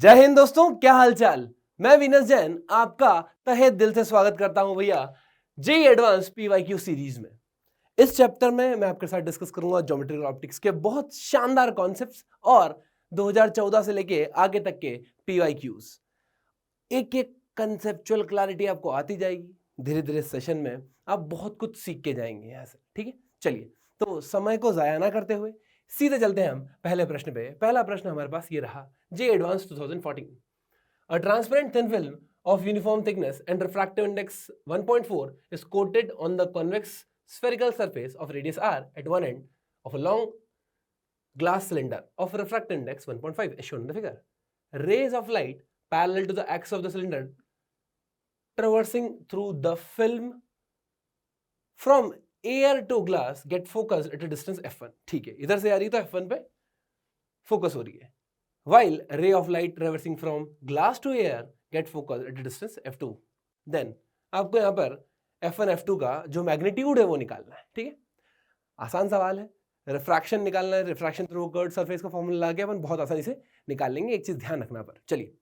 जय हिंद दोस्तों, क्या हालचाल। मैं विनस जैन आपका तहे दिल से स्वागत करता हूं भैया जेईई एडवांस पीवाईक्यू सीरीज में। इस चैप्टर में मैं आपके साथ डिस्कस करूंगा ज्योमेट्रिकल ऑप्टिक्स के बहुत शानदार कॉन्सेप्ट्स और 2014 से लेके आगे तक के पीवाईक्यूज। एक एक कंसेप्चुअल क्लैरिटी आपको आती जाएगी। धीरे धीरे सेशन में आप बहुत कुछ सीख के जाएंगे यहाँ से। ठीक है, चलिए तो समय को जाया ना करते हुए सीधे चलते हैं हम पहले प्रश्न पे। पहला प्रश्न हमारे पास ये रहा, JEE advance 2014। A transparent thin film of uniform thickness and refractive index 1.4 is coated on the convex spherical surface of radius r at one end of a long glass cylinder of refractive index 1.5 as shown in the figure. Rays of light parallel to the axis of the cylinder traversing through the film from air to glass get focused at a distance f1. ठीक है, इधर से आ रही है तो f1 पे focus हो रही है, while ray of light traversing from glass to air get focused at a distance f2. Then आपको यहाँ पर f1 f2 का जो मैग्नीट्यूड है वो निकालना है। ठीक है, आसान सवाल है। रिफ्रैक्शन निकालना है, रिफ्रैक्शन थ्रू कर्व्ड सरफेस का फॉर्मूला लगा के अपन बहुत आसानी से निकाल लेंगे। एक चीज ध्यान रखना पर, चलिए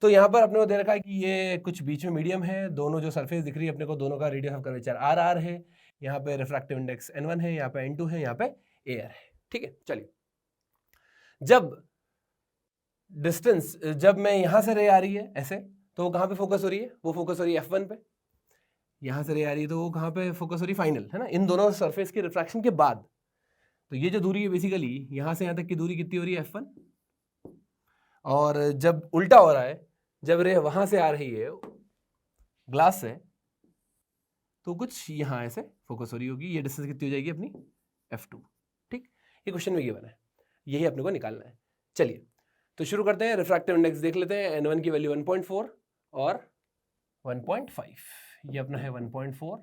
तो यहाँ पर अपने को दे रखा है कि ये कुछ बीच में मीडियम है, दोनों जो सरफेस दिख रही है अपने को दोनों का radius of curvature R R है, यहाँ पे रिफ्रैक्टिव इंडेक्स n1 है, यहाँ पे n2 है, यहाँ पे एयर है। ठीक है, चलिए जब मैं यहां से रे आ रही है ऐसे तो वो कहां पे फोकस हो रही है, वो फोकस हो रही है f1 पे। यहां से रे आ रही है तो वो कहां पे फोकस हो रही है, फाइनल है ना, इन दोनों सरफेस के रिफ्रैक्शन के बाद। तो ये जो दूरी है बेसिकली यहां से यहां तक की दूरी कितनी हो रही है f1। और जब उल्टा हो रहा है, जब रे वहां से आ रही है ग्लास से तो कुछ यहां ऐसे फोकस हो रही होगी। ये डिस्टेंस कितनी हो जाएगी अपनी f2। ठीक, ये क्वेश्चन में गिवन है, यही अपने को निकालना है। चलिए तो शुरू करते हैं। रिफ्रैक्टिव इंडेक्स देख लेते हैं। n1 की वैल्यू 1.4 और 1.5, ये अपना है 1.4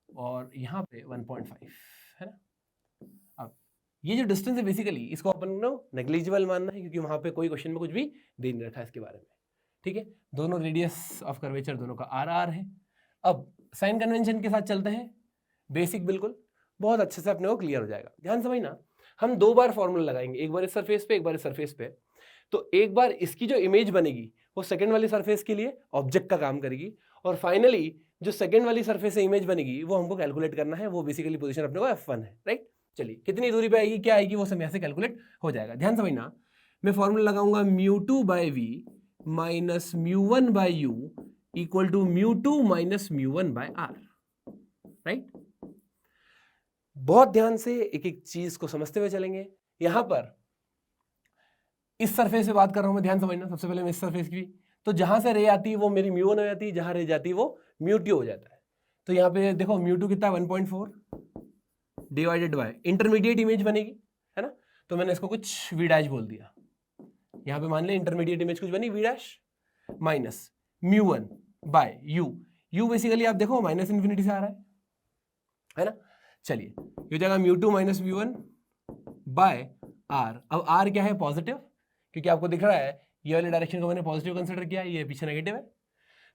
और यहाँ पे 1.5 है ना। अब ये जो डिस्टेंस है बेसिकली इसको अपन को नेग्लिजिबल मानना है क्योंकि वहां पे कोई क्वेश्चन में कुछ भी दे नहीं रखा है इसके बारे में। ठीक है, दोनों रेडियस ऑफ कर्वेचर दोनों का आर आर है। अब साइन कन्वेंशन के साथ चलते हैं, बेसिक बिल्कुल बहुत अच्छे से अपने को क्लियर हो जाएगा। ध्यान समझना, हम दो बार फॉर्मूला लगाएंगे, एक बार इस सरफेस पे एक बार इस सरफेस पे। तो एक बार इसकी जो इमेज बनेगी वो सेकंड वाली सरफेस के लिए ऑब्जेक्ट का काम करेगी और फाइनली जो सेकंड वाली सरफेस से इमेज बनेगी वो हमको कैलकुलेट करना है। वो बेसिकली पोजीशन अपने को f1 है, राइट। चलिए कितनी दूरी पे आएगी, क्या आएगी, वो सब यहाँ से कैलकुलेट हो जाएगा। ध्यान समझना, मैं फॉर्मूला लगाऊंगा μ2 by v minus μ1 by u equal to μ2 minus μ1 by r, right. बहुत ध्यान से एक एक चीज को समझते हुए चलेंगे। यहां पर इस सरफेस पे बात कर रहा हूं मैं, ध्यान समझना। सबसे पहले मैं इस सरफेस की, तो जहां से रे आती है वो मेरी μ1 हो जाती है, जहां रे जाती है वो μ2 हो जाता है। तो यहाँ पे देखो μ2 कितना है 1.4 डिवाइडेड बाय इंटरमीडिएट इमेज बनेगी है ना, तो मैंने इसको कुछ v डैश बोल दिया। यहाँ पे मान ले इंटरमीडिएट इमेज कुछ बनी v dash minus μ1 by u basically आप देखो माइनस इन्फिनिटी से आ रहा है ना। चलिए ये हो जाएगा μ2 माइनस μ1 बाय आर। अब आर क्या है, पॉजिटिव, क्योंकि आपको दिख रहा है ये वाले डायरेक्शन को मैंने पॉजिटिव कंसीडर किया, ये पीछे नेगेटिव है।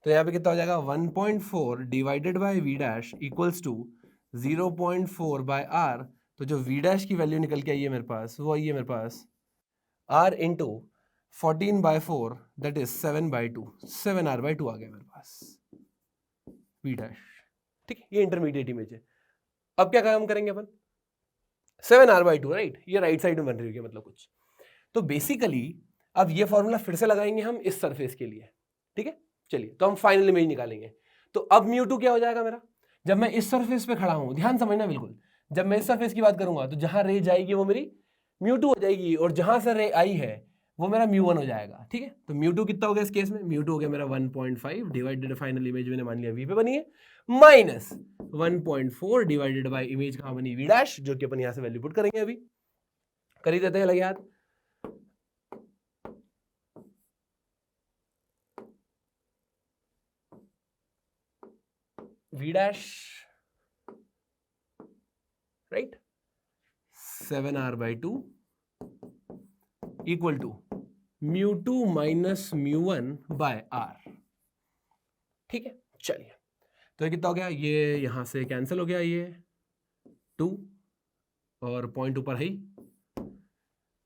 तो यहाँ पे कितना हो जाएगा 1.4 divided by v dash equals to 0.4 by r। तो जो v डैश की वैल्यू निकल के आई है मेरे पास, वो आई है मेरे पास r into 14/4 that is 7/2, 7r/2 आ गया मेरे पास v डैश। ठीक है, ये इंटरमीडिएट इमेज है। अब क्या काम करेंगे अपन, 7r/2, राइट, ये राइट साइड में बन रही है मतलब कुछ। तो बेसिकली अब ये फॉर्मूला फिर से लगाएंगे हम इस सरफेस के लिए। ठीक है, चलिए तो हम फाइनल इमेज निकालेंगे। तो अब μ2 क्या हो जाएगा मेरा, जब मैं इस सरफेस पे खड़ा हूं, ध्यान समझना बिल्कुल, जब मैं इस सरफेस की बात करूंगा तो जहां रे जाएगी वो मेरी μ2 हो जाएगी और जहां से रे आई है वो मेरा μ1 हो जाएगा। ठीक है, तो μ2 कितना हो गया इस केस में, μ2 हो गया मेरा 1.5 डिवाइडेड फाइनल इमेज मैंने मान लिया v पे बनी है माइनस 1.4 डिवाइडेड बाय इमेज कहां बनी v डैश, जो कि अपन यहां से वैल्यू पुट करेंगे। अभी कर ही देते हैं, लगे याद। v dash right 7r/2 equal to μ2 minus μ1 by r। ठीक है, चलिए तो ये कितना हो गया, ये यहां से कैंसिल हो गया, ये 2 और पॉइंट ऊपर है।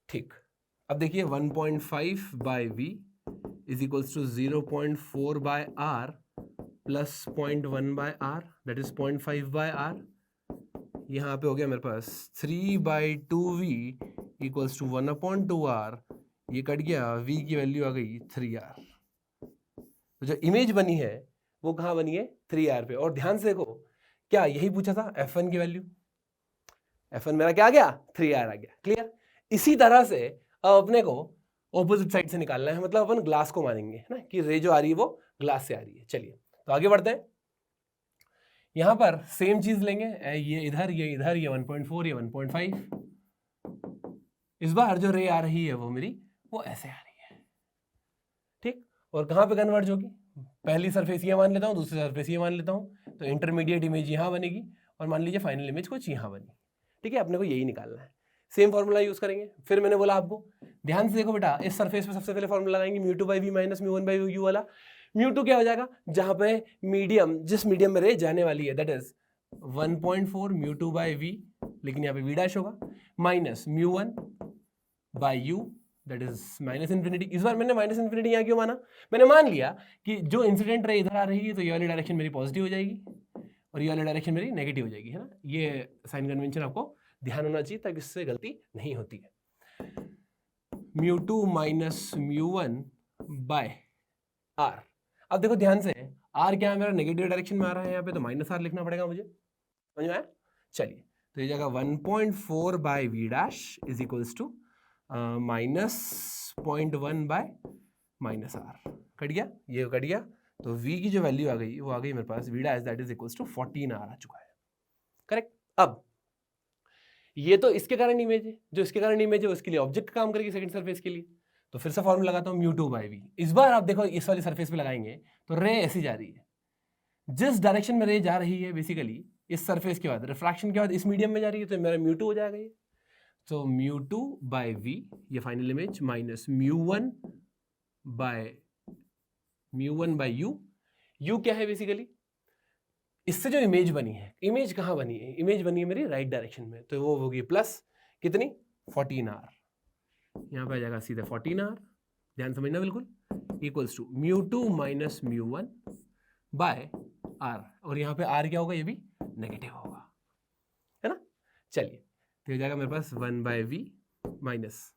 ठीक, अब देखिए 1.5 by v is equals to 0.4 by R plus 0.1 by R, that is 0.5 by R. यहाँ पे हो गया मेरे पास 3/2v इक्वल्स टू 1/2r, ये कट गया, v की वैल्यू आ गई 3r। तो जो इमेज बनी है वो कहाँ बनी है, 3r पे। और ध्यान से देखो, क्या यही पूछा था f1 की वैल्यू, f1 मेरा क्या आ गया, 3r आ गया। क्लियर। इसी तरह से अब अपने को ऑपोजिट साइड से निकालना है, मतलब अपन ग्लास को मानेंगे, है ना, कि रे जो आ रही है वो ग्लास से आ रही है। चलिए तो आगे बढ़ते हैं। यहां पर सेम चीज लेंगे, ये इधर, ये इधर, ये 1.4, ये 1.5। इस बार जो रे आ रही है वो मेरी वो ऐसे आ रही है, ठीक। और कहां पे कन्वर्ज होगी, पहली सरफेस ये मान लेता हूं, दूसरी सरफेस ये मान लेता हूं, तो इंटरमीडिएट इमेज यहां बनेगी और मान लीजिए फाइनल इमेज कुछ यहां बनी। ठीक है, अपने को यही निकालना है। सेम फॉर्मूला यूज करेंगे। फिर मैंने बोला आपको ध्यान से देखो बेटा, इस सरफेस पे सबसे पहले फॉर्मूला लगाएंगे μ2/v माइनस μ1/u वाला। μ2 क्या हो जाएगा, जहां पे मीडियम, जिस मीडियम में रे जाने वाली है, दैट इज 1.4 μ2/v, लेकिन यहाँ पे v डैश होगा, minus μ1/u, that is minus infinity. इस बार मैंने माइनस इन्फिनिटी यहाँ क्यों माना, मैंने मान लिया कि जो इंसिडेंट रे इधर आ रही है तो ये वाली डायरेक्शन मेरी पॉजिटिव हो जाएगी और ये वाली डायरेक्शन मेरी नेगेटिव हो जाएगी, है ना। ये साइन कन्वेंशन आपको ध्यान होना चाहिए ताकि इससे गलती नहीं होती है। μ2 माइनस μ1/r। अब देखो ध्यान से, r क्या है मेरा, नेगेटिव डायरेक्शन में आ रहा है यहाँ पे, तो माइनस r लिखना पड़ेगा मुझे, समझ में आया। चलिए तो ये जगह 1.4/v dash is equals to minus 0.1/-r cut गया, ये कट गया। तो v की जो वैल्यू आ गई वो आ गई मेरे पास v dash, that is equals to 14r आ चुका है। करेक्ट। अब ये तो इसके कारण इमेज है, जो इसके कारण इमेज है उसके लिए ऑब्जेक्ट काम करेगी सेकंड सरफेस के लिए। तो फिर से फॉर्मूला लगाता हूं μ2/v। इस बार आप देखो इस वाली सरफेस पे लगाएंगे तो रे ऐसी जा रही है, जिस डायरेक्शन में रे जा रही है बेसिकली इस सरफेस के बाद, रिफ्रैक्शन के बाद इस मीडियम में जा रही है, तो मेरा μ2 हो जाएगा ये। तो μ2/v ये final image minus μ1/u। u क्या है बेसिकली, इससे जो इमेज बनी है, इमेज कहाँ बनी है, इमेज बनी है मेरी राइट डायरेक्शन में, तो वो होगी प्लस कितनी 14r, यहाँ पे आ जाएगा सीधे 14r, ध्यान समझना बिल्कुल, इक्वल्स टू μ2 माइनस μ1/r। और यहाँ पे r क्या होगा, ये भी नेगेटिव होगा, है ना। चलिए तो हो जाएगा मेरे पास 1/v माइनस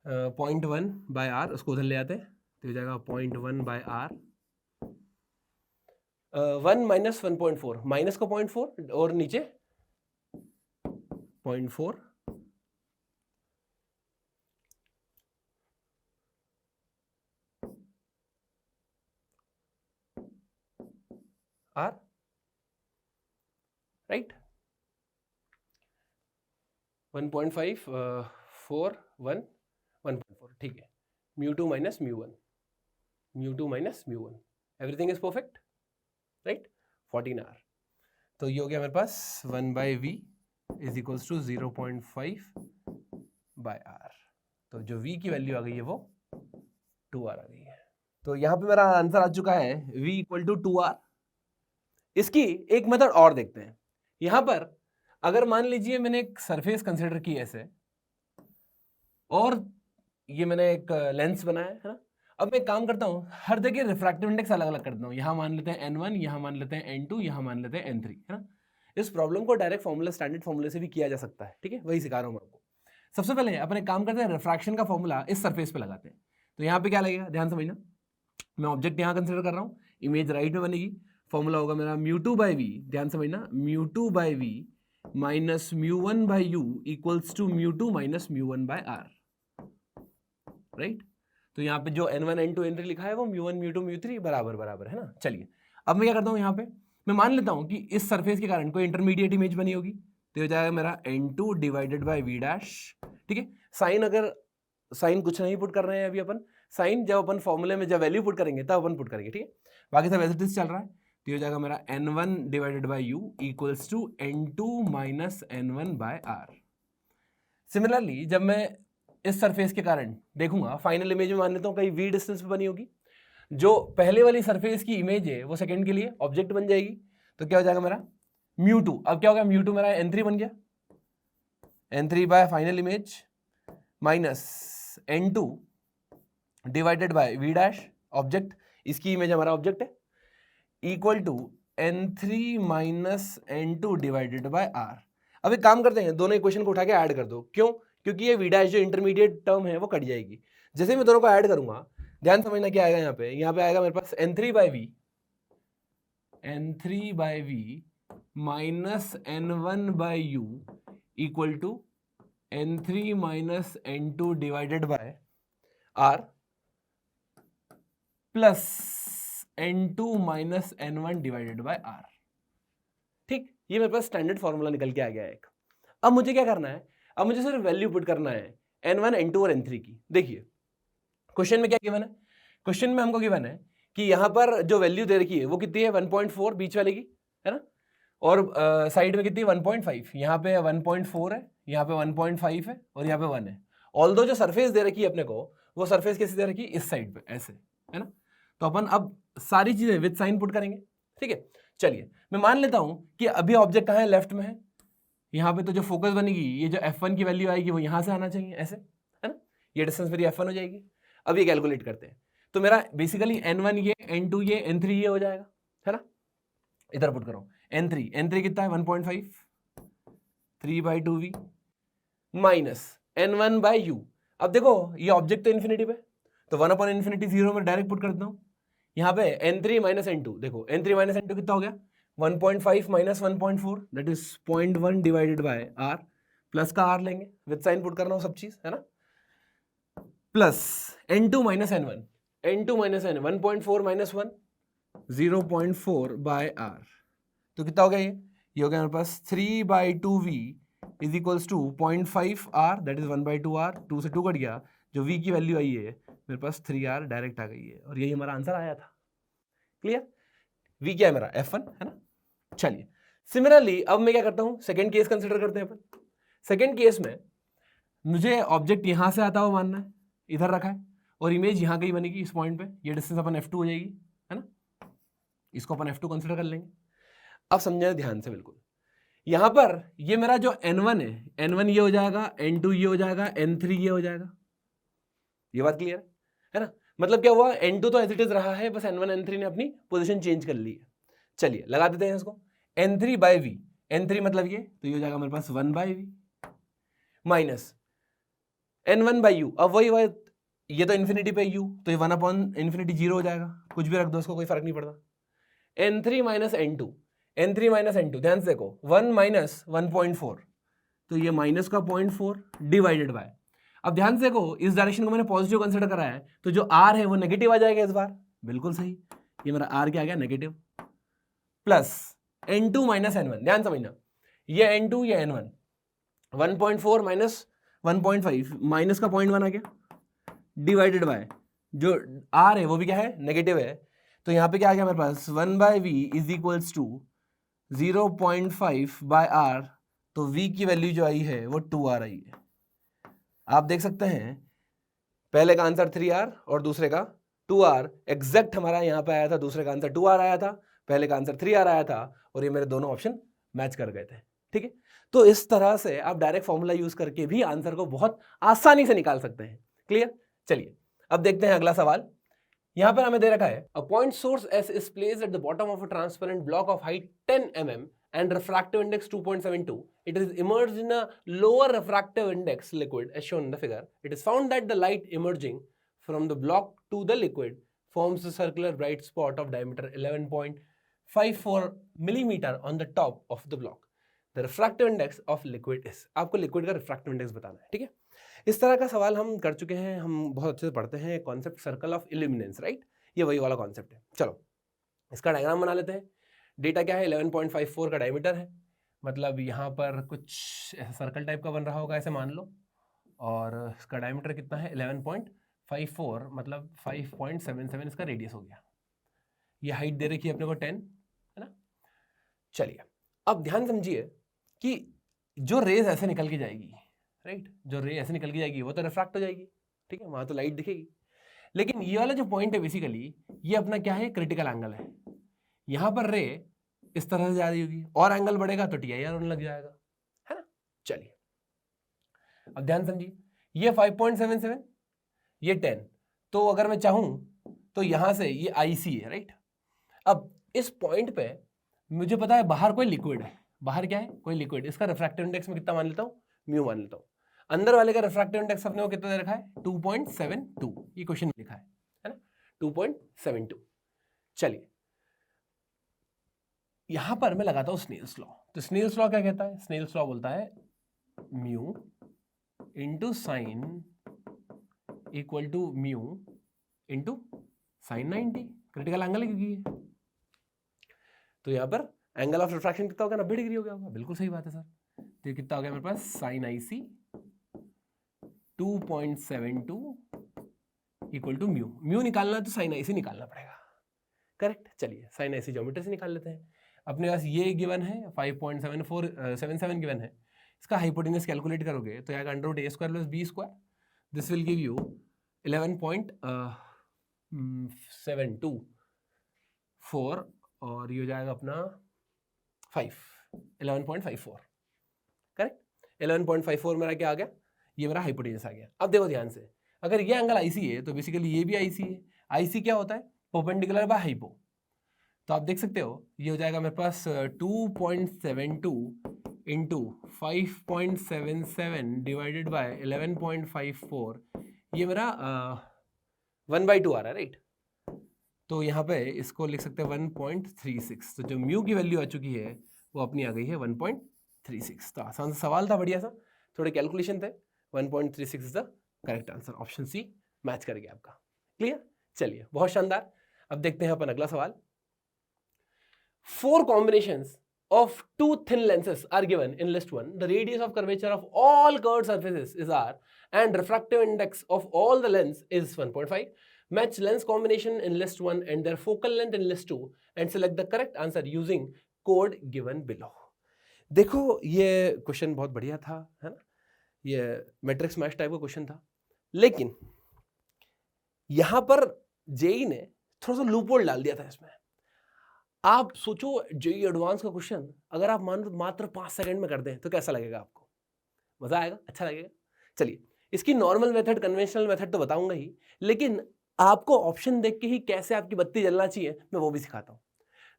0.1/r, उसको उधर ले आते हैं, तो हो जाएगा 0.1/r। 1 माइनस 1.4, माइनस को 0.4 और नीचे 0.4 r, राइट। 1.5 4 1 1.4, ठीक है। μ2 minus μ1, μ2 minus μ1, everything is perfect, right. 14r। तो ये हो गया मेरे पास 1/v is equals to 0.5/r। तो जो v की वैल्यू आ गई है वो 2r आ गई है। तो यहाँ पे मेरा आंसर आ चुका है v इक्वल टू 2r। इसकी एक मेथड और देखते हैं। यहां पर अगर मान लीजिए मैंने एक सरफेस कंसिडर की ऐसे, और ये मैंने एक लेंस बनाया है ना। अब मैं एक काम करता हूँ, हर जगह रिफ्रैक्टिव इंडेक्स अलग अलग कर देता हूँ। यहाँ मान लेते हैं n1, यहाँ मान लेते हैं n2, यहाँ मान लेते हैं n3, है ना। इस प्रॉब्लम को डायरेक्ट फॉर्मूला, स्टैंडर्ड फॉर्मूले से भी किया जा सकता है, ठीक है, वही सिखा रहा हूँ मैं आपको। सबसे पहले अपन एक काम करते हैं, रिफ्रैक्शन का फॉर्मूला इस सरफेस पे लगाते हैं। तो यहाँ पे क्या लगेगा, ध्यान समझना, मैं ऑब्जेक्ट यहाँ कंसिडर कर रहा हूँ, इमेज राइट में बनेगी, फॉर्मूला होगा मेरा μ2/v, ध्यान समझना, μ2/v minus μ1/u equals to μ2 minus μ1/r, right. तो यहाँ पे जो n1 n2 n3 लिखा है वो μ1 μ2 μ3 बराबर बराबर है ना। चलिए अब मैं क्या करता हूँ, यहाँ पे मैं मान लेता हूँ कि इस सरफेस के कारण कोई इंटरमीडिएट इमेज बनी होगी, तो हो जाएगा मेरा n2 divided by v dash, ठीक है। साइन, अगर साइन कुछ नहीं पुट कर रहे हैं अभी अपन, साइन जब अपन फॉर्मूले में जब वैल्यू पुट करेंगे तब अपन पुट करेंगे, ठीक है। बाकी सब एज इट इज चल रहा है। तो हो जाएगा मेरा n1 divided by u equals to n2 minus n1/r। Similarly जब मैं इस सरफेस के कारण देखूंगा, फाइनल इमेज में मान लेता हूं कहीं v डिस्टेंस पे बनी होगी, जो पहले वाली सरफेस की इमेज है वो सेकंड के लिए ऑब्जेक्ट बन जाएगी। तो क्या हो जाएगा मेरा μ2, अब क्या हो गया, μ2 मेरा n3 बन गया, n3 by final image minus n2 divided by V dash object, इसकी इमेज हमारा ऑब्जेक्ट है, equal to n3 minus n2 divided by r। अब एक काम करते हैं, दोनों इक्वेशन को उठा के ऐड कर दो। क्यों? क्योंकि ये वी डैश जो इंटरमीडिएट टर्म है वो कट जाएगी। जैसे मैं दोनों को ऐड करूंगा, ध्यान समझना क्या आएगा यहाँ पे आएगा मेरे पास n3 by V minus n1 by u equal to n3 minus n2 divided by r plus n2 minus n1 divided by r। ठीक, ये मेरे पास स्टैंडर्ड फॉर्मूला निकल के आ गया है एक। अब मुझे क्या करना है, अब मुझे सिर्फ वैल्यू पुट करना है n1, n2 और n3 की। देखिए क्वेश्चन में क्या गिवन है, क्वेश्चन में हमको गिवन है कि यहाँ पर जो वैल्यू दे रखी है वो कितनी है, 1.4 बीच वाले की, है ना, और साइड में कितनी 1.5, यहाँ पे 1.4 है, यहाँ पे 1.5 है और यहाँ पे 1 है। ऑल्दो जो सरफेस दे रखी है अपने को, वो सरफेस कैसे दे रखी है, इस साइड पे ऐसे, है ना। तो अपन अब सारी चीजें विद साइन पुट करेंगे, ठीक है। चलिए मैं मान लेता हूं कि अभी ऑब्जेक्ट कहाँ है, लेफ्ट में है। यहाँ पे तो जो फोकस बनेगी, ये जो f1 की वैल्यू आएगी वो यहाँ से आना चाहिए, ऐसे, है ना, ये डिस्टेंस मेरी f1 हो जाएगी। अब ये कैलकुलेट करते हैं, तो मेरा बेसिकली n1 ये, n2 ये, n3 ये हो जाएगा, है ना। इधर पुट करो n3 कितना है 1.5, 3/2v minus n1 by u। अब देखो ये ऑब्जेक्ट तो इन्फिनिटी पे, तो 1/∞ 0 में डायरेक्ट पुट कर देता हूँ। यहाँ पे n3 माइनस n2, देखो n3 माइनस n2 कितना हो गया, 1.5 minus 1.4 that is 0.1 divided by r, plus का r लेंगे, विद साइन पुट करना हो सब चीज, है ना, plus n2 minus n1, n2 minus n 1.4 minus 1 0.4 by r, तो कितना हो गया, ये हो गया मेरे पास 3/2v is equals to 0.5 r that is 1/2 r, 2 से 2 कट गया, जो v की वैल्यू आई है मेरे पास 3r डायरेक्ट आ गई है, और यही हमारा आंसर आया था। क्लियर, v क्या है मेरा f1, है ना। चलिए सिमिलरली अब मैं क्या करता हूं, सेकंड केस कंसिडर करते हैं अपन। सेकंड केस में मुझे ऑब्जेक्ट यहां से आता हुआ मानना है, इधर रखा है, और इमेज यहां कहीं बनेगी इस पॉइंट पे, ये डिस्टेंस अपन f2 हो जाएगी, है ना, इसको अपन f2 कंसिडर कर लेंगे। अब समझना ध्यान से बिल्कुल, यहां पर ये मेरा जो n1 है, n1 ये हो जाएगा, n2 ये हो जाएगा, n3 ये हो जाएगा, ये बात क्लियर है ना। मतलब क्या हुआ, n2 तो एज इट इज रहा है, बस n1 n3 ने अपनी पोजीशन चेंज कर ली है। चलिए लगा देते हैं इसको, n3 बाय v, n3 मतलब ये, तो ये हो जाएगा मेरे पास 1/v minus n1 by u। अब वही बात, ये तो इन्फिनिटी पे u, तो ये 1/∞ 0 हो जाएगा, कुछ भी रख दो उसको, कोई फर्क नहीं पड़ता। n3 minus n2, n3 minus n2, ध्यान से देखो 1 माइनस 1.4, तो ये माइनस का 0.4 डिवाइडेड बाय, अब ध्यान से देखो इस डायरेक्शन को मैंने पॉजिटिव कंसिडर करा है, तो जो r है वो नेगेटिव आ जाएगा इस बार, बिल्कुल सही, ये मेरा r क्या आ गया, negative, plus n2 minus n1, ध्यान समझना, ये n2 ये n1, 1.4 माइनस 1.5, माइनस का 0.1 आ गया, डिवाइडेड बाय जो r है वो भी क्या है, नेगेटिव है, तो यहाँ पे क्या आ गया मेरे पास 1/v is equals to 0.5 by r, तो v की वैल्यू जो आई है वो 2r आई है। आप देख सकते हैं पहले का आंसर 3r और दूसरे का 2r, एग्जैक्ट हमारा यहाँ पे आया था, दूसरे का आंसर 2r आया था, पहले का आंसर 3r आया था, और ये मेरे दोनों ऑप्शन मैच कर गए थे। ठीक है, तो इस तरह से आप डायरेक्ट फॉर्मूला यूज करके भी आंसर को बहुत आसानी से निकाल सकते हैं। क्लियर, चलिए अब देखते हैं अगला सवाल। यहां पर हमें दे रखा है, a point source S is placed at the bottom of a transparent block of height 10 mm and refractive index 2.72. It is immersed in a lower refractive index liquid as shown in the figure. It is found that the light emerging from the block to the liquid forms a circular bright spot of diameter 11.54 millimeter on the top of the block. The refractive index of liquid is, आपको liquid का refractive index बताना है। ठीक है, इस तरह का सवाल हम कर चुके हैं, हम बहुत अच्छे से पढ़ते हैं concept circle of illuminance, right, ये वही वाला कॉन्सेप्ट है। चलो इसका डायग्राम बना लेते हैं। डेटा क्या है, 11.54 का डायमीटर है, मतलब यहाँ पर कुछ सर्कल टाइप का बन रहा होगा ऐसे मान लो, और इसका डायमीटर कितना है 11.54, मतलब 5.77 इसका रेडियस हो गया। ये हाइट दे रखी है अपने को 10, है ना। चलिए अब ध्यान समझिए कि जो रेज ऐसे निकल के जाएगी, राइट, जो रे ऐसे निकल के जाएगी वो तो रिफ्रैक्ट हो जाएगी, ठीक है, वहां तो लाइट दिखेगी, लेकिन ये वाला जो पॉइंट है बेसिकली ये अपना क्या है, क्रिटिकल एंगल है। यहां पर रे इस तरह से जा रही होगी, और एंगल बढ़ेगा तो TIR होने लग जाएगा, है ना। चलिए अब ध्यान समझिए, ये 5.77, ये 10, तो अगर मैं चाहूं तो यहां से ये IC है, राइट। अब इस पॉइंट पे मुझे पता है बाहर कोई लिक्विड है, बाहर क्या है, कोई लिक्विड, इसका रिफ्रैक्टिव इंडेक्स में कितना मान लेता हूँ, म्यू मान लेता हूँ। अंदर वाले का रिफ्रैक्टिव इंडेक्स अपने को कितना दे रखा है, 2.72, ये क्वेश्चन में लिखा है ना, 2.72। चलिए यहां पर मैं लगाता हूं स्नेल्स लॉ। तो स्नेल्स लॉ क्या कहता है, स्नेल्स लॉ बोलता है mu into sine equal to mu into sine 90, critical angle है क्योंकि ये। तो यहां पर एंगल ऑफ रिफ्रैक्शन कितना होगा, 90 डिग्री हो गया होगा, बिल्कुल सही बात है सर। तो ये कितना हो गया मेरे पास, sine IC 2.72 equal to mu. Mu निकालना है तो साइन IC निकालना पड़ेगा, करेक्ट। चलिए साइन IC ज्योमेट्री से निकाल लेते हैं। अपने पास ये गिवन है 5.77 गिवन है, इसका हाइपोटेन्यूज कैलकुलेट करोगे तो यहाँ under root A square plus B square, this will give you 11.724 और ये हो जाएगा अपना 11.54, करेक्ट। 11.54 मेरा क्या आ गया, ये मेरा हाइपोटेन्यूज आ गया। अब देखो ध्यान से, अगर ये एंगल IC है तो बेसिकली ये भी IC है। IC क्या होता है, परपेंडिकुलर बाय हाइपो। तो आप देख सकते हो ये हो जाएगा मेरे पास 2.72 इंटू 5.77 डिवाइडेड बाय 11.54, ये मेरा 1/2 आ रहा है, राइट। तो यहाँ पे इसको लिख सकते हैं 1.36। तो जो म्यू की वैल्यू आ चुकी है वो अपनी आ गई है 1.36। तो आसान सा सवाल था, बढ़िया सा, थोड़े कैलकुलेशन थे। 1.36 is the correct answer, option C match कर गया आपका। क्लियर, चलिए बहुत शानदार। अब देखते हैं अपन अगला सवाल। 4 combinations of 2 thin lenses are given in list 1. The radius of curvature of all curved surfaces is R and refractive index of all the lens is 1.5. Match lens combination in list 1 and their focal length in list 2 and select the correct answer using code given below. देखो ये question बहुत बढ़िया था, है ना, ये matrix match type का question था, लेकिन यहां पर जेई ने थोड़ा सा लूपहोल डाल दिया था इसमें। आप सोचो जेई एडवांस का क्वेश्चन अगर आप मात्र 5 सेकंड में कर दें तो कैसा लगेगा आपको, मजा आएगा, अच्छा लगेगा। चलिए इसकी नॉर्मल मेथड, कन्वेंशनल मेथड तो बताऊंगा ही, लेकिन आपको ऑप्शन देख के ही कैसे आपकी बत्ती जलना चाहिए मैं वो भी सिखाता हूं।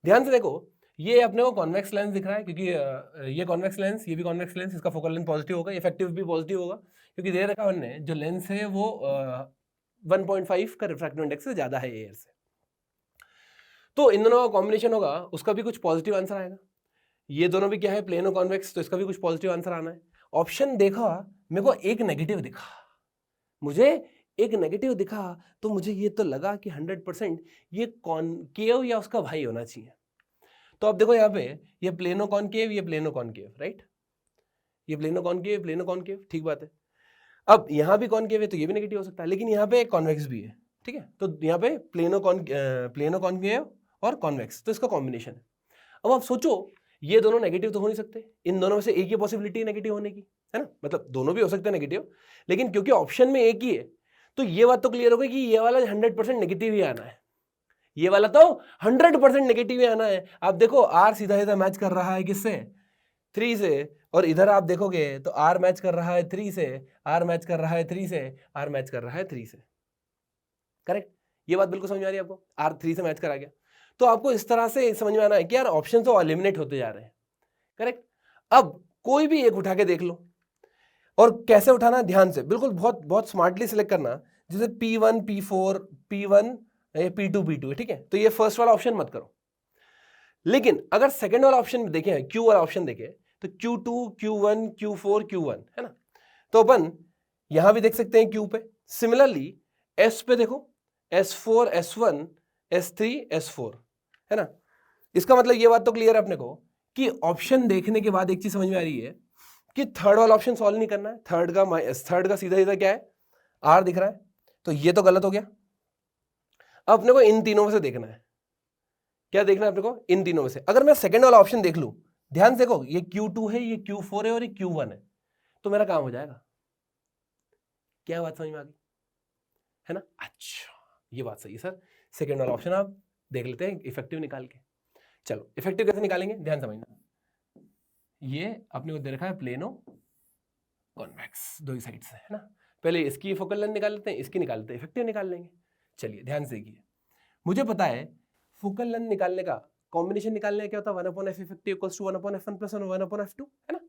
ध्यान से देखो, ये अपने को कॉन्वेक्स लेंस दिख रहा है क्योंकि ये कॉन्वेक्स लेंस, ये भी कॉन्वेक्स लेंस, इसका फोकल लेंथ पॉजिटिव होगा, इफेक्टिव भी पॉजिटिव होगा क्योंकि दे रखा हमने जो लेंस है वो 1.5 का रिफ्रैक्टिव इंडेक्स से ज्यादा है एयर से। तो इन दोनों का कॉम्बिनेशन होगा, उसका भी कुछ पॉजिटिव आंसर आएगा। ये दोनों भी क्या है, प्लेनो कॉन्वेक्स, तो इसका भी कुछ पॉजिटिव आंसर आना है। ऑप्शन देखा, मेरे को एक नेगेटिव दिखा, मुझे एक नेगेटिव दिखा, तो मुझे ये तो लगा कि 100% ये कॉनकेव या उसका भाई होना चाहिए। तो अब देखो यहाँ पे ये प्लेनो कॉनकेव, ये प्लेनो कॉनकेव, राइट, ये प्लेनो कॉनकेव, प्लेनो कॉनकेव, ठीक बात है। अब यहाँ भी कॉनकेव है तो ये भी नेगेटिव हो सकता है, लेकिन यहाँ पे कॉन्वेक्स भी है, ठीक है। तो यहाँ पे प्लेनो कॉनकेव और कॉन्वेक्स, तो इसका कॉम्बिनेशन है। अब आप सोचो ये दोनों नेगेटिव तो हो नहीं सकते, इन दोनों में से एक ही पॉसिबिलिटी नेगेटिव होने की, है ना, मतलब दोनों भी हो सकते हैं नेगेटिव, लेकिन क्योंकि ऑप्शन में एक ही है तो ये बात तो क्लियर हो गई कि ये वाला 100% नेगेटिव ही आना है, ये वाला तो 100% नेगेटिव ही आना है। आप देखो R सीधा सीधा मैच कर रहा है किससे, 3 से, और इधर आप देखोगे तो R मैच कर रहा है 3 से, R मैच कर रहा है 3 से, R मैच कर रहा है 3 से, करेक्ट। ये बात बिल्कुल समझ में आ रही है आपको, R 3 से मैच करा गया। तो आपको इस तरह से समझ में आना है कि यार ऑप्शन तो एलिमिनेट होते जा रहे हैं, करेक्ट। अब कोई भी एक उठा के देख लो, और कैसे उठाना, ध्यान से, बिल्कुल बहुत बहुत स्मार्टली सिलेक्ट करना, जैसे P1 P4 P1 P2 P2, ठीक है। तो ये फर्स्ट वाला ऑप्शन मत करो, लेकिन अगर सेकंड वाला ऑप्शन देखें, Q वाला ऑप्शन देखें, तो Q2 Q1 Q4 Q1, है ना। तो अपन यहां भी देख सकते हैं Q पे, सिमिलरली S पे देखो, S4 S1 S3 S4, है ना। इसका मतलब ये बात तो क्लियर है अपने को कि ऑप्शन देखने के बाद एक चीज समझ में आ रही है कि थर्ड वाला ऑप्शन सॉल्व नहीं करना है। थर्ड का सीधा सीधा क्या है, R दिख रहा है, तो ये तो गलत हो गया। अब अपने को इन तीनों में से देखना है, क्या देखना है अपने को, इन तीनों में से। अगर मैं सेकंड वाला ऑप्शन देख लूं, ध्यान से देखो, ये Q2 है, ये Q4 है और ये Q1 है, तो मेरा काम हो जाएगा। क्या बात समझ में आ गई, है ना। अच्छा ये बात सही है सर, सेकंड वाला ऑप्शन आप देख लेते हैं इफेक्टिव निकाल के। चलो इफेक्टिव कैसे निकालेंगे, ध्यान समझना। ये अपने को दे रखा है प्लेनो कॉन्वेक्स, दो ही साइड से, है ना। पहले इसकी फोकल लेंथ निकाल लेते हैं, इसकी निकाल लेते हैं, इफेक्टिव निकाल लेंगे। चलिए ध्यान से देखिए, मुझे पता है फोकल लेंथ निकालने का कॉम्बिनेशन निकालने का क्या होता है, 1/f effective equals to 1/f1 plus 1/f2, है ना।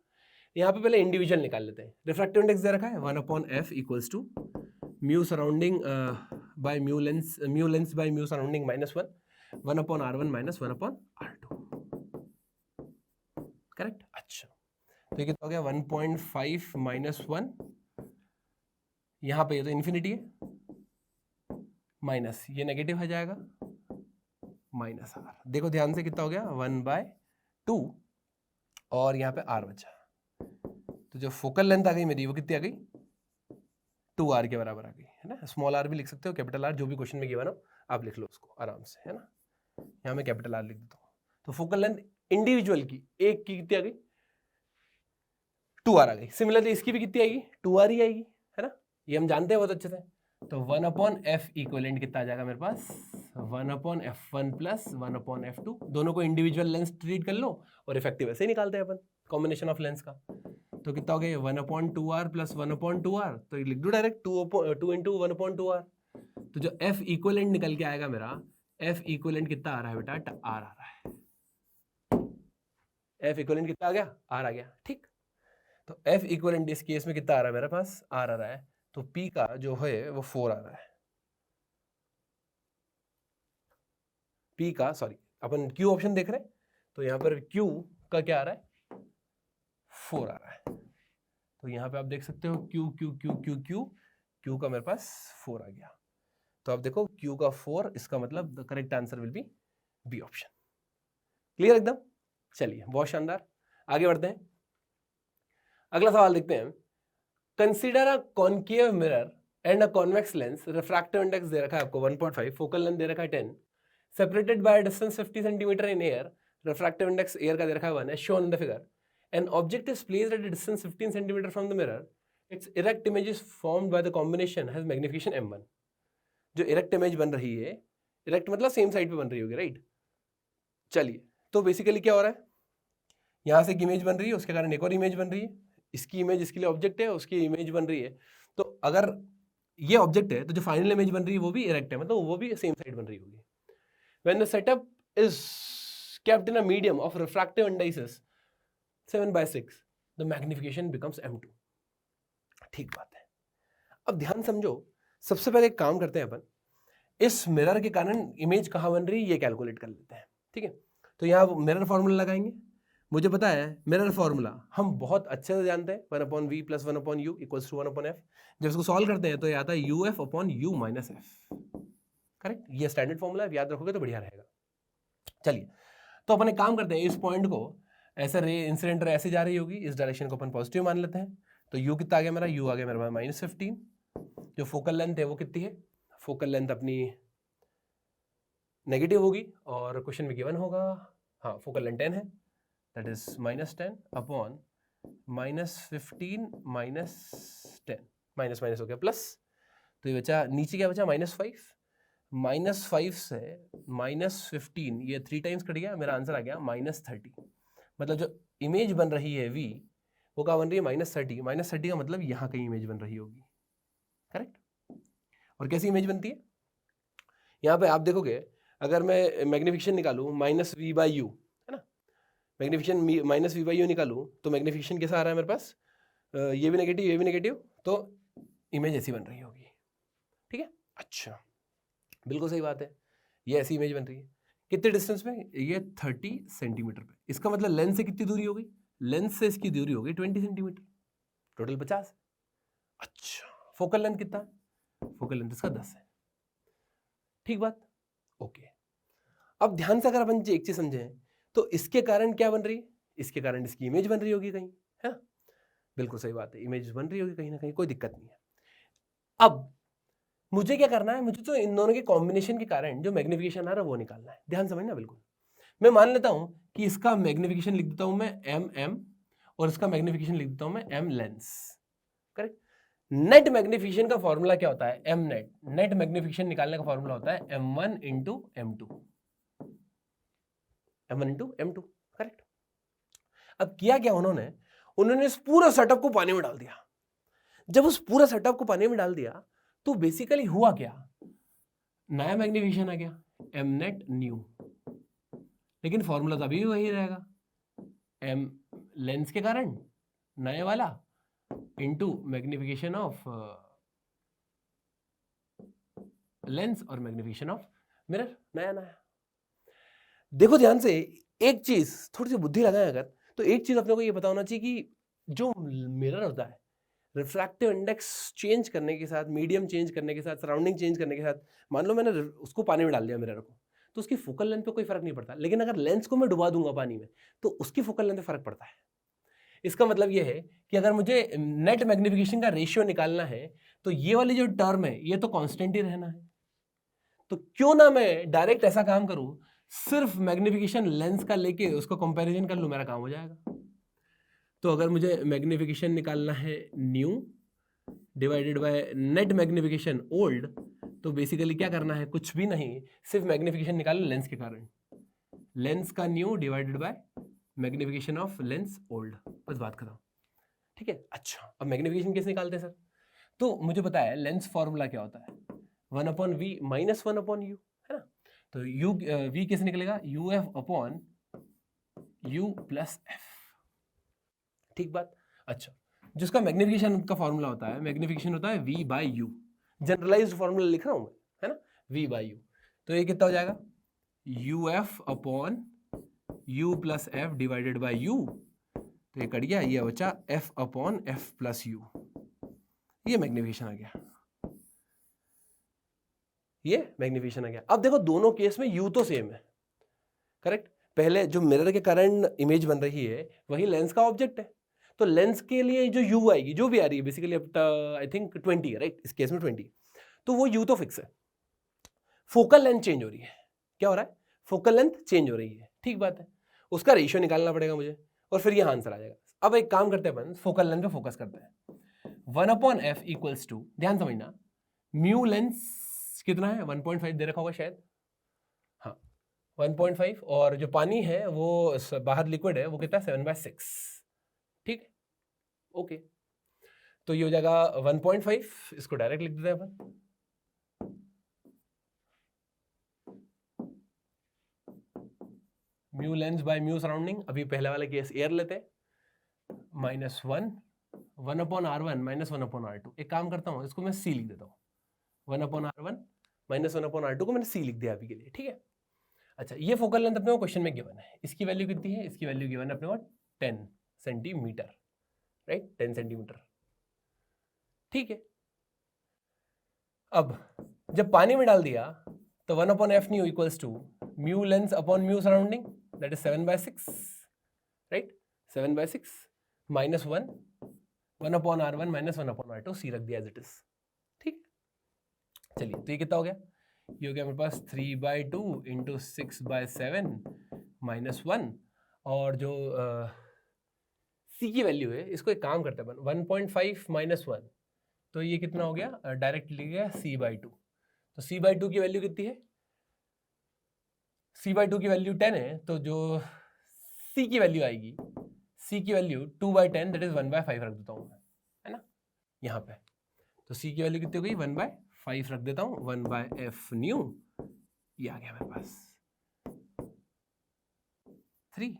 यहाँ पे पहले इंडिविजुअल निकाल लेते हैं। रिफ्रैक्टिव इंडेक्स दे रखा है 1/f equals to mu surrounding by mu lens by mu surrounding -1, 1/r1 minus 1/r2, correct. अच्छा, तो ये कितना हो गया 1.5 माइनस 1, यहाँ पे ये तो इन्फिनिटी है, माइनस ये नेगेटिव आ जाएगा माइनस r। देखो ध्यान से कितना हो गया 1/2 और यहाँ पे r बचा। तो जो फोकल लेंथ आ गई मेरी वो कितनी आ गई 2r के बराबर आ गई, है ना। स्मॉल r भी लिख सकते हो, कैपिटल R, जो भी क्वेश्चन में गिवन हो आप लिख लो उसको आराम से, है ना। यहाँ मैं कैपिटल R लिख देता हूँ। तो फोकल लेंथ इंडिविजुअल की एक की कितनी आ गई 2r आ गई। सिमिलरली इसकी भी कितनी आएगी 2r ही आएगी, है ना। ये हम जानते हैं बहुत अच्छे से। तो 1/f इक्वलेंट कितना आ जाएगा मेरे पास 1/f1 प्लस 1/f2। दोनों को इंडिविजुअल लेंस ट्रीट कर लो और इफेक्टिव ऐसे ही निकालते हैं अपन, कॉम्बिनेशन ऑफ लेंस का। तो कितना हो गया 1/2r प्लस 1/2r, तो लिख दो डायरेक्ट 2 इंटू 1/2r। तो जो f इक्वलेंट निकल के आएगा मेरा, f इक्वलेंट कितना आ रहा है बेटा r आ रहा है। f इक्वलेंट कितना आ गया r आ गया, ठीक। तो f इक्वलेंट इस केस में कितना आ रहा है मेरे पास r आ रहा है। तो p का जो है वो 4 आ रहा है। p का सॉरी अपन q ऑप्शन देख रहे हैं, तो यहाँ पर q का क्या आ रहा है 4 आ रहा है। तो यहाँ पे आप देख सकते हो q q q q q q का मेरे पास 4 आ गया। तो आप देखो q का 4, इसका मतलब the correct answer will be B option. Clear एकदम। चलिए बहुत शानदार, आगे बढ़ते हैं। अगला सवाल देखते हैं। Consider a concave mirror and a convex lens, refractive index दे रखा है आपको 1.5, फोकल लेंथ दे रखा है 10, separated by distance 50 centimetre in air, refractive index air का दे रखा है 1 है, shown in the figure. An object is placed at a distance 15 centimeter from the mirror. Its erect image is formed by the combination has magnification m1. जो erect image बन रही है, erect मतलब same side पे बन रही होगी, right. चलिए, तो बेसिकली क्या हो रहा है, यहाँ से एक इमेज बन रही है, उसके कारण एक और इमेज बन रही है। इसकी इमेज इसके लिए ऑब्जेक्ट है, उसकी इमेज बन रही है। तो अगर ये ऑब्जेक्ट है तो जो फाइनल इमेज बन रही है वो भी इरेक्ट है, मतलब वो भी सेम साइड बन रही होगी। When the setup is kept in a medium of refractive indices 7/6, the magnification becomes m2। ठीक बात है। अब ध्यान समझो, सबसे पहले एक काम करते हैं अपन, इस मिरर के कारण इमेज कहाँ बन रही है ये कैलकुलेट कर लेते हैं, ठीक है। तो यहाँ मिरर फॉर्मूला लगाएंगे। मुझे पता है मिरर फॉर्मूला हम बहुत अच्छे से जानते हैं, 1/v plus 1/u equals to 1/f। जब इसको सॉल्व करते हैं तो ये आता है uf/u माइनस एफ, करेक्ट। ये स्टैंडर्ड फॉर्मूला है, याद रखोगे तो बढ़िया रहेगा। चलिए, तो अपन एक काम करते हैं, इस पॉइंट को ऐसे रे इंसिडेंट रे ऐसे जा रही होगी, इस डायरेक्शन को अपन पॉजिटिव मान लेते हैं। तो u कितना आ गया मेरा, u आ गया मेरा -15। जो फोकल लेंथ है वो कितनी है, फोकल लेंथ अपनी नेगेटिव होगी और क्वेश्चन में गिवन होगा, हाँ फोकल लेंथ 10 है, that is -10 upon -15 -10, minus minus हो गया प्लस। तो ये बचा नीचे क्या बचा -5 से -15, ये 3 टाइम्स कट गया, मेरा आंसर आ गया -30। मतलब जो इमेज बन रही है v वो क्या बन रही है -30। -30 का मतलब यहाँ कहीं इमेज बन रही होगी, करेक्ट। और कैसी इमेज बनती है, यहाँ पे आप देखोगे अगर मैं मैग्निफिकेशन निकालूं -v/u, है ना, मैग्निफिकेशन -v/u निकालूं तो मैग्निफिकेशन कैसा आ रहा है मेरे पास, ये भी नेगेटिव ये भी नेगेटिव, तो इमेज ऐसी बन रही होगी, ठीक है। अच्छा, बिल्कुल सही बात है, ये ऐसी इमेज बन रही है। कितने डिस्टेंस पे, ये 30 सेंटीमीटर पे। इसका मतलब लेंस से कितनी दूरी हो गई, लेंस से इसकी दूरी हो गई 20 सेंटीमीटर, टोटल 50। अच्छा, फोकल लेंथ कितना, फोकल लेंथ इसका 10 है, ठीक बात, ओके। अब ध्यान से अगर अपन एक चीज समझें तो इसके कारण क्या बन रही है, इसके कारण इसकी इमेज बन रही होगी कहीं, है ना, बिल्कुल सही बात है, इमेज बन रही होगी कहीं ना कहीं, कोई दिक्कत नहीं है। अब मुझे क्या करना है, मुझे तो इन दोनों के कॉम्बिनेशन के कारण जो मैग्निफिकेशन आ रहा है वो निकालना है। ध्यान समझना बिल्कुल। मैं मान लेता हूं कि इसका मैग्निफिकेशन लिख देता हूं मैं mm और इसका मैग्निफिकेशन लिख देता हूं मैं m lens, correct. Net magnification का फॉर्मूला क्या होता है, m नेट, नेट मैग्निफिकेशन निकालने का फॉर्मूला होता है m1 into m2, m1 into m2, correct. अब किया क्या उन्होंने इस पूरा सेटअप को पानी में डाल दिया। जब उस पूरा सेटअप को पानी में डाल दिया तो बेसिकली हुआ क्या, नया मैग्नीफिकेशन आ गया एम नेट न्यू, लेकिन फॉर्मूला तो अभी वही रहेगा, एम लेंस के कारण नए वाला इनटू मैग्नीफिकेशन ऑफ लेंस और मैग्नीफिकेशन ऑफ मिरर, नया नया। देखो ध्यान से, एक चीज थोड़ी सी बुद्धि लगाएं अगर, तो एक चीज अपने को ये पता होना चाहिए कि जो मिरर होता है रिफ्रैक्टिव इंडेक्स चेंज करने के साथ, मीडियम चेंज करने के साथ, सराउंडिंग चेंज करने के साथ, मान लो मैंने उसको पानी में डाल दिया मिरर को, तो उसकी फोकल लेंथ पे कोई फर्क नहीं पड़ता, लेकिन अगर लेंस को मैं डुबा दूंगा पानी में तो उसकी फोकल लेंथ पे फर्क पड़ता है। इसका मतलब ये है कि अगर मुझे नेट मैग्नीफिकेशन का रेशियो निकालना है तो ये वाली जो टर्म है ये तो कांस्टेंट ही रहना है, तो क्यों ना मैं डायरेक्ट ऐसा काम करूं, सिर्फ मैग्नीफिकेशन लेंस का लेके उसको कंपैरिजन कर लूं, मेरा काम हो जाएगा। तो अगर मुझे मैग्नीफिकेशन निकालना है nu divided by net magnification old, तो बेसिकली क्या करना है, कुछ भी नहीं, सिर्फ मैग्नीफिकेशन निकालो लेंस के कारण, लेंस का nu divided by magnification of lens old, बस बात खत्म। ठीक है। अच्छा, अब मैग्नीफिकेशन कैसे निकालते हैं सर, तो मुझे पता है लेंस फॉर्मूला क्या होता है, 1/v माइनस 1/u, है ना। तो u v कैसे निकलेगा, uf/u प्लस f, ठीक बात। अच्छा, जिसका मैग्नीफिकेशन का फॉर्मूला होता है, मैग्नीफिकेशन होता है v/u, जनरलाइज्ड फॉर्मूला लिख रहा हूं मैं, है ना, v/u, तो ये कितना हो जाएगा, uf/u plus f divided by u, तो ये कट गया, ये बचा f/f प्लस u, ये मैग्नीफिकेशन आ गया, ये मैग्नीफिकेशन आ गया। अब देखो दोनों केस में u तो सेम है, करेक्ट, पहले जो मिरर के कारण इमेज बन रही है वही लेंस का ऑब्जेक्ट है, तो लेंस के लिए जो u आएगी, जो भी आ रही है बेसिकली, अब आई थिंक 20 है, राइट, इस केस में 20, तो वो u तो फिक्स है, फोकल लेंथ चेंज हो रही है, क्या हो रहा है, फोकल लेंथ चेंज हो रही है, ठीक बात है, उसका रेशियो निकालना पड़ेगा मुझे, और फिर यहाँ आंसर आ जाएगा। अब एक काम करते हैं अपन, फोकल लेंथ पे फोकस करते हैं, 1/f इक्वल्स टू, ध्यान समझना, म्यू लेंस कितना है, 1.5 दे रखा होगा शायद, हाँ 1.5, और जो पानी है वो बाहर लिक्विड है वो कितना, 7/6, ठीक है, ओके, तो ये हो जाएगा 1.5, इसको डायरेक्ट लिख देते हैं अपन, mu lens by mu surrounding, अभी पहले वाला केस एयर लेते हैं, -1 1/r1 माइनस 1/r2, एक काम करता हूँ, इसको मैं c लिख देता हूँ, 1/r1 माइनस 1/r2 को मैंने c लिख दिया अभी के लिए, ठीक है। अच्छा, ये फोकल लेंथ अपने को क्वेश्चन में गिवन है, इसकी वैल्यू कितनी है, इसकी वैल्यू गिवन है अपने को 10 सेंटीमीटर, राइट, 10 सेंटीमीटर, ठीक है। अब जब पानी में डाल दिया तो 1/f new equals to mu lens upon mu surrounding, that is 7/6, right, 7/6 -1 1/r1 minus 1/r2, c रख दिया एज इट इज, ठीक। चलिए, तो ये कितना हो गया, ये हो गया मेरे पास 3/2 इंटू 6/7 -1, और जो c की वैल्यू है, इसको एक काम करते हैं अपन, 1.5 -1, तो ये कितना हो गया, डायरेक्ट लिख गया c/2, तो c/2 की वैल्यू कितनी है, c/2 की वैल्यू 10 है, तो जो c की वैल्यू आएगी, c की वैल्यू 2/10, दैट इज 1/5 रख देता हूँ मैं, है ना, यहाँ पे, तो c की वैल्यू कितनी हो गई, 1/5 रख देता हूँ, 1/f न्यू, ये आ गया मेरे पास 3,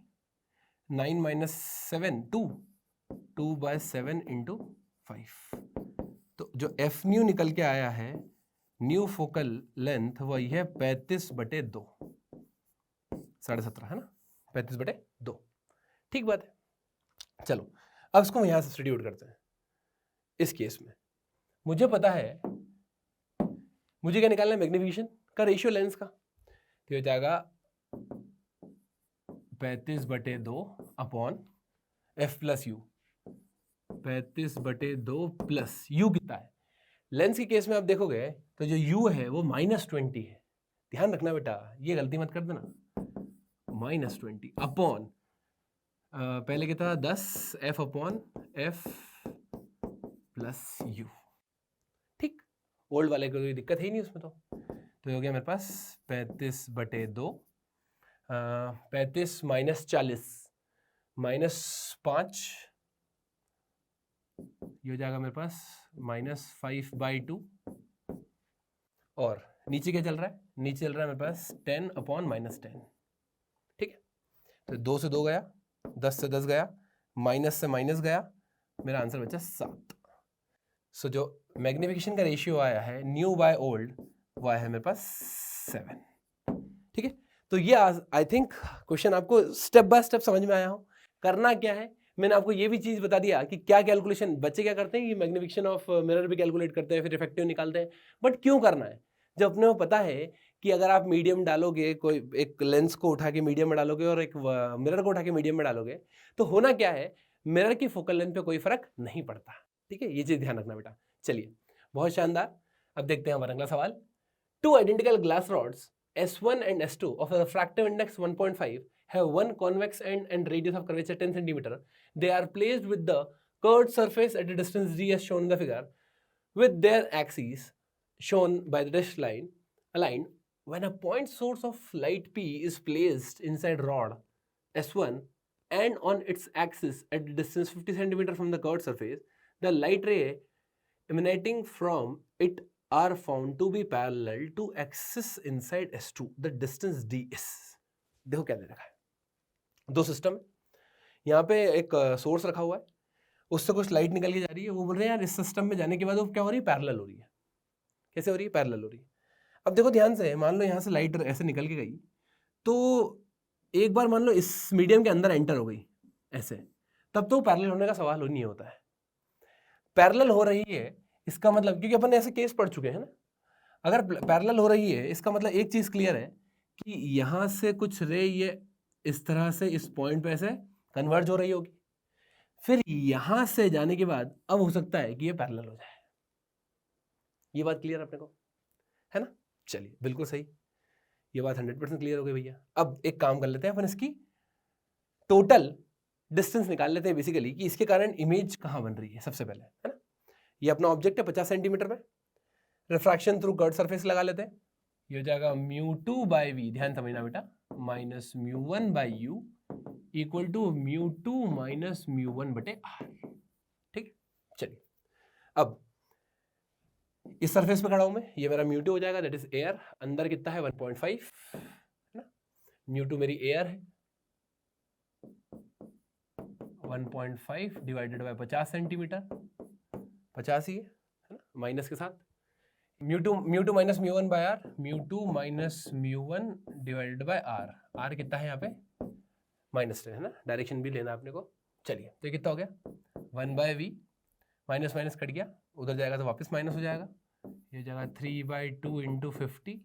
9 - 7 2, 2/7 इंटू 5, तो जो f न्यू निकल के आया है, न्यू फोकल लेंथ, वही है 35/2, 17.5, है ना, 35/2, ठीक बात है। चलो, अब इसको यहां सब्स्टिट्यूट करते हैं, इस केस में मुझे पता है, मुझे क्या निकालना है, मैग्नीफिकेशन का रेशियो लेंस का, तो हो जाएगा 35/2 upon f plus you, 35/2 plus you कितना है, लेंस के केस में आप देखोगे तो जो u है वो -20 है, ध्यान रखना बेटा, ये गलती मत कर देना, -20 अपॉन पहले कितना था 10 f upon f plus you, ठीक, ओल्ड वाले को कोई दिक्कत है ही नहीं उसमें, तो हो गया मेरे पास 35/2, 35 - 40 -5, ये हो जाएगा मेरे पास -5/2 और नीचे क्या चल रहा है, नीचे चल रहा है मेरे पास 10/-10। ठीक है, तो 2 से 2 गया, 10 से 10 गया, माइनस से माइनस गया, मेरा आंसर बचा 7। सो जो मैग्निफिकेशन का रेशियो आया है न्यू बाय ओल्ड वो आया है मेरे पास 7। ठीक है, तो ये आई थिंक क्वेश्चन आपको स्टेप बाय स्टेप समझ में आया हो। करना क्या है, मैंने आपको ये भी चीज बता दिया कि क्या कैलकुलेशन बच्चे क्या करते हैं कि मैग्निफिकेशन ऑफ मिरर भी कैलकुलेट करते हैं, फिर इफेक्टिव निकालते हैं। बट क्यों करना है, जब अपने को पता है कि अगर आप मीडियम डालोगे, कोई एक लेंस को उठा के मीडियम में डालोगे और एक मिरर को उठा के मीडियम में डालोगे, तो होना क्या है, मिरर की फोकल लेंथ पे कोई फर्क नहीं पड़ता। ठीक है, ये चीज ध्यान रखना बेटा। चलिए, बहुत शानदार। अब देखते हैं हमारा अगला सवाल। 2 identical glass rods S1 and S2 of a refractive index 1.5 have one convex end and radius of curvature 10 cm. They are placed with the curved surface at a distance d as shown in the figure, with their axes shown by the dashed line aligned. When a point source of light P is placed inside rod S1 and on its axis at a distance 50 cm from the curved surface, the light ray emanating from it are found to be parallel to axis inside S2. The distance d is. देखो क्या दे रखा है, दो system है, यहाँ पे एक सोर्स रखा हुआ है, उससे कुछ लाइट निकल के जा रही है। वो बोल रहे हैं यार इस सिस्टम में जाने के बाद वो क्या हो रही है, पैरेलल हो रही है। कैसे हो रही है, पैरेलल हो रही है। अब देखो ध्यान से, मान लो यहाँ से लाइट ऐसे निकल के गई, तो एक बार मान लो इस मीडियम के अंदर एंटर हो गई ऐसे, तब तो पैरेलल होने का सवाल नहीं होता है। पैरेलल हो रही है इसका मतलब, क्योंकि अपन ऐसे केस पढ़ चुके हैं ना, अगर पैरेलल हो रही है इसका मतलब एक चीज क्लियर है कि यहां से कुछ रे ये इस तरह से इस पॉइंट पे ऐसे कन्वर्ज हो रही होगी, फिर यहां से जाने के बाद अब हो सकता है कि ये पैरेलल हो जाए। ये बात क्लियर अपने को है ना। चलिए, बिल्कुल सही, ये बात 100% क्लियर हो गई भैया। अब एक काम कर लेते हैं अपन, इसकी टोटल डिस्टेंस निकाल लेते हैं बेसिकली, कि इसके कारण इमेज कहां बन रही है सबसे पहले, है ना। ये अपना ऑब्जेक्ट है 50 सेंटीमीटर में, रिफ्रैक्शन थ्रू कर्व सरफेस लगा लेते हैं। ये हो जाएगा μ2/v, ध्यान समझना बेटा, minus μ1/u equal to μ2 minus μ1/r। ठीक, चलिए अब इस सरफेस पे खड़ा हूं मैं, ये मेरा μ2 हो जाएगा, दैट इज एयर। अंदर कितना है 1.5 है ना, μ2 मेरी एयर है, 1.5 डिवाइडेड बाय 50 सेंटीमीटर, 50 ही है ना, माइनस के साथ μ2 minus μ1/r, μ2 minus μ1 divided by r। r कितना है यहाँ पे -10 है ना, डायरेक्शन भी लेना आपने को। चलिए, तो ये कितना हो गया 1/v, माइनस माइनस कट गया, उधर जाएगा तो वापस माइनस हो जाएगा, ये हो जाएगा 3/2 इंटू 50,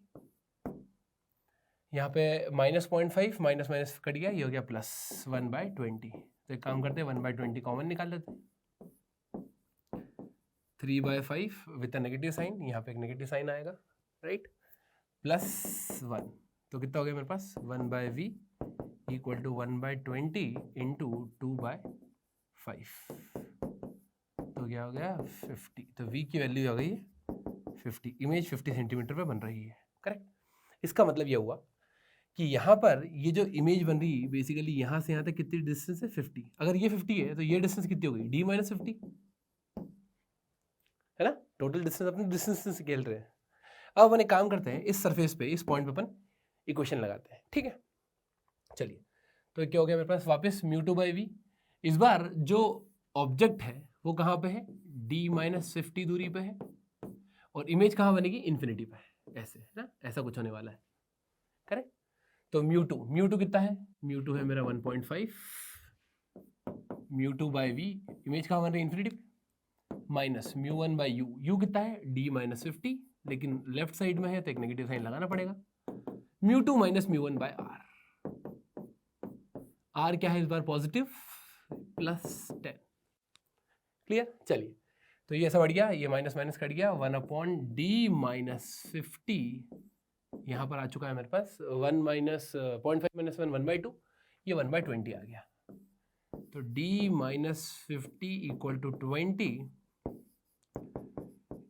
यहाँ पे -0.5 माइनस माइनस कट गया, ये हो गया प्लस 1/20। तो एक काम करते हैं 1/20 कॉमन निकाल लेते हैं, 3/5 विद अ नेगेटिव साइन, यहाँ पे एक नेगेटिव साइन आएगा, राइट, +1। तो कितना हो गया मेरे पास 1/v इक्वल टू 1/20 इंटू 2/5, तो क्या हो गया 50। तो v की वैल्यू आ गई 50, इमेज 50 सेंटीमीटर पे बन रही है, करेक्ट। इसका मतलब ये हुआ कि यहाँ पर ये जो इमेज बन रही है बेसिकली यहाँ से यहाँ तक कितनी डिस्टेंस है 50। अगर ये 50 है तो ये डिस्टेंस कितनी हो गई d - 50 है ना, टोटल डिस्टेंस अपने डिस्टेंस से खेल रहे हैं। अब अपन एक काम करते हैं, इस सरफेस पे इस पॉइंट पे अपन इक्वेशन लगाते हैं, ठीक है। चलिए, तो क्या हो गया मेरे पास वापस μ2/v। इस बार जो ऑब्जेक्ट है वो कहाँ पे है, d - 50 दूरी पे है, और इमेज कहाँ बनेगी इन्फिनिटी पे है, ऐसे है ना, ऐसा कुछ होने वाला है, करेक्ट। तो μ2 कितना है, μ2 है मेरा 1.5, μ2/v, इमेज कहाँ बन रही है इन्फिनिटी, माइनस μ1/u, u कितना है d - 50, लेकिन लेफ्ट साइड में है तो एक नेगेटिव साइन लगाना पड़ेगा, μ2 माइनस μ1/r। r क्या है इस बार पॉजिटिव, +10, क्लियर। चलिए, तो ये ऐसा बढ़ गया, ये माइनस माइनस कट गया, 1/d - 50 यहाँ पर आ चुका है मेरे पास, 1 माइनस 0.5 माइनस 1 1/2, ये 1/20 आ गया। तो d - 50 इक्वल टू 20,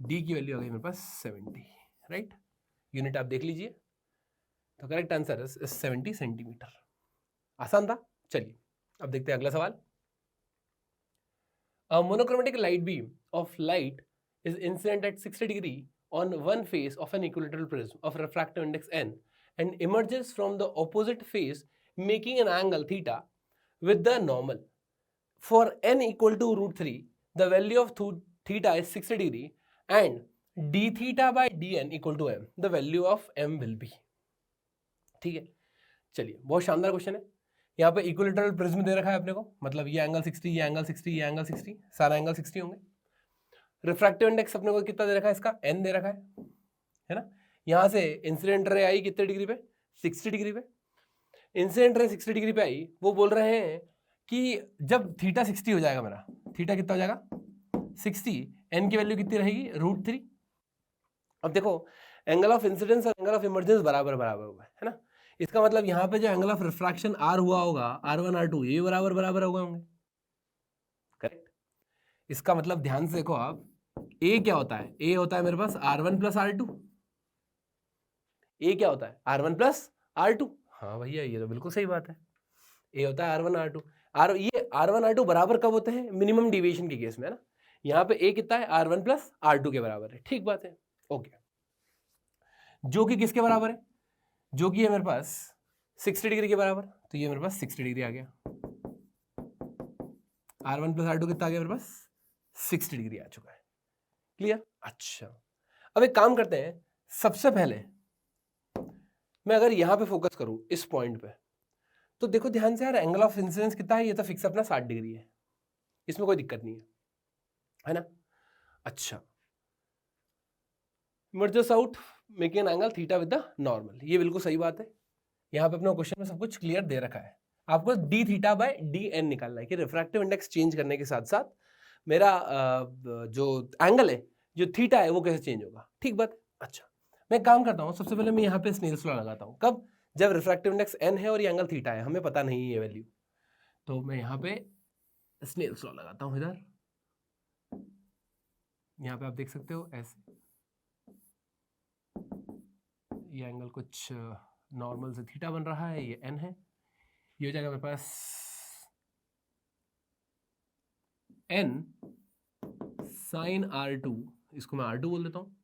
d की वैल्यू आ गई मेरे पास 70, राइट। यूनिट आप देख लीजिए, तो करेक्ट आंसर है 70 सेंटीमीटर। आसान था। चलिए, अब देखते हैं अगला सवाल। A monochromatic light beam of light is incident at 60 degree on one face of an equilateral prism of refractive index n and emerges from the opposite face making an angle theta with the normal. For n equal to √3, the value of theta is 60 degree and d theta by dn equal to m. The value of m will be. ठीक है, चलिए बहुत शानदार question है। यहाँ पे equilateral prism दे रखा है अपने को, मतलब ये एंगल 60, ये एंगल 60, ये एंगल 60, सारा एंगल 60 होंगे। रिफ्रैक्टिव इंडेक्स अपने को कितना दे रखा है, इसका n दे रखा है ना। यहाँ से इंसिडेंट रे आई कितने डिग्री पे, 60 डिग्री पे। इंसिडेंट रे 60 डिग्री पे आई, वो बोल रहे हैं कि जब थीटा 60 हो जाएगा, मेरा थीटा कितना हो जाएगा 60, n की वैल्यू कितनी रहेगी √3। अब देखो एंगल ऑफ इंसिडेंस और एंगल ऑफ इमर्जेंस बराबर हुआ है ना। इसका मतलब यहाँ पे जो एंगल ऑफ रिफ्रैक्शन r हुआ होगा, R1 R2 ये बराबर हुए होंगे, करेक्ट। इसका मतलब ध्यान से देखो आप, a क्या होता है, a होता है मेरे पास R1 प्लस R2। a क्या होता है R1 प्लस R2, हाँ भैया ये तो बिल्कुल सही बात है। a होता है R1 R2, ये R1 R2 बराबर कब होते हैं, मिनिमम डिविएशन के केस में, है ना। यहाँ पे a कितना है, R1 प्लस R2 के बराबर है, ठीक बात है, ओके। जो कि किसके बराबर है, जो कि है मेरे पास 60 डिग्री के बराबर, तो ये मेरे पास 60 डिग्री आ गया। R1 प्लस R2 कितना आ गया मेरे पास, 60 डिग्री आ चुका है, क्लियर। अच्छा, अब एक काम करते हैं, सबसे पहले मैं अगर यहां पे फोकस करूं इस पॉइंट पे, तो देखो ध्यान से यार, एंगल ऑफ इंसिडेंस कितना है, ये तो फिक्स अपना 60 डिग्री है, इसमें कोई दिक्कत नहीं है ना। अच्छा, emerges out making an angle theta with the normal, ये बिल्कुल सही बात है। यहाँ पे अपने क्वेश्चन में सब कुछ क्लियर दे रखा है, आपको D theta by D N निकालना है कि रिफ्रैक्टिव इंडेक्स चेंज करने के साथ साथ मेरा जो एंगल है, जो थीटा है, वो कैसे चेंज होगा, ठीक बात। अच्छा, मैं काम करता हूँ, सबसे पहले मैं यहाँ पे स्नेल्स लॉ लगाता हूँ। कब, जब रिफ्रैक्टिव इंडेक्स एन है और ये एंगल थीटा है, हमें पता नहीं है ये वैल्यू, तो मैं यहाँ पे स्नेल्स लॉ लगाता हूँ। इधर यहाँ पे आप देख सकते हो ऐसे, ये एंगल कुछ नॉर्मल से थीटा बन रहा है, ये n है, ये हो जाएगा मेरे पास n sin R2, इसको मैं R2 बोल देता हूँ,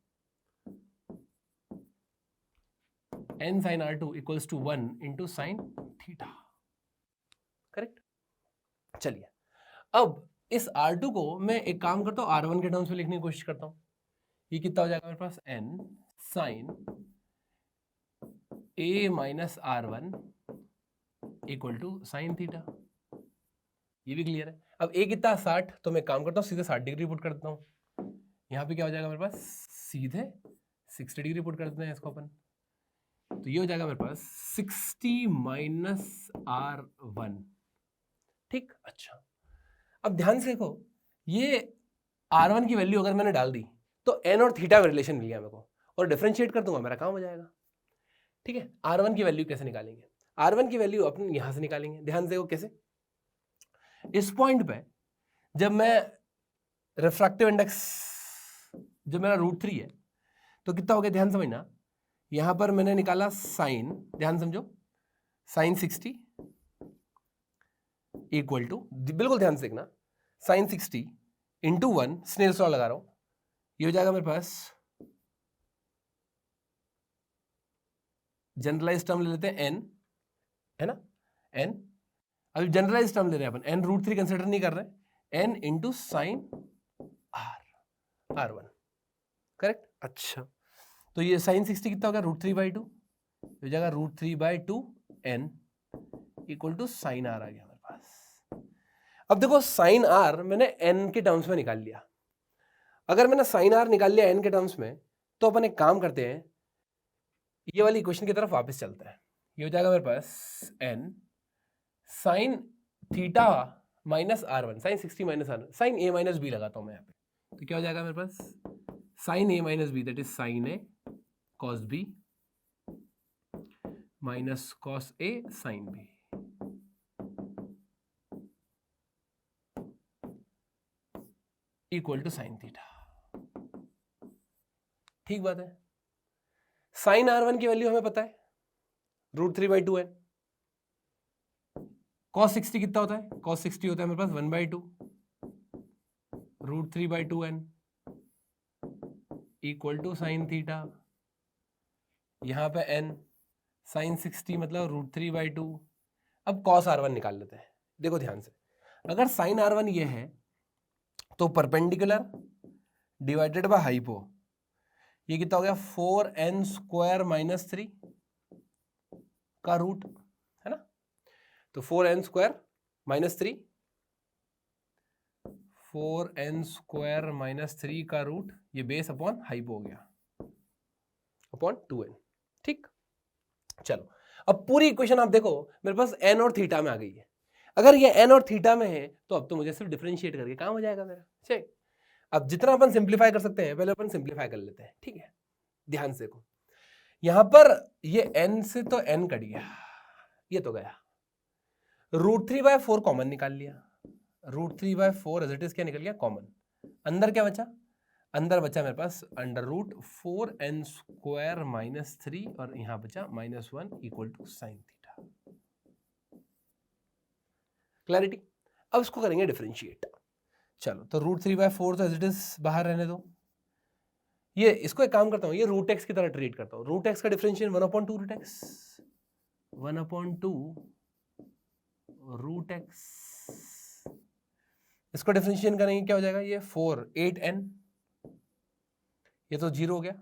n sin R2 equals to 1 into sine theta, correct. चलिए, अब इस R2 को मैं एक काम करता हूँ, R1 के टर्म्स में लिखने की कोशिश करता हूँ। ये कितना हो जाएगा मेरे पास, n sin a minus R1 equal to sine theta, ये भी क्लियर है। अब a कितना 60, तो मैं काम करता हूँ सीधे 60 डिग्री पुट कर देता हूँ। यहाँ पे क्या हो जाएगा मेरे पास, सीधे 60 डिग्री पुट कर देते हैं इसको अपन, तो ये हो जाएगा मेरे पास 60 माइनस R1, ठीक। अच्छा, अब ध्यान से देखो, ये R1 की वैल्यू अगर मैंने डाल दी तो n और थीटा का रिलेशन मिल गया मेरे को, और डिफरेंशिएट कर दूंगा, मेरा काम हो जाएगा, ठीक है। R1 की वैल्यू कैसे निकालेंगे, R1 की वैल्यू अपन यहां से निकालेंगे। ध्यान से देखो कैसे, इस पॉइंट पे जब मैं रिफ्रैक्टिव इंडेक्स, जब मेरा √3 है, तो कितना हो गया, ध्यान समझना, यहां पर मैंने निकाला साइन, ध्यान समझो, साइन 60 इक्वल टू, बिल्कुल ध्यान से देखना, साइन 60 इंटू 1, स्नेल्स लॉ लगा रहा हूं, ये हो जाएगा मेरे पास, जनरलाइज टर्म ले लेते हैं n, है ना, n। अभी जनरलाइज टर्म ले रहे हैं अपन, n √3 कंसिडर नहीं कर रहे, n into sign R1, correct. अच्छा, तो ये साइन 60 कितना हो गया, √3/2, हो जाएगा √3/2 n equal to sine R आ गया मेरे पास। अब देखो साइन R मैंने n के टर्म्स में निकाल लिया। अगर मैंने साइन R निकाल लिया n के टर्म्स में, तो अपन एक काम करते हैं, ये वाली इक्वेशन की तरफ वापस चलते हैं। ये हो जाएगा मेरे पास n sine theta minus R1, sine 60 minus R1, sine a minus b लगाता हूं मैं यहाँ पे, तो क्या हो जाएगा मेरे पास, sine a minus b, that is sine a cos b minus cos a sine b, equal to sine theta, ठीक बात है। साइन R1 की वैल्यू हमें पता है √3/2 है। cos 60 कितना होता है, cos 60 होता है मेरे पास 1/2, √3/2n equal to sine theta, यहाँ पे n साइन 60 मतलब √3/2। अब cos r1 निकाल लेते हैं। देखो ध्यान से, अगर साइन r1 ये है तो परपेंडिकुलर डिवाइडेड बाय हाइपो, ये कितना हो गया 4n² - 3 का रूट, है ना। तो 4n² - 3, 4n² - 3 का रूट, ये बेस अपॉन हाइपो हो गया अपॉन 2n। ठीक, चलो अब पूरी इक्वेशन आप देखो मेरे पास n और थीटा में आ गई है। अगर ये n और थीटा में है तो अब तो मुझे सिर्फ डिफरेंशिएट करके काम हो जाएगा मेरा। चलिए अब जितना अपन सिंप्लीफाई कर सकते हैं पहले अपन सिंप्लीफाई कर लेते हैं। ठीक है, ध्यान से देखो, यहां पर ये n से तो n कट गया, ये तो गया, √3/4 कॉमन निकाल लिया, √3/4 एज इट इज क्या निकल गया कॉमन। अंदर क्या बचा, अंदर बचा मेरे पास √4n² - 3 और यहां बचा -1 equal to sine theta. Clarity. अब इसको करेंगे डिफरेंशिएट। चलो तो √3/4 तो एज इट इज बाहर रहने दो, ये इसको एक काम करता हूं, ये √x की तरह ट्रीट करता हूं। √x का डिफरेंशिएट 1/2 √x, 1/2 √x। इसको डिफरेंशिएट करेंगे क्या हो जाएगा, ये 4 8n, ये तो 0 हो गया,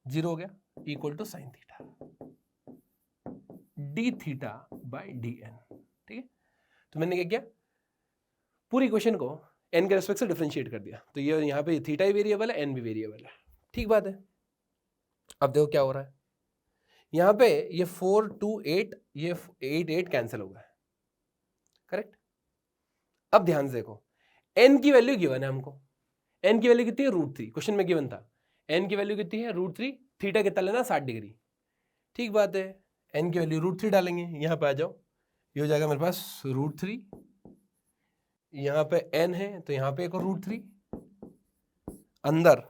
0 हो गया equal to sine theta d(θ/dn). ठीक है, तो मैंने क्या किया, पूरी इक्वेशन को n के रेस्पेक्ट से डिफरेंशिएट कर दिया। तो ये यहाँ पे थीटा ही वेरिएबल है, n भी वेरिएबल है। ठीक बात है। अब देखो क्या हो रहा है, यहाँ पे ये 4 2 8, ये 8 8 कैंसिल हो गया, करेक्ट। अब ध्यान से देखो, n की वैल्यू गिवन है हमको, n की वैल्यू कितनी है √3, क्वेश्चन में गिवन था n की वैल्यू कितनी है √3, थीटा कितना लेना 60 डिग्री। ठीक बात है, n की वैल्यू √3 डालेंगे, यहाँ पे आ जाओ, ये हो जाएगा मेरे पास √3, यहाँ पे n है तो यहाँ पे एक और √3, अंदर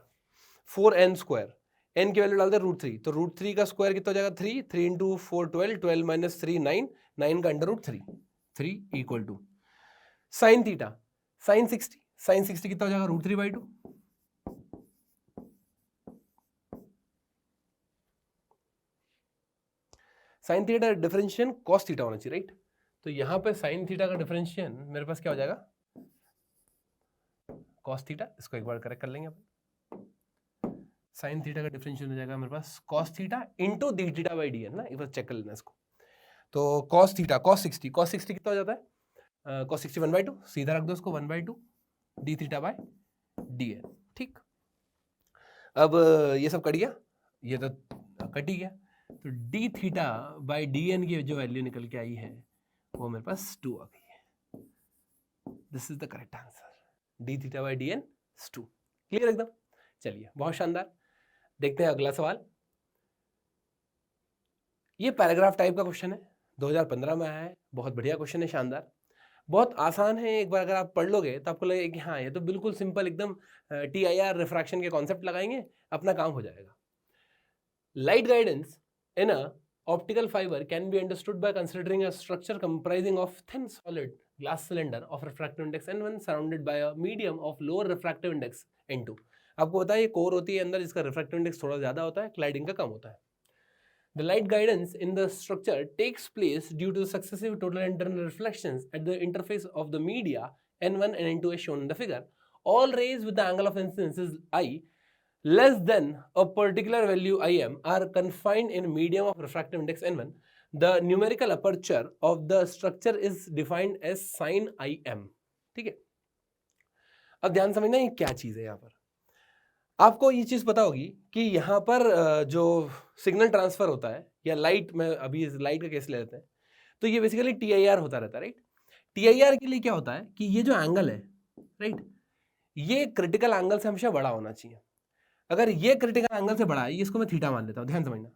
4n², n की वैल्यू डालते हैं √3, तो √3 का स्क्वायर कितना हो जाएगा 3, 3 × 4 12, 12 - 3 9, 9 का under √3, 3 equal to sine theta, sine 60, sine 60 कितना हो जाएगा √3/2, sine theta differentiation cos theta होना चाहिए, राइट। तो यहां पे साइन थीटा का डिफरेंशिएशन मेरे पास क्या हो जाएगा कॉस थीटा, इसको एक बार करेक्ट कर लेंगे अपन। साइन थीटा का डिफरेंशिएशन हो जाएगा मेरे पास कॉस थीटा इंटू d(θ/dn) ना, एक बार चेक कर लेना इसको। तो कॉस थीटा कॉस 60, कॉस 60 कितना हो जाता है कॉस 60 1/2, सीधा रख दो इसको 1/2 d(θ/dn). ठीक, अब ये सब कट गया, ये तो कट ही गया, तो d(θ/dn) की जो वैल्यू निकल के आई है वो मेरे पास 2 आ गई है। This is the correct answer, d(θ/dn) 2। Clear एकदम। चलिए बहुत शानदार, देखते हैं अगला सवाल। ये पैराग्राफ टाइप का क्वेश्चन है, 2015 में आया है, बहुत बढ़िया क्वेश्चन है, शानदार, बहुत आसान है। एक बार अगर आप पढ़ लोगे तो आपको लगेगा कि हाँ ये तो बिल्कुल सिंपल एकदम TIR रिफ्रैक्शन के कॉन्सेप्ट लगाएंगे, अपना काम हो जाएगा। Light guidance in a optical fiber can be understood by considering a structure comprising of thin solid glass cylinder of refractive index n1 surrounded by a medium of lower refractive index n2। आपको पता है ये core होती है अंदर, जिसका refractive index थोड़ा ज्यादा होता है, क्लाइडिंग का कम होता है। The light guidance in the structure takes place due to the successive total internal reflections at the interface of the media n1 and n2 as shown in the figure. All rays with the angle of incidence is I less than a particular value Im are confined in medium of refractive index n1. The numerical aperture of the structure is defined as sin Im। ठीक है, अब ध्यान समझना ये क्या चीज है। यहाँ पर आपको ये चीज पता होगी कि यहाँ पर जो सिग्नल ट्रांसफर होता है या लाइट में, अभी लाइट का केस ले लेते हैं, तो ये बेसिकली TIR होता रहता है, राइट। TIR के लिए क्या होता है कि ये जो एंगल है, राइट, ये क्रिटिकल एंगल से हमेशा बड़ा होना चाहिए। अगर ये क्रिटिकल एंगल से बड़ा है, इसको मैं थीटा मान लेता हूँ, ध्यान समझना।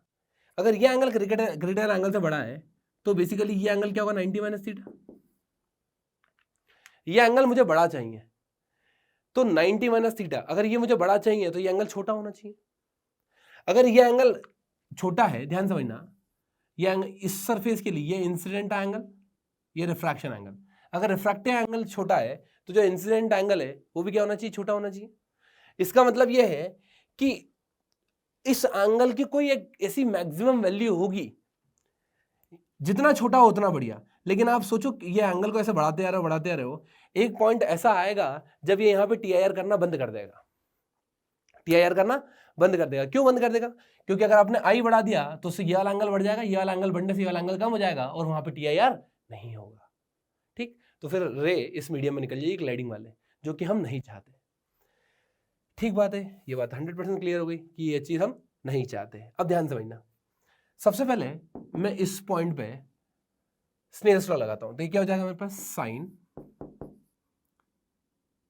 अगर ये एंगल क्रिटिकल एंगल से बड़ा है तो बेसिकली ये एंगल क्या होगा 90 - थीटा। ये एंगल मुझे बड़ा चाहिए तो 90 - थीटा। अगर ये मुझे बड़ा चाहिए तो ये एंगल छोटा होना चाहिए। अगर ये एंगल छोटा है, ध्यान समझना, ये एंगल इस सरफेस के लिए ये इंसिडेंट एंगल, ये रिफ्रैक्शन एंगल। अगर रिफ्रैक्टिव एंगल छोटा है तो जो इंसिडेंट एंगल है वो भी क्या होना चाहिए, छोटा होना चाहिए। इसका मतलब ये है कि इस एंगल की कोई एक ऐसी मैक्सिमम वैल्यू होगी, जितना छोटा हो उतना बढ़िया। लेकिन आप सोचो ये एंगल को ऐसे बढ़ाते आ रहे हो, एक पॉइंट ऐसा आएगा जब ये यहाँ पे टीआईआर करना बंद कर देगा। टीआईआर करना बंद कर देगा। क्यों बंद कर देगा? क्योंकि अगर आपने आई बढ़ा दिया तो उससे ये वाला एंगल बढ़ जाएगा, ये वाला एंगल बढ़ने से ये वाला एंगल कम हो जाएगा और वहां पे टीआईआर नहीं होगा। ठीक, तो फिर रे इस मीडियम में निकल जाएगी ग्लाइडिंग वाले, जो कि हम नहीं चाहते। ठीक बात है, ये बात 100% क्लियर हो गई कि ये चीज हम नहीं चाहते। अब ध्यान समझना, सबसे पहले मैं इस पॉइंट पे स्नेल्स लॉ लगाता हूं, तो ये क्या हो जाएगा मेरे पास, साइन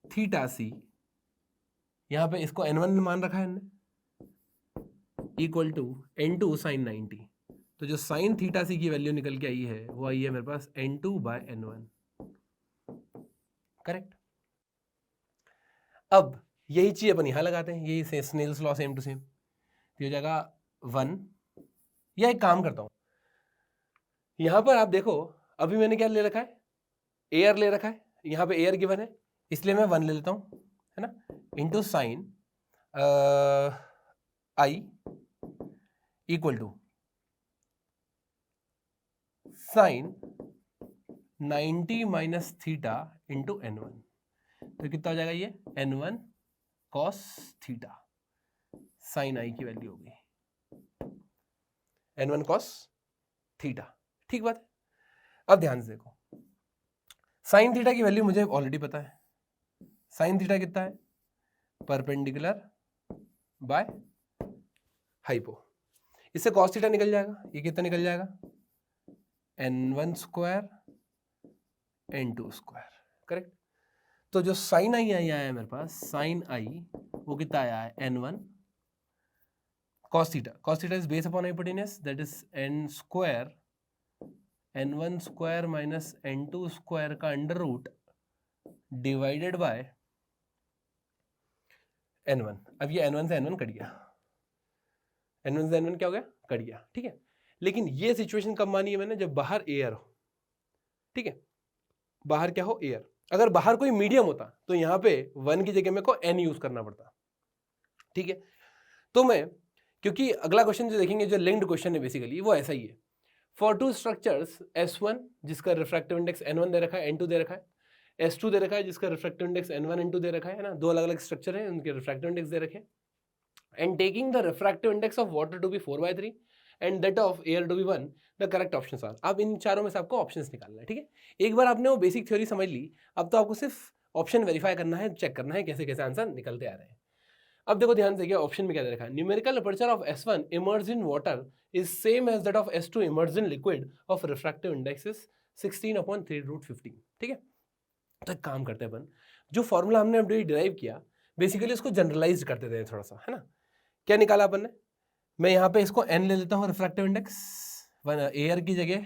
थीटा सी, यहां पे इसको n1 मान रखा है इक्वल टू n2 साइन 90। तो जो साइन थीटा सी की वैल्यू निकल के आई है वो आई है मेरे पास n2/n1। करेक्ट। अब यही चीज अपन यहां लगाते हैं, यही Snell's law same to same, तो हो जाएगा 1। या एक काम करता हूं, यहां पर आप देखो अभी मैंने क्या ले रखा है, एयर ले रखा है, यहां पे एयर गिवन है इसलिए मैं 1 ले लेता हूं, है ना, into sine I equal to sine 90 minus theta into n1। तो कितना हो जाएगा ये n1 कॉस थीटा, साइन आई की वैल्यू होगी n1 कॉस थीटा। ठीक बात है। अब ध्यान से देखो, साइन थीटा की वैल्यू मुझे ऑलरेडी पता है, साइन थीटा कितना है, परपेंडिकुलर बाय हाइपो। इससे कॉस थीटा निकल जाएगा, ये कितना निकल जाएगा, n1 square n2 square. Correct. तो जो साइन आई आया है मेरे पास, साइन आई वो कितना आया है, n1 cos theta। cos theta is base upon hypotenuse, that is n square n1 square minus n2 square का under root divided by n1। अब ये n1 से n1 कट गया, n1 से n1 क्या हो गया, कट गया। ठीक है, लेकिन ये सिचुएशन कब मानी है मैंने, जब बाहर एयर हो। ठीक है, बाहर क्या हो, एयर। अगर बाहर कोई मीडियम होता तो यहां पे 1 की जगह मेरे को n यूज करना पड़ता। ठीक है, तो मैं, क्योंकि अगला क्वेश्चन जो देखेंगे जो लिंक्ड क्वेश्चन है बेसिकली वो ऐसा ही है, फॉर टू स्ट्रक्चर्स S1 जिसका रिफ्रैक्टिव इंडेक्स n1 दे रखा है, n2 दे रखा है, S2 दे रखा है जिसका रिफ्रैक्टिव इंडेक्स n1 n2 दे रखा है ना, दो अलग अलग स्ट्रक्चर है उनके रिफ्रैक्टिव इंडेक्स दे रखे हैं, and taking the refractive index of water to be 4/3 and that of air to be 1, the correct options are. अब इन चारों में से आपको ऑप्शंस निकालना है। ठीक है, एक बार आपने वो बेसिक थ्योरी समझ ली, अब तो आपको सिर्फ ऑप्शन वेरीफाई करना है, चेक करना है कैसे कैसे आंसर निकलते आ रहे हैं। अब देखो ध्यान से, क्या ऑप्शन में क्या दे रखा है, numerical aperture of S1 immersed in water is same as that of S2 immersed in liquid of refractive index is 16/3√15। ठीक है, तो एक काम करते हैं अपन, जो फॉर्मूला हमने अभी डिराइव किया बेसिकली उसको जनरलाइज कर देते हैं थोड़ा सा, है ना। क्या निकाला अपन ने, मैं यहाँ पे इसको n ले लेता हूँ रिफ्रैक्टिव इंडेक्स एयर की जगह,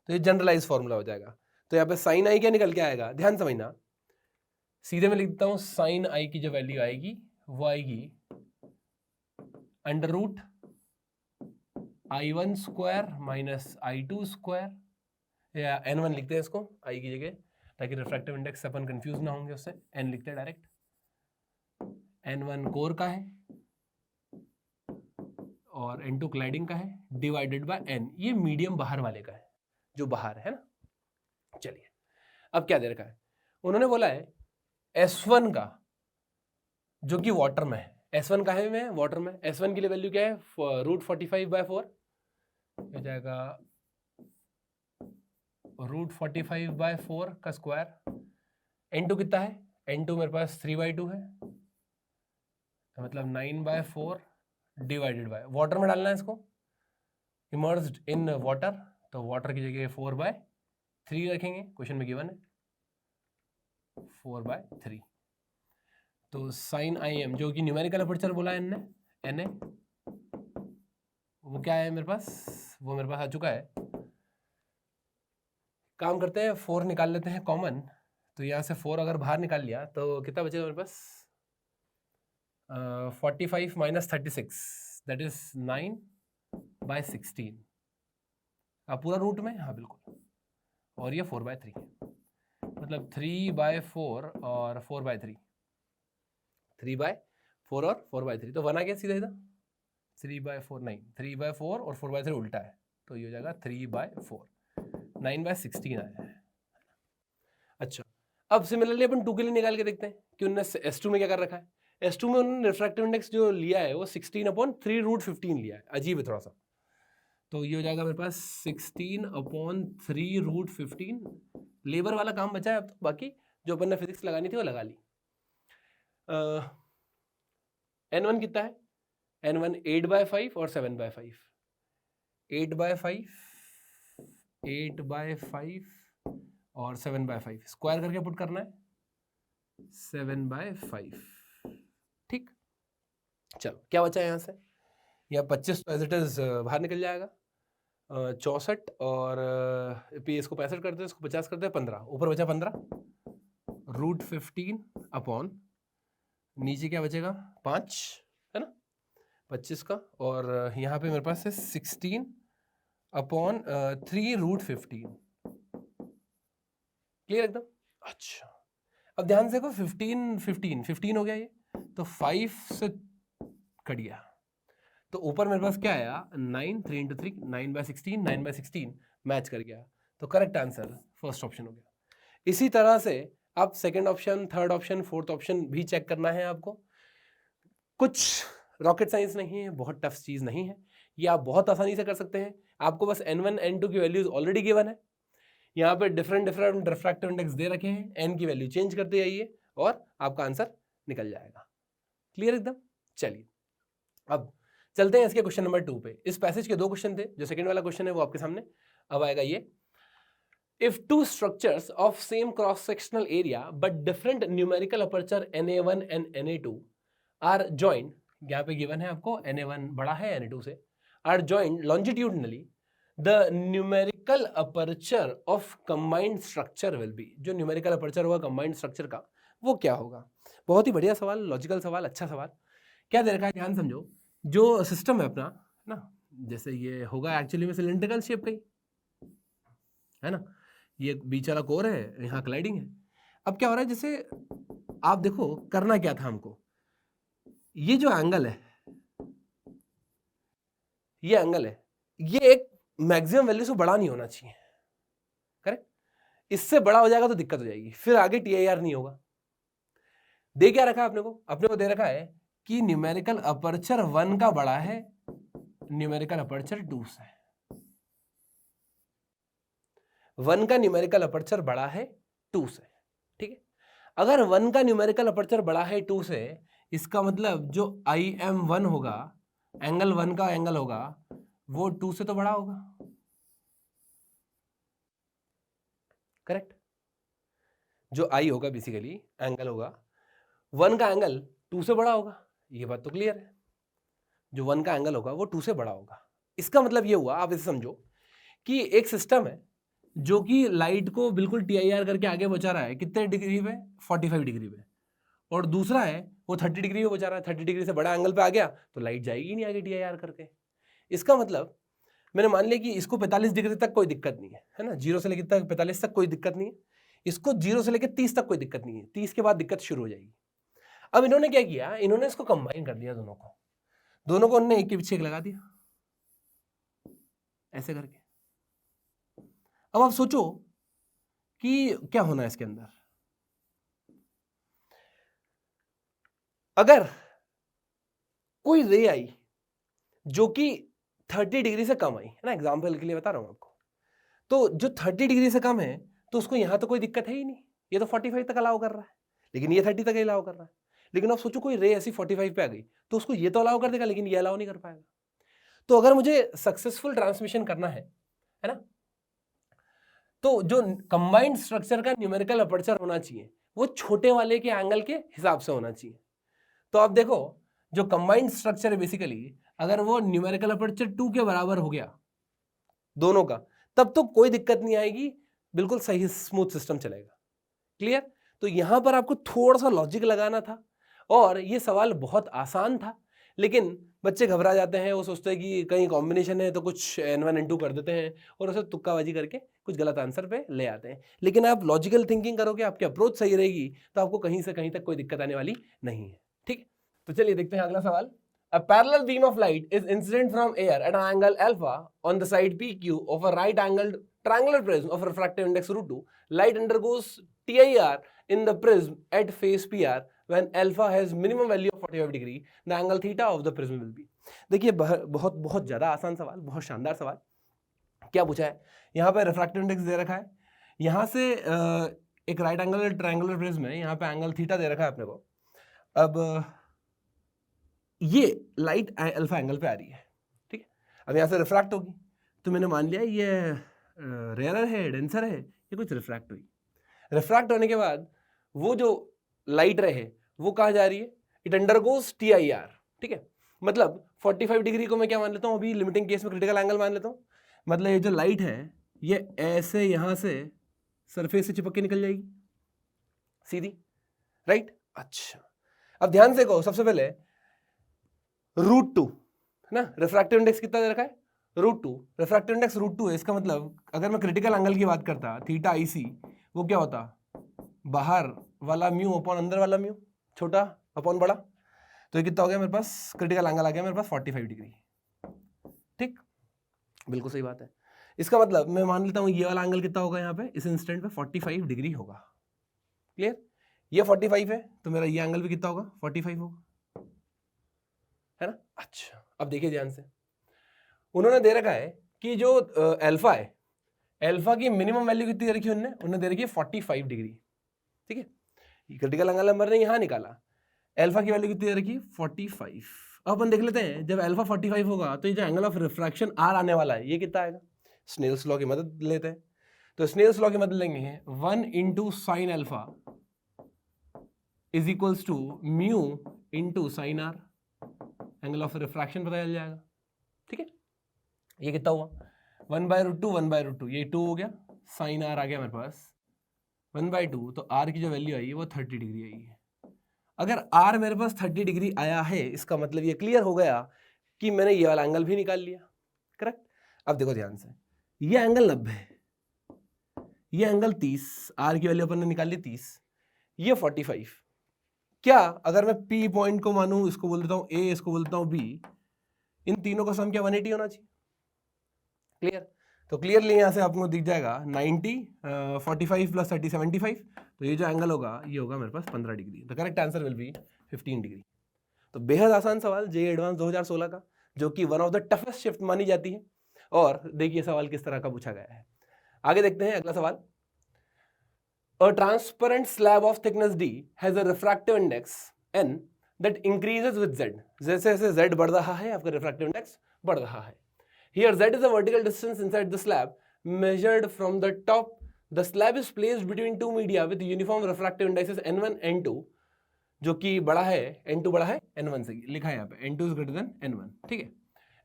तो ये जनरलाइज फॉर्मूला हो जाएगा। तो यहाँ पे साइन आई क्या निकल के आएगा, ध्यान समझना, सीधे मैं लिखता हूँ साइन आई की जो वैल्यू आएगी वो आएगी under root I1 square minus I2 square, या n1 लिखते हैं इसको i की जगह ताकि रिफ्रैक्टिव इंडेक्स से अपन कंफ्यूज ना होंगे उससे, n लिखते हैं डायरेक्ट, n1 कोर का है और n2 क्लाइडिंग का है, डिवाइडेड बाय n, ये मीडियम बाहर वाले का है जो बाहर है ना। चलिए अब क्या दे रखा है, उन्होंने बोला है S1 का जो कि वाटर में है, S1 का है में वाटर में, S1 की वैल्यू क्या है, √45/4 हो जाएगा, √45/4 का स्क्वायर। n2 कितना है, n2 मेरे पास 3/2 है, मतलब 9/4 डिवाइडेड बाय, वाटर में डालना है इसको, इमर्ज्ड इन वाटर, तो वाटर की जगह 4/3 रखेंगे, क्वेश्चन में गिवन है 4/3। तो साइन आई एम जो कि न्यूमेरिकल अपर्चर बोला है एन वो क्या है मेरे पास, वो मेरे पास आ चुका है। काम करते हैं, 4 निकाल लेते हैं कॉमन, तो यहाँ से 4 अगर बाहर निकाल लिया तो कितना बचेगा मेरे पास, 45 माइनस 36 दैट इज 9/16, पूरा रूट में, हाँ बिल्कुल, और ये 4/3 है। मतलब 3/4 और 4/3, 3/4 और 4/3, तो 1 आ गया सीधा सीधा। 3/4 नहीं, 3/4 और 4/3 उल्टा है, तो ये हो जाएगा 3/4, 9/16 आया है। अच्छा, अब सिमिलरली अपन 2 के लिए निकाल के देखते हैं कि उन्होंने S2 में क्या कर रखा है। S2 में उन्होंने रिफ्रैक्टिव इंडेक्स जो लिया है वो 16/3√15 लिया है, अजीब है थोड़ा सा। तो ये हो जाएगा मेरे पास 16/3√15। लेबर वाला काम बचा है अब, तो बाकी जो अपन ने फिजिक्स लगानी थी वो लगा ली। N1 कितना है? N1 8/5 और 7/5, 8/5, 8/5 और 7/5 स्क्वायर करके पुट करना है 7/5। ठीक, चलो क्या बचा है यहाँ से? यहाँ 25 एज इट इज बाहर निकल जाएगा, 64 और इसको 65 करते हैं, इसको 50 करते हैं, 15 ऊपर बचा 15√15 अपॉन नीचे क्या बचेगा 5, है ना, 25 का, और यहाँ पे मेरे पास है 16/3√15। क्लियर एकदम? अच्छा, अब ध्यान से देखो 15 हो गया ये, तो 5 से कट गया, तो ऊपर मेरे पास क्या आया 9, 3 × 3 9/16, 9/16 मैच कर गया, तो करेक्ट आंसर फर्स्ट ऑप्शन हो गया। इसी तरह से आप second option, third option, fourth option भी चेक करना है आपको। कुछ रॉकेट साइंस नहीं है, बहुत टफ चीज नहीं है, ये आप बहुत आसानी से कर सकते हैं। आपको बस N1 N2 की वैल्यूज ऑलरेडी गिवन है, यहाँ पे डिफरेंट रिफ्रैक्टिव इंडेक्स दे रखे हैं, n की वैल्यू चेंज करते जाइए और आपका आंसर निकल जाएगा। क्लियर एकदम? चलिए अब चलते हैं इसके क्वेश्चन नंबर 2 पे। इस पैसेज के 2 क्वेश्चन थे, जो सेकंड वाला क्वेश्चन है वो आपके सामने अब आएगा ये। If two structures of same cross-sectional area but different numerical aperture Na1 and Na2 are joined, यहाँ पे गिवन है आपको Na1 बड़ा है Na2 से, are joined longitudinally, the numerical aperture of combined structure will be, जो numerical aperture होगा combined structure का वो क्या होगा? बहुत ही बढ़िया सवाल, लॉजिकल सवाल, अच्छा सवाल। क्या दे रखा है ध्यान समझो, जो सिस्टम है अपना ना, जैसे ये होगा एक्चुअली में सिलिंड्रिकल शेप का ही है ना, ये बीच वाला कोर है, यहाँ क्लाइडिंग है। अब क्या हो रहा है, जैसे आप देखो करना क्या था हमको, ये जो एंगल है, ये एंगल है, ये एक मैक्सिमम वैल्यू से बड़ा नहीं होना चाहिए, करेक्ट? इससे बड़ा हो जाएगा तो दिक्कत हो जाएगी, फिर आगे TIR नहीं होगा। दे क्या रखा है अपने को दे रखा है कि न्यूमेरिकल अपर्चर 1 का बड़ा है न्यूमेरिकल अपर्चर 2 से, 1 का न्यूमेरिकल अपर्चर बड़ा है 2 से, ठीक है। अगर 1 का न्यूमेरिकल अपर्चर बड़ा है 2 से, इसका मतलब जो IM1 होगा, एंगल 1 का एंगल होगा, वो 2 से तो बड़ा होगा, करेक्ट? जो I होगा बेसिकली एंगल होगा, 1 का एंगल 2 से बड़ा होगा, ये बात तो क्लियर है। जो 1 का एंगल होगा वो 2 से बड़ा होगा। इसका मतलब ये हुआ, आप इसे समझो कि एक सिस्टम है जो कि लाइट को बिल्कुल TIR करके आगे बचा रहा है, कितने डिग्री पे? 45 डिग्री पे, और दूसरा है वो 30 डिग्री पे बचा रहा है, 30 डिग्री से बड़ा एंगल पे आ गया तो लाइट जाएगी नहीं आगे TIR करके। इसका मतलब मैंने मान लिया कि इसको 45 डिग्री तक कोई दिक्कत नहीं है ना, 0 से लेकर 45 तक कोई दिक्कत नहीं है, इसको 0 से लेकर 30 तक कोई दिक्कत नहीं है, 30 के बाद दिक्कत शुरू हो जाएगी। अब इन्होंने क्या किया, इन्होंने इसको कंबाइन कर दिया, दोनों को उन्होंने एक के पीछे एक लगा दिया ऐसे करके। अब आप सोचो कि क्या होना है इसके अंदर। अगर कोई रे आई जो कि 30 डिग्री से कम आई है ना, एग्जांपल के लिए बता रहा हूं आपको, तो जो 30 डिग्री से कम है तो उसको यहां तो कोई दिक्कत है ही नहीं, ये तो 45 तक अलाउ कर रहा है, लेकिन ये 30 तक अलाउ कर रहा है। लेकिन आप सोचो कोई रे ऐसी 45 पे आ गई तो उसको ये तो अलाउ कर देगा, लेकिन ये अलाउ नहीं कर पाएगा। तो अगर मुझे सक्सेसफुल ट्रांसमिशन करना है ना, तो जो कंबाइंड स्ट्रक्चर का न्यूमेरिकल अपर्चर होना चाहिए वो छोटे वाले के एंगल के हिसाब से होना चाहिए। तो आप देखो जो कंबाइंड स्ट्रक्चर है बेसिकली, अगर वो न्यूमेरिकल अपर्चर 2 के बराबर हो गया दोनों का, तब तो कोई दिक्कत नहीं आएगी, बिल्कुल सही स्मूथ सिस्टम चलेगा। क्लियर? तो यहां पर आपको थोड़ा सा लॉजिक लगाना था, और ये सवाल बहुत आसान था, लेकिन बच्चे घबरा जाते हैं, वो सोचते हैं कि कहीं कॉम्बिनेशन है तो कुछ N1 N2 कर देते हैं और उसे तुक्काबाजी करके कुछ गलत आंसर पे ले आते हैं। लेकिन आप लॉजिकल थिंकिंग करोगे, आपकी अप्रोच सही रहेगी, तो आपको कहीं से कहीं तक कोई दिक्कत आने वाली नहीं है। ठीक है, तो चलिए देखते हैं अगला सवाल। A parallel beam of light is incident from air at an angle alpha on the side PQ of a right-angled triangular prism of refractive index √2. Light undergoes TIR in the prism at phase PR when alpha has minimum value of 45 degree. The angle theta of the prism will be. देखिए बहुत बहुत ज्यादा आसान सवाल, बहुत शानदार सवाल। क्या पूछा है? यहाँ पे रिफ्रैक्टिव इंडेक्स दे रखा है, यहाँ से एक राइट एंगल ट्रायंगुलर प्रिज्म है, यहाँ पे एंगल थीटा दे रखा है अपने को। अब ये लाइट अल्फा एंगल पे आ रही है, ठीक है। अब यहाँ से रिफ्रैक्ट होगी, तो मैंने मान लिया ये रेयरर है, डेंसर है, ये कुछ रिफ्रैक्ट हुई। रिफ्रैक्ट होने के बाद वो जो लाइट रहे वो कहाँ जा रही है? इट अंडरगोज TIR, ठीक है। मतलब 45 डिग्री को मैं क्या मान लेता हूँ, अभी लिमिटिंग केस में क्रिटिकल एंगल मान लेता हूँ। मतलब ये जो लाइट है ये ऐसे यहाँ से सरफेस से चिपक के निकल जाएगी सीधी, राइट। अच्छा, अब ध्यान से कहो, सबसे पहले √2 है ना, रिफ्रैक्टिव इंडेक्स कितना दे रखा है? √2। रिफ्रैक्टिव इंडेक्स √2 है, इसका मतलब अगर मैं क्रिटिकल एंगल की बात करता थीटा IC, वो क्या होता? बाहर वाला म्यू अपॉन अंदर वाला म्यू, छोटा अपॉन बड़ा। तो ये कितना हो गया मेरे पास? क्रिटिकल एंगल आ गया मेरे पास 45 डिग्री, ठीक, बिल्कुल सही बात है। इसका मतलब मैं मान लेता हूं ये वाला एंगल कितना होगा यहाँ पे, इस इंस्टेंट पे 45 डिग्री होगा। क्लियर? ये 45 है तो मेरा ये एंगल भी कितना होगा? 45 होगा, है ना। अच्छा, अब देखिए ध्यान से, उन्होंने दे रखा है कि जो अल्फा है, अल्फा की मिनिमम वैल्यू कितनी दे रखी है उन्होंने दे रखी है 45 डिग्री, ठीक है। क्रिटिकल एंगल नंबर ने यहां निकाला, अल्फा की वैल्यू कितनी दे रखी है? 45। अब अपन देख लेते हैं, जब अल्फा 45 होगा तो ये जो एंगल ऑफ रिफ्रैक्शन आर आने वाला है ये कितना आएगा? स्नेल्स लॉ की मदद लेते हैं, तो स्नेल्स लॉ की मदद लेंगे 1 into sine alpha is equals to mu into sine R, angle of refraction पता चल जाएगा, ठीक है। ये कितना हुआ? 1/√2 1/√2, ये 2 हो गया, साइन आर आ गया मेरे पास 1/2, तो आर की जो वैल्यू आई है वो 30 डिग्री आई है। अगर आर मेरे पास 30 डिग्री आया है, इसका मतलब ये क्लियर हो गया कि मैंने ये वाला एंगल भी निकाल लिया, करेक्ट। अब देखो ध्यान से, ये एंगल 90 है, ये एंगल 30, आर की वैल्यू अपन ने निकाल ली 30, ये 45। क्या अगर मैं P पॉइंट को मानूं, इसको बोल देता हूं A, इसको बोल देता हूं B, इन तीनों का सम क्या 180 होना चाहिए? क्लियर? तो क्लियरली यहां से आपको दिख जाएगा 90, 45 प्लस 30 75, तो ये जो एंगल होगा ये होगा मेरे पास 15 degree. The correct answer will B 15 degree. तो बेहद आसान सवाल JEE एडवांस 2016 का, जो कि one of the toughest shift मानी जाती है। और देखिए सवाल किस तरह का पूछा गया है। आगे देखते हैं अगला सवाल। A transparent slab of thickness D has a refractive index N that increases with Z. जैसे जैसे Z बढ़ रहा है आपका refractive index बढ़ रहा है। Here Z is a vertical distance inside the slab measured from the top. The slab is placed between two media with uniform refractive indices N1 N2, जो कि बड़ा है, N2 बड़ा है N1 से, लिखा है यहाँ पे N2 is greater than N1, ठीक है।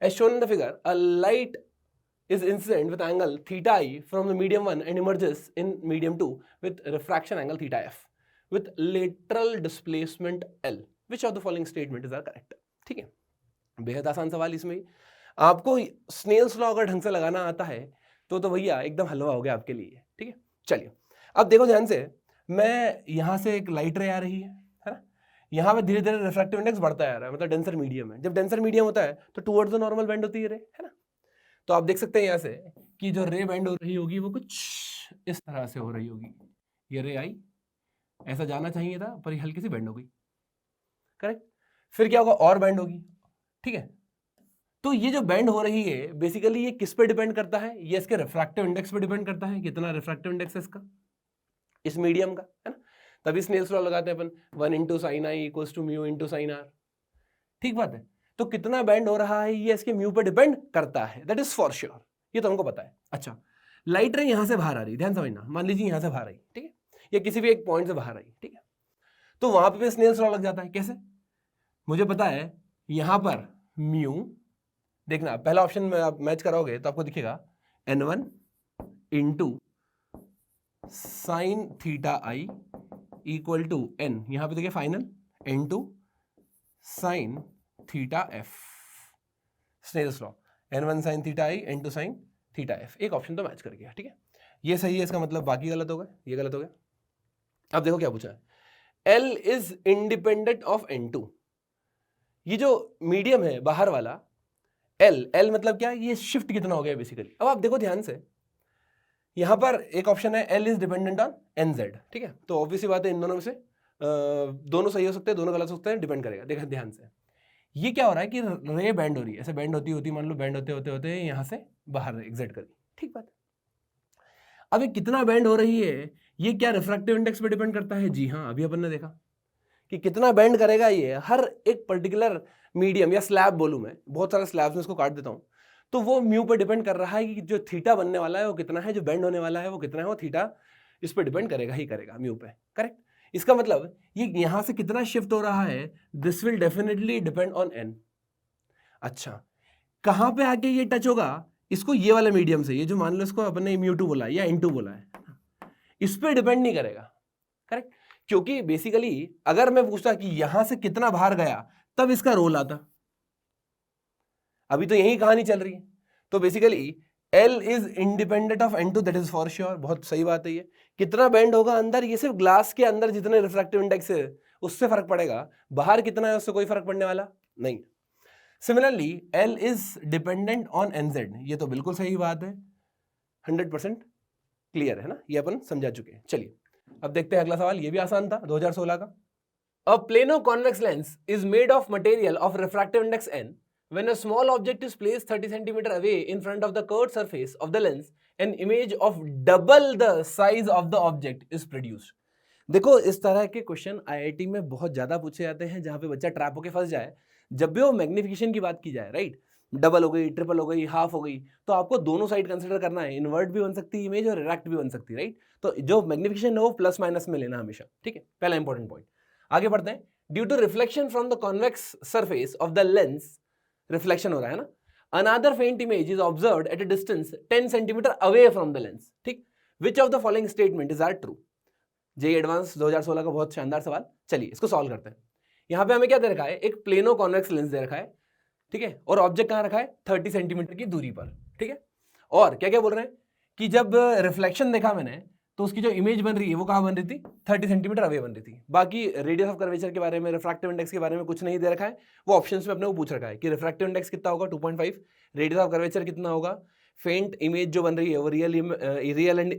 As shown in the figure, a light is incident with angle theta I from the medium 1 and emerges in medium 2 with refraction angle theta F with lateral displacement L. Which of the following statement is correct? ठीक है, बेहद आसान सवाल। इसमें आपको Snell's law अगर ढंग से लगाना आता है तो भैया एकदम हलवा हो गया आपके लिए, ठीक है। चलिए अब देखो ध्यान से, मैं यहां से एक लाइट रे आ रही है ना, यहाँ पे धीरे धीरे रिफ्रैक्टिव इंडेक्स बढ़ता आ रहा है, मतलब डेंसर मीडियम है। जब डेंसर मीडियम होता है तो टुवर्ड्स द नॉर्मल बेंड होती है रे, है ना। तो आप देख सकते हैं यहाँ से कि जो रे बेंड हो रही होगी वो कुछ इस तरह से हो रही होगी। ये रे आई, ऐसा जाना चाहिए था पर ये हल्की सी बेंड हो गई, करेक्ट। फिर क्या होगा? और बेंड होगी, ठीक है। तो ये जो बेंड हो रही है बेसिकली ये किस पे डिपेंड करता है? ये इसके रिफ्रैक्टिव इंडेक्स पे डिपेंड करता है, कितना रिफ्रैक्टिव इंडेक्स है इसका, इस मीडियम का, है ना। तभी स्नेल्स लॉ लगाते हैं अपन, 1 into sine I equals to mu into sine R, ठीक बात है। तो कितना बेंड हो रहा है ये इसके म्यू पर डिपेंड करता है, दैट इज फॉर श्योर, ये तो हमको पता है। अच्छा, लाइट रे यहां से बाहर आ रही, ध्यान समझना, मान लीजिए यहां से बाहर आई, ठीक है, या किसी भी एक पॉइंट से बाहर आई, ठीक है। तो वहां पे स्नेल्स लॉ लग जाता है। कैसे? मुझे पता है यहां पर म्यू, देखना पहला ऑप्शन में आप मैच कराओगे तो आपको दिखेगा N1 into sine theta i equal to N, यहां पे देखिए final N2 sine theta F, Snell's law, N1 sine theta i N2 sine theta F, एक ऑप्शन तो मैच कर गया, ठीक है। ये सही है, इसका मतलब बाकी गलत हो गए, ये गलत हो गया। अब देखो क्या पूछा है, L is independent of N2। ये जो मीडियम है बाहर वाला L मतलब क्या, ये शिफ्ट कितना हो गया बेसिकली। अब आप देखो ध्यान से, यहां पर एक ऑप्शन है L is dependent on NZ, ठीक है, तो ऑब्वियसली बात है इन दोनों में से दोनों सही हो सकते हैं, दोनों गलत हो सकते हैं, डिपेंड करेगा। देखा ध्यान से, ये क्या हो रहा है कि रे बैंड हो रही है, ऐसे बैंड होती होती मान लो बैंड होते होते होते यहां से बाहर एग्जिट करी, ठीक बात है। अब ये कितना बैंड हो रही है, ये क्या रिफ्रैक्टिव इंडेक्स पे डिपेंड करता है? जी हाँ, अभी अपन ने देखा कि कितना बैंड करेगा ये हर एक पर्टिकुलर मीडियम या स्लैब बोलूं मैं, बहुत सारे स्लैब्स में इसको काट देता हूं, तो वो म्यू पे डिपेंड कर रहा है कि जो थीटा बनने वाला है वो कितना है, जो बैंड होने वाला है वो कितना है, वो थीटा इस पे डिपेंड करेगा ही करेगा म्यू पे, करेक्ट। इसका मतलब ये यहां से कितना शिफ्ट हो रहा है, this will definitely depend on n। अच्छा, कहां पे आके ये टच होगा, इसको ये वाले मीडियम से, ये जो मान लो इसको अपन ने म्यू2 बोला है या n2 बोला है, इस पे डिपेंड नहीं करेगा, करेक्ट। क्योंकि बेसिकली अगर मैं पूछता कि यहां से कितना बाहर गया तब इसका रोल आता, अभी तो यही कहानी चल रही है। तो basically L is independent of N2, that is for sure, बहुत सही बात है ये। कितना बैंड होगा अंदर, ये सिर्फ ग्लास के अंदर जितने रिफ्रैक्टिव इंडेक्स है उससे फर्क पड़ेगा, बाहर कितना है उससे कोई फर्क पड़ने वाला नहीं। Similarly L is dependent on NZ, ये तो बिल्कुल सही बात है, 100% क्लियर है ना, ये अपन समझा चुके हैं। चलिए अब देखते हैं अगला सवाल, ये भी आसान था 2016 का। A plano convex lens is made of material of refractive index n. When a small object is placed 30 cm away in front of the curved surface of the lens, an image of double the size of the object is produced. देखो इस तरह के question IIT में बहुत ज्यादा पूछे जाते हैं, जहां पे बच्चा ट्रैप होके फंस जाए। जब भी वो मैग्निफिकेशन की बात की जाए, राइट, डबल हो गई, ट्रिपल हो गई, हाफ हो गई, तो आपको दोनों साइड कंसिडर करना है, इन्वर्ट भी बन सकती है इमेज और रिरेक्ट भी बन सकती है, राइट। तो जो मैग्निफिकेशन है वो प्लस माइनस में लेना हमेशा, ठीक है, पहला इंपॉर्टेंट पॉइंट। आगे बढ़ते हैं। Due to reflection from the convex surface of the lens, reflection हो रहा है ना, another faint image is observed at a distance 10 centimetre away from the lens, ठीक। Which of the following statement is are true? JEE Advanced 2016 का बहुत शानदार सवाल। चलिए इसको सॉल्व करते हैं। यहां पे हमें क्या दे रखा है, एक प्लेनो कॉन्वेक्स लेंस दे रखा है, ठीक है, और ऑब्जेक्ट कहां रखा है, 30 सेंटीमीटर की दूरी पर, ठीक है। और क्या क्या बोल रहे हैं कि जब रिफ्लेक्शन देखा मैंने तो उसकी जो इमेज बन रही है वो कहां बन रही थी, 30 सेंटीमीटर अवे बन रही थी। बाकी रेडियस ऑफ कर्वेचर के बारे में, रिफ्रैक्टिव इंडेक्स के बारे में कुछ नहीं दे रखा है, वो ऑप्शंस में अपने को पूछ रखा है कि रिफ्रैक्टिव इंडेक्स कितना होगा 2.5, रेडियस ऑफ कर्वेचर कितना होगा, फेंट इमेज जो बन रही है वो रियल एंड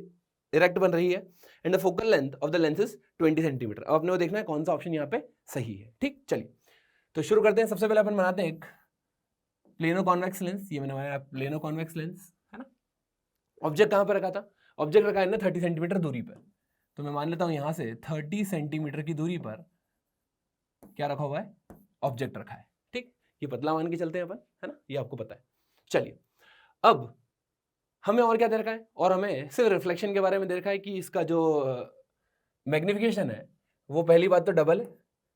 इरेक्ट बन रही है, and the focal length of the lens is 20 centimetre. अब अपने को देखना है कौन सा ऑप्शन यहाँ पे सही है, ठीक। चलिए तो शुरू करते हैं। सबसे पहले अपन बनाते हैं एक प्लेनो कॉन्वेक्स लेंस, ये मैंने बनाया प्लेनो कॉन्वेक्स लेंस, है ना। ऑब्जेक्ट कहां पर रखा था, ऑब्जेक्ट रखा है ना 30 सेंटीमीटर दूरी पर, तो मैं मान लेता हूं यहां से 30 सेंटीमीटर की दूरी पर क्या रखा हुआ है, ऑब्जेक्ट रखा है, ठीक। ये पतला मान के चलते हैं अपन, है ना, ये आपको पता है। चलिए अब हमें और क्या दे रखा है, और हमें सिर्फ रिफ्लेक्शन के बारे में दे रखा है कि इसका जो मैग्निफिकेशन है वो पहली बात तो डबल है,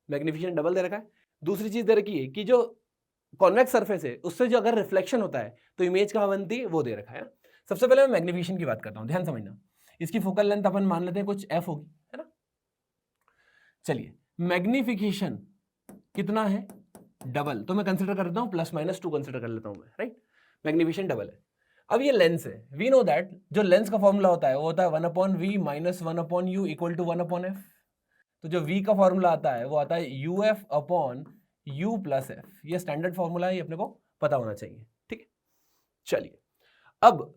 मैग्निफिकेशन डबल दे रखा है। दूसरी चीज दे रखी है कि जो कॉन्वेक्स सरफेस है उससे जो अगर रिफ्लेक्शन होता है तो इमेज कहां बनती है, वो दे रखा है। सबसे पहले मैं मैग्निफिकेशन की बात करता हूं, ध्यान समझना। इसकी फोकल लेंथ अपन मान लेते हैं कुछ f होगी, है ना। चलिए मैग्निफिकेशन कितना है, डबल, तो मैं कंसिडर कर लेता हूं +-2 कंसिडर कर लेता हूं मैं, राइट। मैग्निफिकेशन डबल है। अब ये लेंस है, वी नो दैट जो लेंस का फॉर्मूला होता है वो होता है 1/v - 1/u = 1/f। तो जो v का फॉर्मूला आता है वो आता है uf/u + f। ये स्टैंडर्ड फॉर्मूला है, ये अपने को पता होना चाहिए, ठीक है। चलिए अब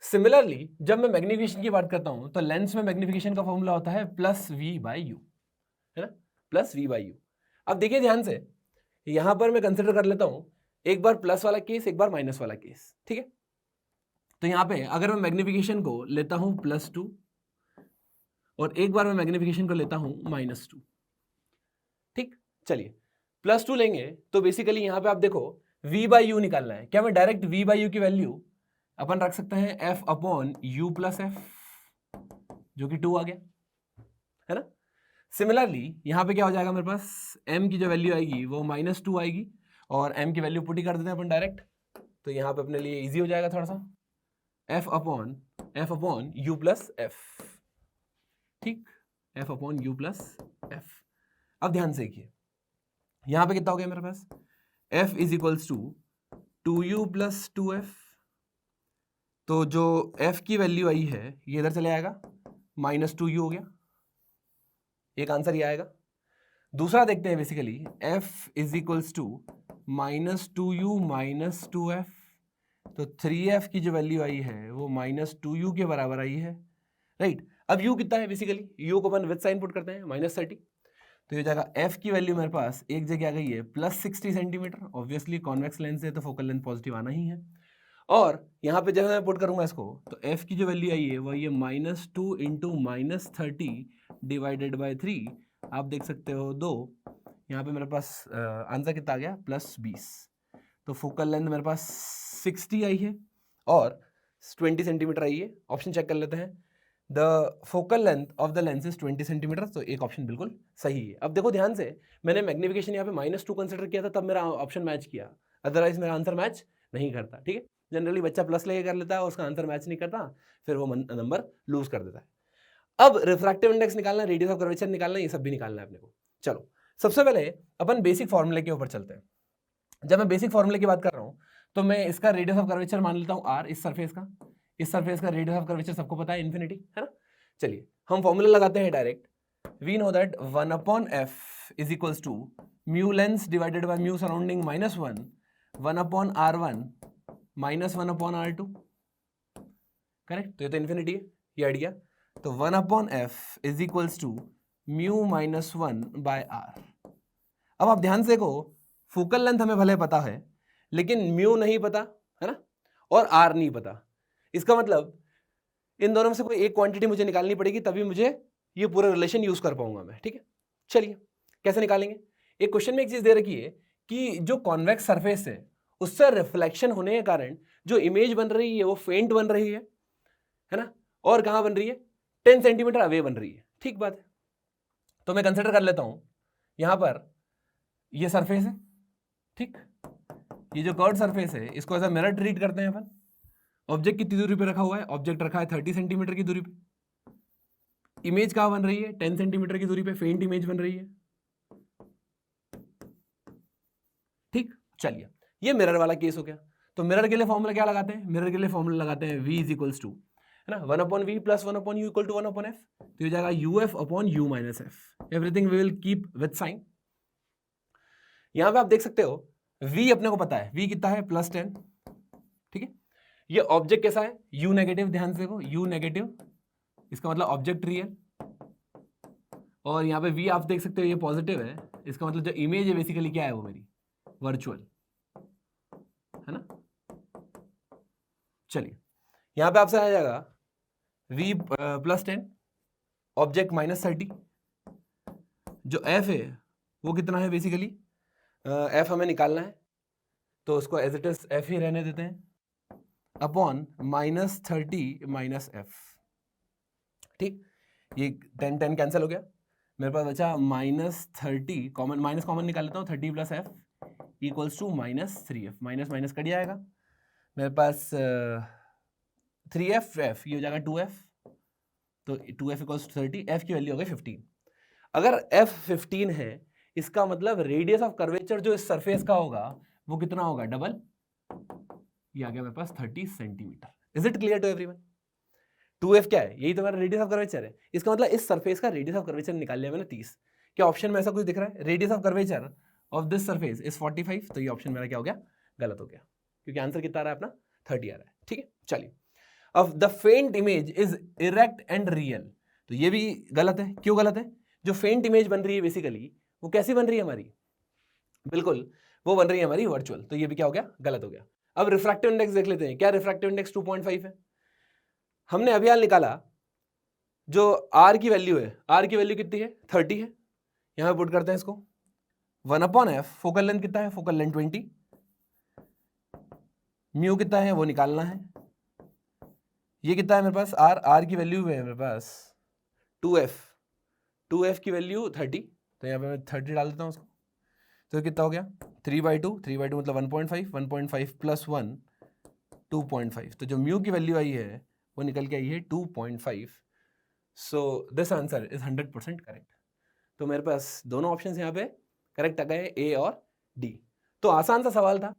सिमिलरली जब मैं मैग्निफिकेशन की बात करता हूं तो लेंस में मैग्निफिकेशन का फॉर्मूला होता है +v/u, है ना, +v/u। अब देखिए ध्यान से, यहां पर मैं कंसिडर कर लेता हूं एक बार प्लस वाला केस, एक बार माइनस वाला केस, ठीक है। तो यहां पे अगर मैं मैग्निफिकेशन को लेता हूं +2 और एक बार मैं मैग्निफिकेशन को लेता हूं -2, ठीक। चलिए +2 लेंगे तो बेसिकली यहां पे आप देखो v/u निकालना है। क्या मैं डायरेक्ट v/u की वैल्यू अपन रख सकते हैं f/u + f, जो कि 2 आ गया, है ना। सिमिलरली यहां पे क्या हो जाएगा, मेरे पास m की जो वैल्यू आएगी वो -2 आएगी, और m की वैल्यू पुट ही कर देते हैं अपन डायरेक्ट, तो यहां पे अपने लिए इजी हो जाएगा थोड़ा सा, f/u + f, ठीक, f/u + f। अब ध्यान से देखिए यहां पे कितना हो गया मेरे पास, f = 2u + 2f, तो जो f की वैल्यू आई है ये इधर चले आएगा, -2u हो गया, एक आंसर ये आएगा। दूसरा देखते हैं basically, f is equals to -2u - 2f, तो 3f की जो वैल्यू आई है वो -2u के बराबर आई है, राइट। अब u कितना है, बेसिकली u को अपन विद साइन पुट करते हैं -30, तो ये जाएगा f की वैल्यू मेरे पास एक जगह आ गई है +60 सेंटीमीटर, ऑब्वियसली कॉन्वेक्स लेंस है तो फोकल लेंथ पॉजिटिव आना ही है। और यहाँ पे जब मैं पुट करूंगा इसको, तो f की जो वैल्यू आई है वो ये -2 × -30 डिवाइडेड बाय 3, आप देख सकते हो 2, यहाँ पे मेरे पास आंसर कितना आ गया +20, तो फोकल लेंथ मेरे पास 60 आई है और 20 सेंटीमीटर आई है। ऑप्शन चेक कर लेते हैं, the focal length of the lens is 20 centimetre, तो एक ऑप्शन बिल्कुल सही है। अब देखो ध्यान से, मैंने मैग्निफिकेशन यहाँ पे -2 कंसिडर किया था, तब मेरा ऑप्शन मैच किया, अदरवाइज मेरा आंसर मैच नहीं करता, ठीक है। जनरली बच्चा प्लस लेके कर लेता है और उसका आंसर मैच नहीं करता, फिर वो नंबर लूज कर देता है। अब रिफ्रैक्टिव इंडेक्स निकालना, रेडियस ऑफ कर्वेचर निकालना, ये सब भी निकालना है अपने को। चलो सबसे पहले अपन बेसिक फॉर्मूले के ऊपर चलते हैं। जब मैं बेसिक फॉर्मूले की बात कर रहा हूँ तो मैं इसका रेडियस ऑफ कर्वेचर मान लेता हूँ r, इस सरफेस का रेडियस ऑफ कर्वेचर सबको पता है इन्फिनिटी, है ना। चलिए हम फॉर्मूला लगाते हैं direct, we know that 1/f is equals to mu lens divided by mu surrounding -1, 1/r1 -1/r2, correct. तो ये तो इन्फिनिटी है, ये आइडिया। तो 1/f is equals to mu -1/r। अब आप ध्यान से देखो, फोकल लेंथ हमें भले पता है लेकिन म्यू नहीं पता, है ना, और आर नहीं पता। इसका मतलब इन दोनों में से कोई एक क्वांटिटी मुझे निकालनी पड़ेगी, तभी मुझे ये पूरा रिलेशन यूज कर पाऊंगा मैं, ठीक है। चलिए कैसे निकालेंगे, एक क्वेश्चन में एक चीज दे रखी है कि जो कॉन्वेक्स सरफेस है उससे रिफ्लेक्शन होने के कारण जो इमेज बन रही है वो फेंट बन रही है ना, और कहां बन रही है, 10 सेंटीमीटर अवे बन रही है, ठीक बात है। तो मैं कंसिडर कर लेता हूं यहां पर ये सरफेस है, ठीक, ये जो कर्व सरफेस है इसको ऐसा मिरर ट्रीट करते हैं अपन। ऑब्जेक्ट कितनी दूरी पे रखा हुआ है, ऑब्जेक्ट रखा है 30 सेंटीमीटर की दूरी पे। इमेज कहां बन रही है, 10 सेंटीमीटर की दूरी पे फेंट इमेज बन रही है, ठीक। चलिए ये मिरर वाला केस हो गया। तो मिरर के लिए फॉर्मूला क्या लगाते हैं, मिरर के लिए फॉर्मूला लगाते हैं v इज इक्वल्स टू, है ना, 1/v plus 1/u equal to 1/f, तो ये जाएगा uf/u-f, everything we will keep with sign. यहां पे आप देख सकते हो v अपने को पता है, v कितना है +10, ठीक है। ये ऑब्जेक्ट कैसा है, u नेगेटिव, ध्यान से देखो u नेगेटिव, इसका मतलब ऑब्जेक्ट रियल, और यहाँ पे v आप देख सकते हो ये पॉजिटिव है, इसका मतलब जो इमेज है बेसिकली क्या है, वो मेरी वर्चुअल, है ना। चलिए यहां पे आपसे आ जाएगा v +10, ऑब्जेक्ट -30, जो f है वो कितना है, बेसिकली f हमें निकालना है, तो उसको एज इट इज f ही रहने देते हैं, अपॉन -30 - f, ठीक। ये 10 कैंसिल हो गया, मेरे पास बचा -30, कॉमन माइनस कॉमन निकाल लेता हूँ, 30 + f equals to -3f, minus minus cut जाएगा, मेरे पास 3f, f ये हो जाएगा 2f, तो 2f इक्वल्स टू 30, f की वैल्यू हो गई 15। अगर f 15 है, इसका मतलब रेडियस ऑफ कर्वेचर जो इस सरफेस का होगा वो कितना होगा, डबल, ये आ गया मेरे पास 30 centimetre. Is it clear to everyone? 2f क्या है, यही तो मेरा रेडियस ऑफ कर्वेचर है, इसका मतलब इस सरफेस का रेडियस ऑफ कर्वेचर निकाल लिया मैंने 30। क्या ऑप्शन में ऐसा कुछ दिख रहा है, radius of curvature of this surface is 45, तो ये ऑप्शन मेरा क्या हो गया, गलत हो गया, क्योंकि आंसर कितना आ रहा है अपना 30 आ रहा है, ठीक है। चलिए अब द फेंट image is erect and real, तो ये भी गलत है। क्यों गलत है, जो फेंट इमेज बन रही है बेसिकली वो कैसी बन रही है हमारी, बिल्कुल वो बन रही है हमारी वर्चुअल, तो ये भी क्या हो गया, गलत हो गया। अब रिफ्रैक्टिव इंडेक्स देख लेते हैं, क्या रिफ्रैक्टिव इंडेक्स 2.5 है। हमने अभी हाल निकाला जो r की वैल्यू है, r की वैल्यू कितनी है, 30 है, यहां पुट करते हैं इसको, 1/f, फोकल लेंथ कितना है, फोकल लेंथ 20, म्यू कितना है वो निकालना है, ये कितना है मेरे पास r की वैल्यू है मेरे पास 2f की वैल्यू 30, तो यहाँ पे मैं 30 डाल देता हूँ उसको, तो कितना हो गया 3/2 मतलब 1.5 प्लस 1 2.5, तो जो म्यू की वैल्यू आई है वो निकल के आई है 2.5। So this answer is 100% correct. तो मेरे पास दोनों ऑप्शंस यहाँ पे करेक्ट आ गए, ए और डी। तो आसान सा सवाल था,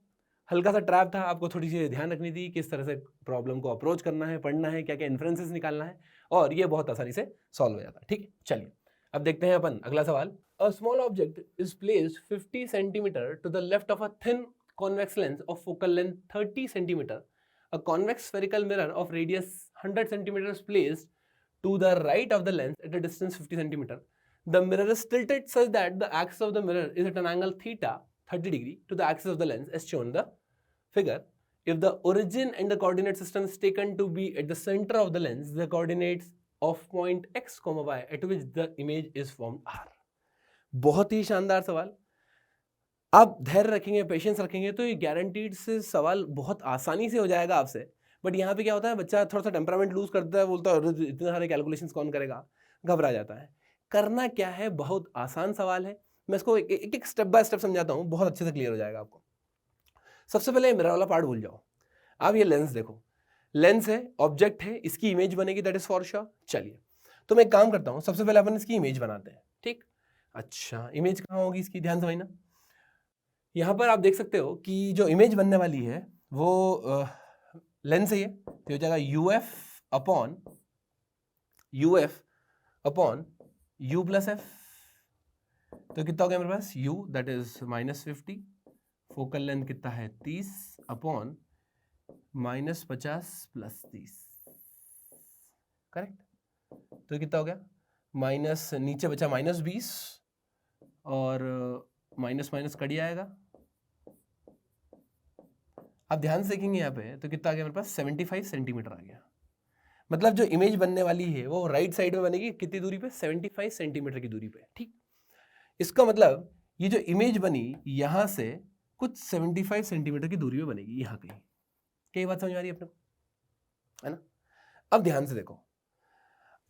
हल्का सा ट्रैप था, आपको थोड़ी सी ध्यान रखनी थी किस तरह से प्रॉब्लम को अप्रोच करना है, पढ़ना है, क्या क्या इन्फ्रेंसेस निकालना है, और ये बहुत आसानी से सॉल्व हो जाता है। ठीक है, चलिए अब देखते हैं अपन अगला सवाल। A small object is placed 50 centimetre to the left of a thin convex lens of focal length 30 centimetre. A convex spherical mirror of radius 100 centimeters placed to the right of the lens at a distance 50 centimeter. The mirror is tilted such that the axis of the mirror is at an angle theta 30 degree to the axis of the lens as shown in the figure. If the origin and the coordinate system is taken to be at the center of the lens, the coordinates of point x, y at which the image is formed are. बहुत ही शानदार सवाल। आप धैर्य रखेंगे, patience रखेंगे तो ये guaranteed से सवाल बहुत आसानी से हो जाएगा आपसे। बट यहाँ पे क्या होता है, बच्चा थोड़ा सा टेम्परामेंट लूज करता है, बोलता है इतने सारे कैलकुलेशंस कौन करेगा, घबरा जाता है। करना क्या है, बहुत आसान सवाल है। मैं इसको एक एक स्टेप बाय स्टेप समझाता हूँ, बहुत अच्छे से क्लियर हो जाएगा आपको। सबसे पहले मिरर वाला पार्ट भूल जाओ। आप ये लेंस देखो, लेंस है, ऑब्जेक्ट है, इसकी इमेज बनेगी, दैट इज फॉर श्योर। चलिए तो मैं एक काम करता हूँ, सबसे पहले अपन इसकी इमेज बनाते हैं। ठीक, अच्छा इमेज कहाँ होगी इसकी, ध्यान समझना। यहाँ पर आप देख सकते हो कि जो इमेज बनने वाली है वो लेंस है, ये तो हो जाएगा UF upon you plus F. तो कितना हो गया मेरे पास, u that is -50, focal length कितना है 30 अपॉन -50 + 30, करेक्ट। तो कितना हो गया, माइनस नीचे बचा -20 और माइनस माइनस कट जाएगा। आप ध्यान से देखेंगे यहाँ पे तो कितना आ गया मेरे पास, 75 सेंटीमीटर आ गया। मतलब जो इमेज बनने वाली है वो राइट साइड में बनेगी, कितनी दूरी पे, 75 सेंटीमीटर की दूरी पे। ठीक, इसका मतलब ये जो इमेज बनी यहां से कुछ 75 सेंटीमीटर की दूरी पे बनेगी, यहाँ कहीं। क्या ये बात समझ आ रही है अपने को, है ना। अब ध्यान से देखो,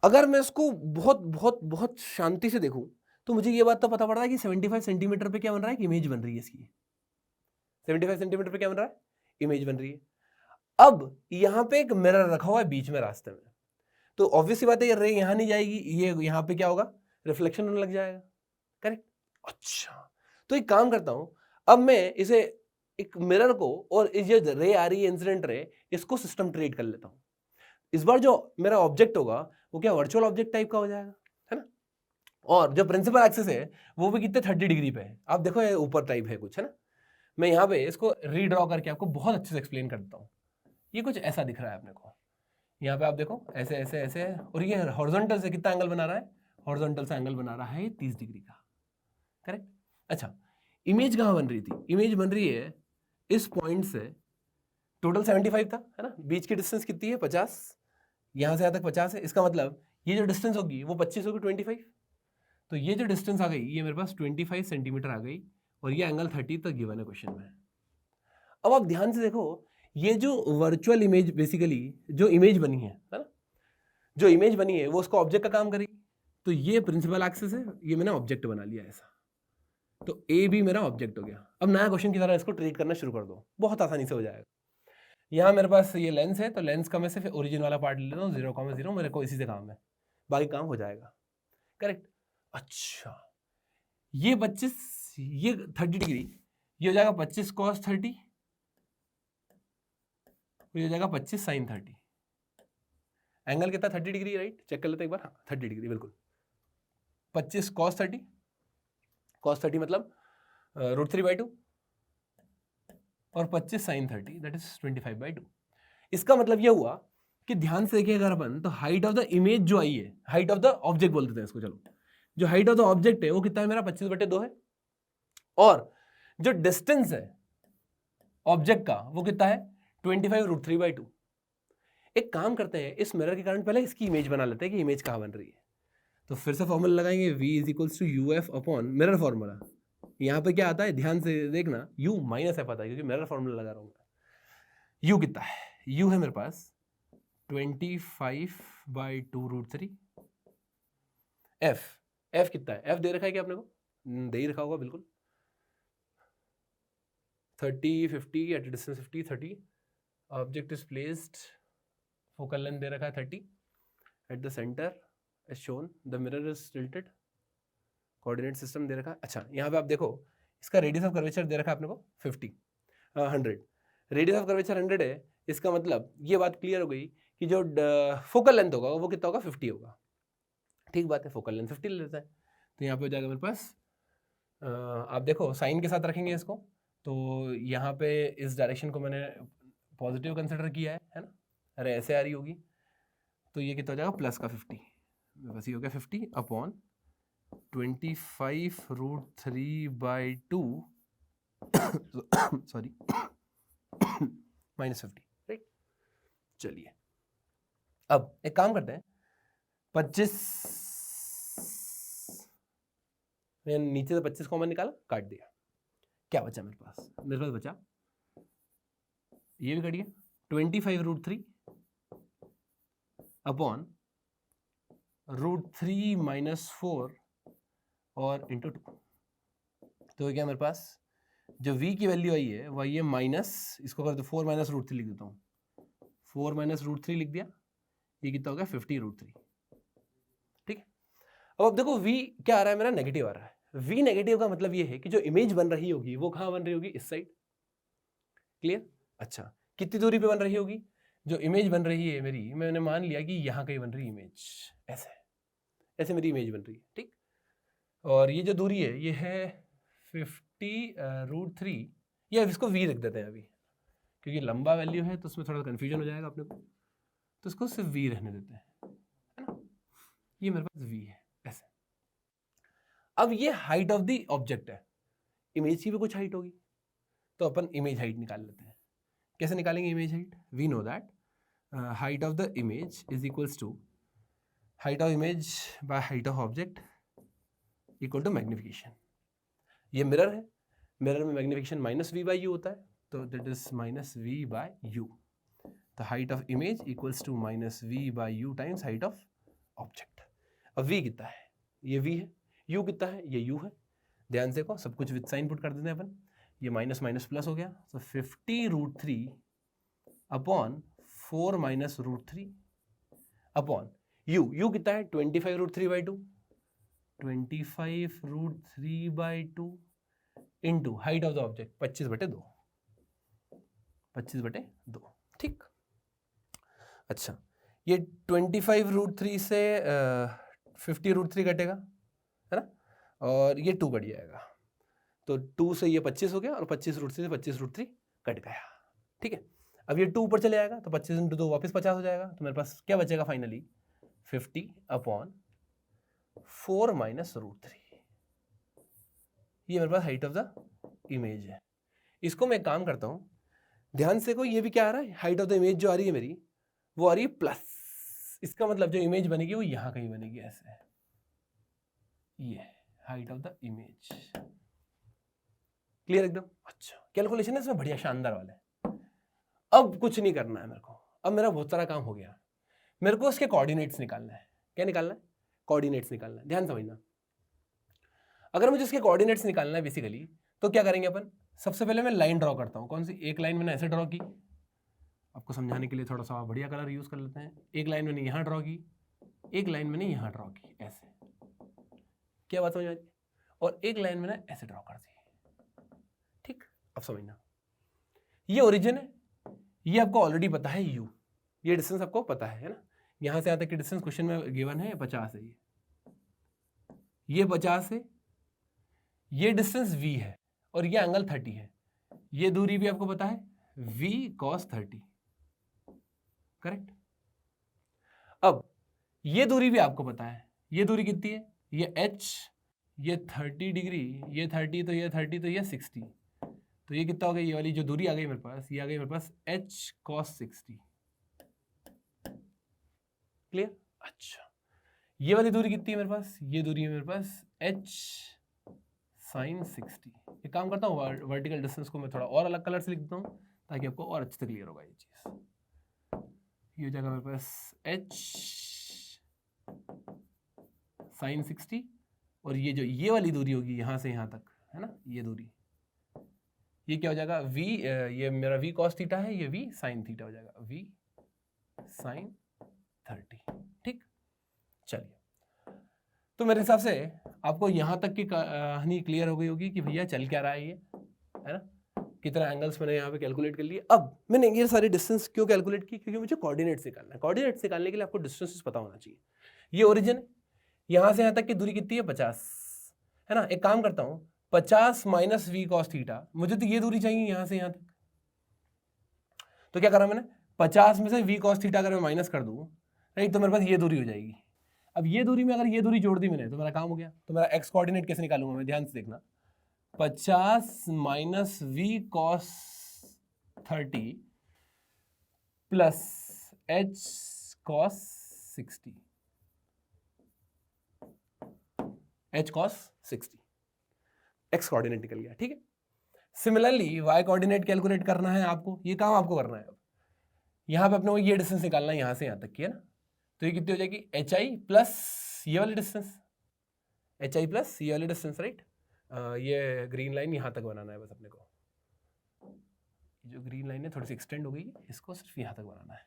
अगर मैं इसको बहुत बहुत बहुत शांति से देखूं तो मुझे ये बात तो पता पड़ रहा है कि 75 सेंटीमीटर पे क्या बन रहा है, कि इमेज बन रही है इसकी। 75 सेंटीमीटर पे क्या बन रहा है, इमेज बन रही है। अब यहां पे एक मिरर रखा हुआ है बीच में रास्ते में, तो ऑब्वियसली बात है ये रे यहां नहीं जाएगी, ये यहां पे क्या होगा, रिफ्लेक्शन होने लग जाएगा, करेक्ट। अच्छा तो एक काम करता हूं, अब मैं इसे एक मिरर को और ये रे आ रही है इंसिडेंट रे, इसको सिस्टम ट्रीट कर लेता हूं। इस बार जो मेरा ऑब्जेक्ट होगा वो क्या वर्चुअल ऑब्जेक्ट टाइप का हो जाएगा, है ना। और जो प्रिंसिपल एक्सिस है वो भी कितने 30 डिग्री पे है। आप देखो ये ऊपर टाइप है कुछ, है ना। मैं यहाँ पे इसको रीड्रॉ करके आपको बहुत अच्छे से एक्सप्लेन कर देता हूँ। ये कुछ ऐसा दिख रहा है अपने को, यहाँ पे आप देखो ऐसे ऐसे ऐसे, और ये हॉरिजॉन्टल से कितना एंगल बना रहा है, हॉरिजॉन्टल से एंगल बना रहा है 30 डिग्री का, करेक्ट। अच्छा इमेज कहाँ बन रही थी, इमेज बन रही है इस पॉइंट से, टोटल 75 था, है ना। बीच की डिस्टेंस कितनी है 50, यहाँ से यहाँ तक 50 है। इसका मतलब ये जो डिस्टेंस होगी वो 25 होगी 25। तो ये जो डिस्टेंस आ गई ये मेरे पास 25 सेंटीमीटर आ गई, और ये एंगल 30 तक गिवन है क्वेश्चन में। अब आप ध्यान से देखो, ये जो वर्चुअल इमेज बेसिकली जो इमेज बनी है ना, जो इमेज बनी है वो उसको ऑब्जेक्ट का काम करेगी। तो ये प्रिंसिपल एक्सिस है, ये मैंने ऑब्जेक्ट बना लिया ऐसा, तो ए भी मेरा ऑब्जेक्ट हो गया। अब नया क्वेश्चन की तरह इसको ट्रीट करना शुरू कर दो, बहुत आसानी से हो जाएगा। यहाँ मेरे पास ये लेंस है, तो लेंस का मैं सिर्फ ओरिजिन वाला पार्ट ले लेता हूँ 0,0, मेरे को इसी से काम है, बाकी काम हो जाएगा, करेक्ट। अच्छा ये 25, ये 30 डिग्री, ये हो जाएगा 25 cos 30, ये हो जाएगा 25 sin 30। एंगल कितना 30 डिग्री, राइट, चेक कर लेते एक बार। हाँ 30 डिग्री बिल्कुल। 25 cos 30, cos 30 मतलब √3/2, और 25 sin 30 दैट इज 25/2। इसका मतलब ये हुआ कि ध्यान से देखिए अगर अपन, तो हाइट ऑफ द इमेज जो आई है, हाइट ऑफ द ऑब्जेक्ट बोल देते हैं इसको, चलो जो हाइट ऑफ द ऑब्जेक्ट है वो कितना है मेरा 25/2 है, और जो डिस्टेंस है ऑब्जेक्ट का वो कितना है 25 √3/2। एक काम करते हैं, इस मिरर के कारण पहले इसकी इमेज बना लेते हैं कि इमेज कहाँ बन रही है। तो फिर से फॉर्मूला लगाएंगे, v = uf upon mirror formula. यहाँ पे क्या आता है ध्यान से देखना, u -f आता है क्योंकि मिरर फॉर्मूला लगा रहा हूँ मैं। u कितना है, u है मेरे पास 25/2 √3। f कितना है, f दे रखा है क्या आपने को, दे ही रखा होगा बिल्कुल, 30 50 at distance 50 30, object is placed, focal length दे रखा है 30 at the centre as shown, the mirror is tilted, coordinate system दे रखा है। अच्छा यहाँ पे आप देखो इसका रेडियस ऑफ कर्वेचर दे रखा है आपने को 100, रेडियस ऑफ कर्वेचर 100 है, इसका मतलब ये बात क्लियर हो गई कि जो फोकल लेंथ होगा वो कितना होगा, 50 होगा। ठीक बात है, फोकल लेंथ 50 ले लेता है, तो यहाँ पे हो जाएगा मेरे पास, आप देखो साइन के साथ रखेंगे इसको, तो यहाँ पे इस डायरेक्शन को मैंने पॉजिटिव कंसिडर किया है ना, अरे ऐसे आ रही होगी, तो ये कितना हो जाएगा प्लस का 50, बस ये हो गया 50 अपॉन 25√3/2 सॉरी -50, राइट। चलिए अब एक काम करते हैं, 25 मैंने नीचे से 25 कॉमन निकाला, काट दिया, क्या बचा मेरे पास बचा ये भी कट गया, 25√3 अपॉन √3 - 4 और इंटू 2, तो क्या मेरे पास जो v की वैल्यू आई है वह ये माइनस, इसको कर दो 4 - √3 लिख देता हूँ, 4 - √3 लिख दिया, ये कितना हो गया 50√3, ठीक है। अब देखो v क्या आ रहा है मेरा, नेगेटिव आ रहा है। v नेगेटिव का मतलब ये है कि जो इमेज बन रही होगी वो कहाँ बन रही होगी, इस साइड, क्लियर। अच्छा, कितनी दूरी पे बन रही होगी, जो इमेज बन रही है मेरी, मैंने मान लिया कि यहाँ कहीं बन रही है इमेज, ऐसे ऐसे मेरी इमेज बन रही है, ठीक। और ये जो दूरी है ये है 50√3, या इसको v रख देते हैं अभी, क्योंकि लंबा वैल्यू है तो उसमें थोड़ा कन्फ्यूजन हो जाएगा अपने को, तो इसको सिर्फ v रहने देते हैं, है ना। ये मेरे पास v है ऐसे। अब ये हाइट ऑफ द ऑब्जेक्ट है, इमेज की भी कुछ हाइट होगी, तो अपन इमेज हाइट निकाल लेते हैं। कैसे निकालेंगे image height, we know that height of the image is equals to height of image by height of object equal to magnification. ये मिरर है, मिरर में मैग्निफिकेशन -v/u होता है, तो that is -v/u, the height of image equals to -v/u times height of object. अब v कितना है, ये v है, u कितना है, ये u है। ध्यान से को सब कुछ विद साइन पुट कर देते हैं अपन, ये माइनस माइनस प्लस हो गया, तो 50√3 अपॉन 4 - √3 अपॉन u कितना है 25√3/2, 25√3/2 into height of the object 25/2, 25/2, ठीक। अच्छा, ये 25√3 से 50√3 कटेगा, है ना, और ये 2 कट जाएगा, तो 2 से ये 25 हो गया, और 25√3 से 25√3 कट गया, ठीक है। अब ये 2 ऊपर चले आएगा, तो 25 × 2 वापस 50 हो जाएगा, तो मेरे पास क्या बचेगा फाइनली 50 अपॉन 4 - √3, ये मेरे पास हाइट ऑफ द इमेज है। इसको मैं एक काम करता हूँ, ध्यान से को ये भी क्या आ रहा है, हाइट ऑफ द इमेज जो आ रही है मेरी, वो आ रही है प्लस, इसका मतलब जो इमेज बनेगी वो यहाँ कहीं बनेगी, ऐसे, ये height of the image, clear एकदम। अच्छा, कैलकुलेशन है इसमें बढ़िया शानदार वाला है। अब कुछ नहीं करना है मेरे को, अब मेरा बहुत सारा काम हो गया, मेरे को इसके कोऑर्डिनेट्स निकालना है। क्या निकालना है, कोऑर्डिनेट्स निकालना है, ध्यान समझना। अगर मुझे इसके कोऑर्डिनेट्स निकालना है बेसिकली, तो क्या करेंगे अपन, सबसे पहले मैं लाइन ड्रॉ करता हूँ। कौन सी, एक लाइन मैंने ऐसे ड्रॉ की, आपको समझाने के लिए थोड़ा सा बढ़िया कलर यूज कर लेते हैं। एक लाइन मैंने यहाँ ड्रॉ की, एक लाइन मैंने यहाँ ड्रॉ की, ऐसे, क्या बात समझ आ रही है, और एक लाइन मैंने ऐसे ड्रॉ कर दी, ठीक। अब समझना, ये ओरिजिन है, ये आपको ऑलरेडी पता है u, ये डिस्टेंस आपको पता है ना, यहां से यहां तक की डिस्टेंस क्वेश्चन में गिवन है 50 है, ये 50 है, ये डिस्टेंस v है, और ये एंगल 30 है, ये दूरी भी आपको पता है v cos 30, करेक्ट। अब ये दूरी भी आपको पता है, ये दूरी कितनी है, ये h, ये 30 डिग्री, ये 30, तो ये 30, तो ये 60, तो ये कितना हो गया, ये वाली जो दूरी आ गई मेरे पास, ये आ गई मेरे पास h cos 60, क्लियर। अच्छा, ये वाली दूरी कितनी है मेरे पास, ये दूरी है मेरे पास h sin 60। एक काम करता हूँ, वर्टिकल डिस्टेंस को मैं थोड़ा और अलग कलर से लिख देता हूँ, ताकि आपको और अच्छे से क्लियर होगा ये चीज। ये हो जाएगा मेरे पास h sin 60, और ये जो ये वाली दूरी होगी यहाँ से यहाँ तक, है ना, ये दूरी, ये क्या हो जाएगा v, ये मेरा v cos थीटा है, ये v sin थीटा हो जाएगा, v sin 30, ठीक। चलिए, तो मेरे हिसाब से आपको यहाँ तक की कहानी क्लियर हो गई होगी कि भैया चल क्या रहा है ये, है ना। कितना एंगल्स मैंने यहाँ पे कैलकुलेट कर लिए। अब मैंने ये सारी डिस्टेंस क्यों कैलकुलेट की, क्योंकि मुझे कोऑर्डिनेट्स निकालना है। कोऑर्डिनेट्स निकालने के लिए आपको डिस्टेंसेस पता होना चाहिए। ये ओरिजिन है, यहाँ से यहाँ तक की दूरी कितनी है 50, है ना। एक काम करता हूँ 50 माइनस वी कॉस थीटा, मुझे तो ये दूरी चाहिए यहाँ से यहाँ तक। तो क्या करा मैंने, 50 में से वी कॉस थीटा अगर मैं माइनस कर दूँ नहीं तो मेरे पास ये दूरी हो जाएगी। अब ये दूरी में अगर ये दूरी जोड़ दी मैंने तो मेरा काम हो गया। तो मेरा एक्स कोऑर्डिनेट कैसे निकालूंगा मैं, ध्यान से देखना। 50 minus V cos 30 plus H cos 60, H cos 60, X coordinate निकल गया। ठीक है, सिमिलरली वाई कोऑर्डिनेट कैलकुलेट करना है आपको, ये काम आपको करना है। अब यहाँ पे अपने को ये डिस्टेंस निकालना है यहाँ से यहाँ तक की, है ना। तो ये कितनी हो जाएगी, एच आई प्लस ये वाली डिस्टेंस, एच आई प्लस ये वाली डिस्टेंस, राइट। ये ग्रीन लाइन यहाँ तक बनाना है बस अपने को। जो ग्रीन लाइन है थोड़ी सी एक्सटेंड हो गई है, इसको सिर्फ यहाँ तक बनाना है।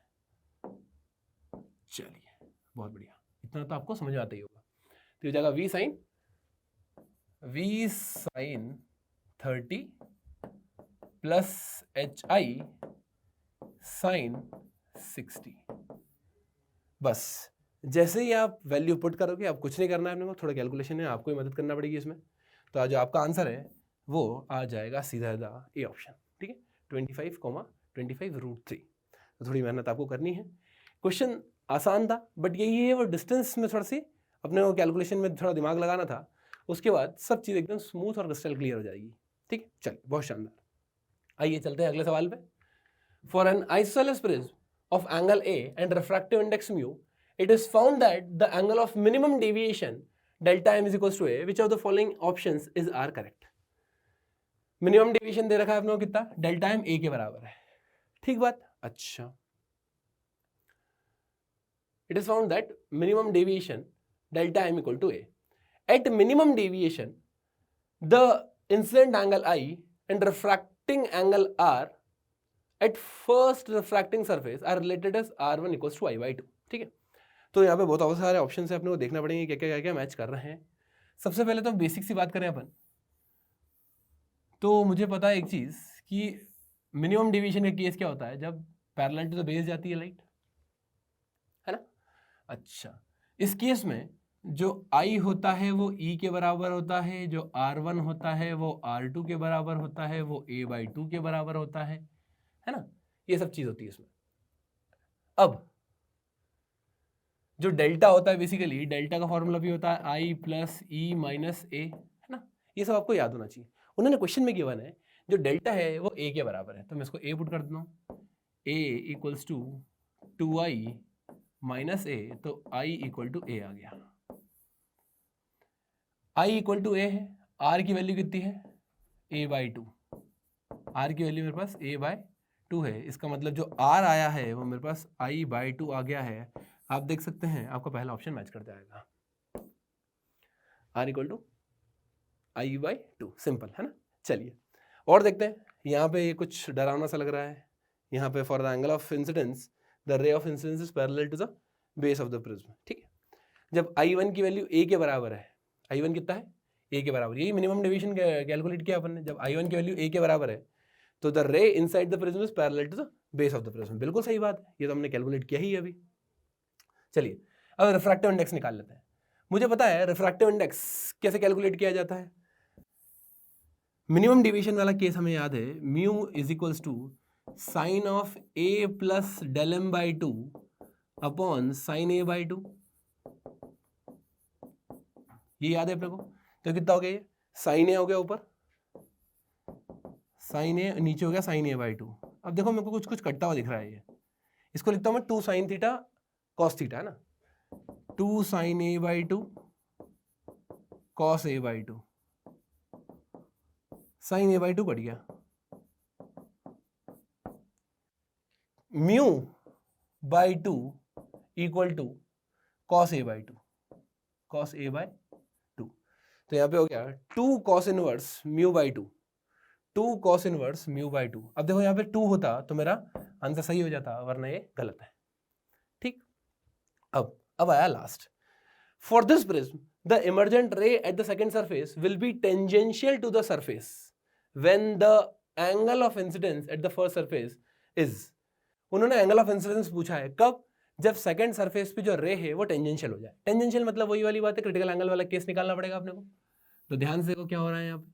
चलिए बहुत बढ़िया, इतना तो आपको समझ में आता ही होगा। तो ये जाएगा V sine 30 plus H I sine 60। बस जैसे ही आप वैल्यू पुट करोगे, आप कुछ नहीं करना है अपने को, थोड़ा कैलकुलेशन है, आपको ही मदद करना पड़ेगी इसमें। तो आज जो आपका आंसर है वो आ जाएगा सीधा ए ऑप्शन। ठीक है, 25,25√3। तो थोड़ी मेहनत आपको करनी है। क्वेश्चन आसान था, बट यही है वो डिस्टेंस में थोड़ा सी अपने को कैलकुलेशन में थोड़ा दिमाग लगाना था। उसके बाद सब चीज़ एकदम स्मूथ और क्रिस्टल क्लियर हो जाएगी। ठीक है, चलिए बहुत शानदार। आइए चलते हैं अगले सवाल पे। For an isosceles prism of angle A and refractive index mu, it is found that the angle of minimum deviation delta m is equals to A. Which of the following options is are correct? Minimum deviation दे रखा है अपने को कितना, delta M A के बराबर है। ठीक बात, अच्छा। It is found that minimum deviation delta M equal to A. At minimum deviation the incident angle I and refracting angle R at first refracting surface are related as r1 equals to i/2। ठीक है, तो यहाँ पे बहुत सारे option है, अपने को देखना पड़ेंगे क्या क्या क्या क्या मैच कर रहे हैं। सबसे पहले तो बेसिक सी बात करें अपन, तो मुझे पता है एक चीज कि मिनिमम डेविएशन का केस क्या होता है, जब पैरेलल टू द बेस जाती है लाइट, है ना। अच्छा, इस केस में जो I होता है वो E के बराबर होता है, जो R1 होता है वो R2 के बराबर होता है, वो a/2 के बराबर होता है ना। ये सब चीज होती है इसमें। अब जो डेल्टा होता है, बेसिकली डेल्टा का फॉर्मूला भी होता है I प्लस ई माइनस ए, है ना। ये सब आपको याद होना चाहिए। उन्होंने क्वेश्चन में गिवन है जो डेल्टा है वो ए के बराबर है, तो मैं इसको ए पुट कर देता हूँ। ए इक्वल्स टू 2i माइनस ए, तो I इक्वल टू ए आ गया। I इक्वल टू ए है, R की वैल्यू कितनी है, a/2। R की वैल्यू मेरे पास a/2 है, इसका मतलब जो R आया है वो मेरे पास I/2 आ गया है। आप देख सकते हैं आपका पहला ऑप्शन मैच कर जाएगा, R equal to I/2, simple है ना। चलिए और देखते हैं, यहाँ पे ये कुछ डरावना सा लग रहा है। यहाँ पे for the angle of incidence the ray of incidence is parallel to the base of the prism. ठीक है, जब I1 की वैल्यू a के बराबर है, I1 कितना है, a के बराबर, यही मिनिमम डेविएशन कैलकुलेट किया अपन ने। जब I1 की वैल्यू a के बराबर है तो the ray inside the prism is parallel to the base of the prism. बिल्कुल सही बात है, ये तो हमने कैलकुलेट किया ही अभी। चलिए अब रिफ्रैक्टिव इंडेक्स निकाल लेते हैं। मुझे पता है रिफ्रैक्टिव इंडेक्स कैसे कैलकुलेट किया जाता है। मिनिमम डेविएशन वाला केस हमें याद है, mu is equals to sine of A plus del M by 2 upon sine A by 2। ये याद है अपने को। तो कितना हो गया, ये साइन ए हो गया ऊपर, साइन ए नीचे हो गया साइन ए बाई 2। अब देखो मेरे को कुछ कुछ कटता हुआ दिख रहा है, ये इसको लिखता हूं मैं 2 साइन थीटा कॉस थीटा, है ना। 2 sine A by 2 cos A by 2, sine A by 2 cut गया। Mu by 2 equal to cos A by 2, cos A by 2। तो यहाँ पे हो गया 2 cos inverse mu by 2, 2 cos inverse mu by 2। अब देखो यहाँ पे 2 होता तो मेरा आंसर सही हो जाता, वरना ये गलत है। ठीक, अब आया last. For this prism the emergent ray at the second surface will be tangential to the surface when the angle of incidence at the first surface is, उन्होंने एंगल ऑफ इंसिडेंस पूछा है कब, जब सेकंड सरफेस पे जो रे है वो टेंजेंशियल हो जाए। टेंजेंशियल मतलब वही वाली बात है, क्रिटिकल एंगल वाला केस निकालना पड़ेगा अपने को। तो ध्यान से देखो क्या हो रहा है यहाँ पे,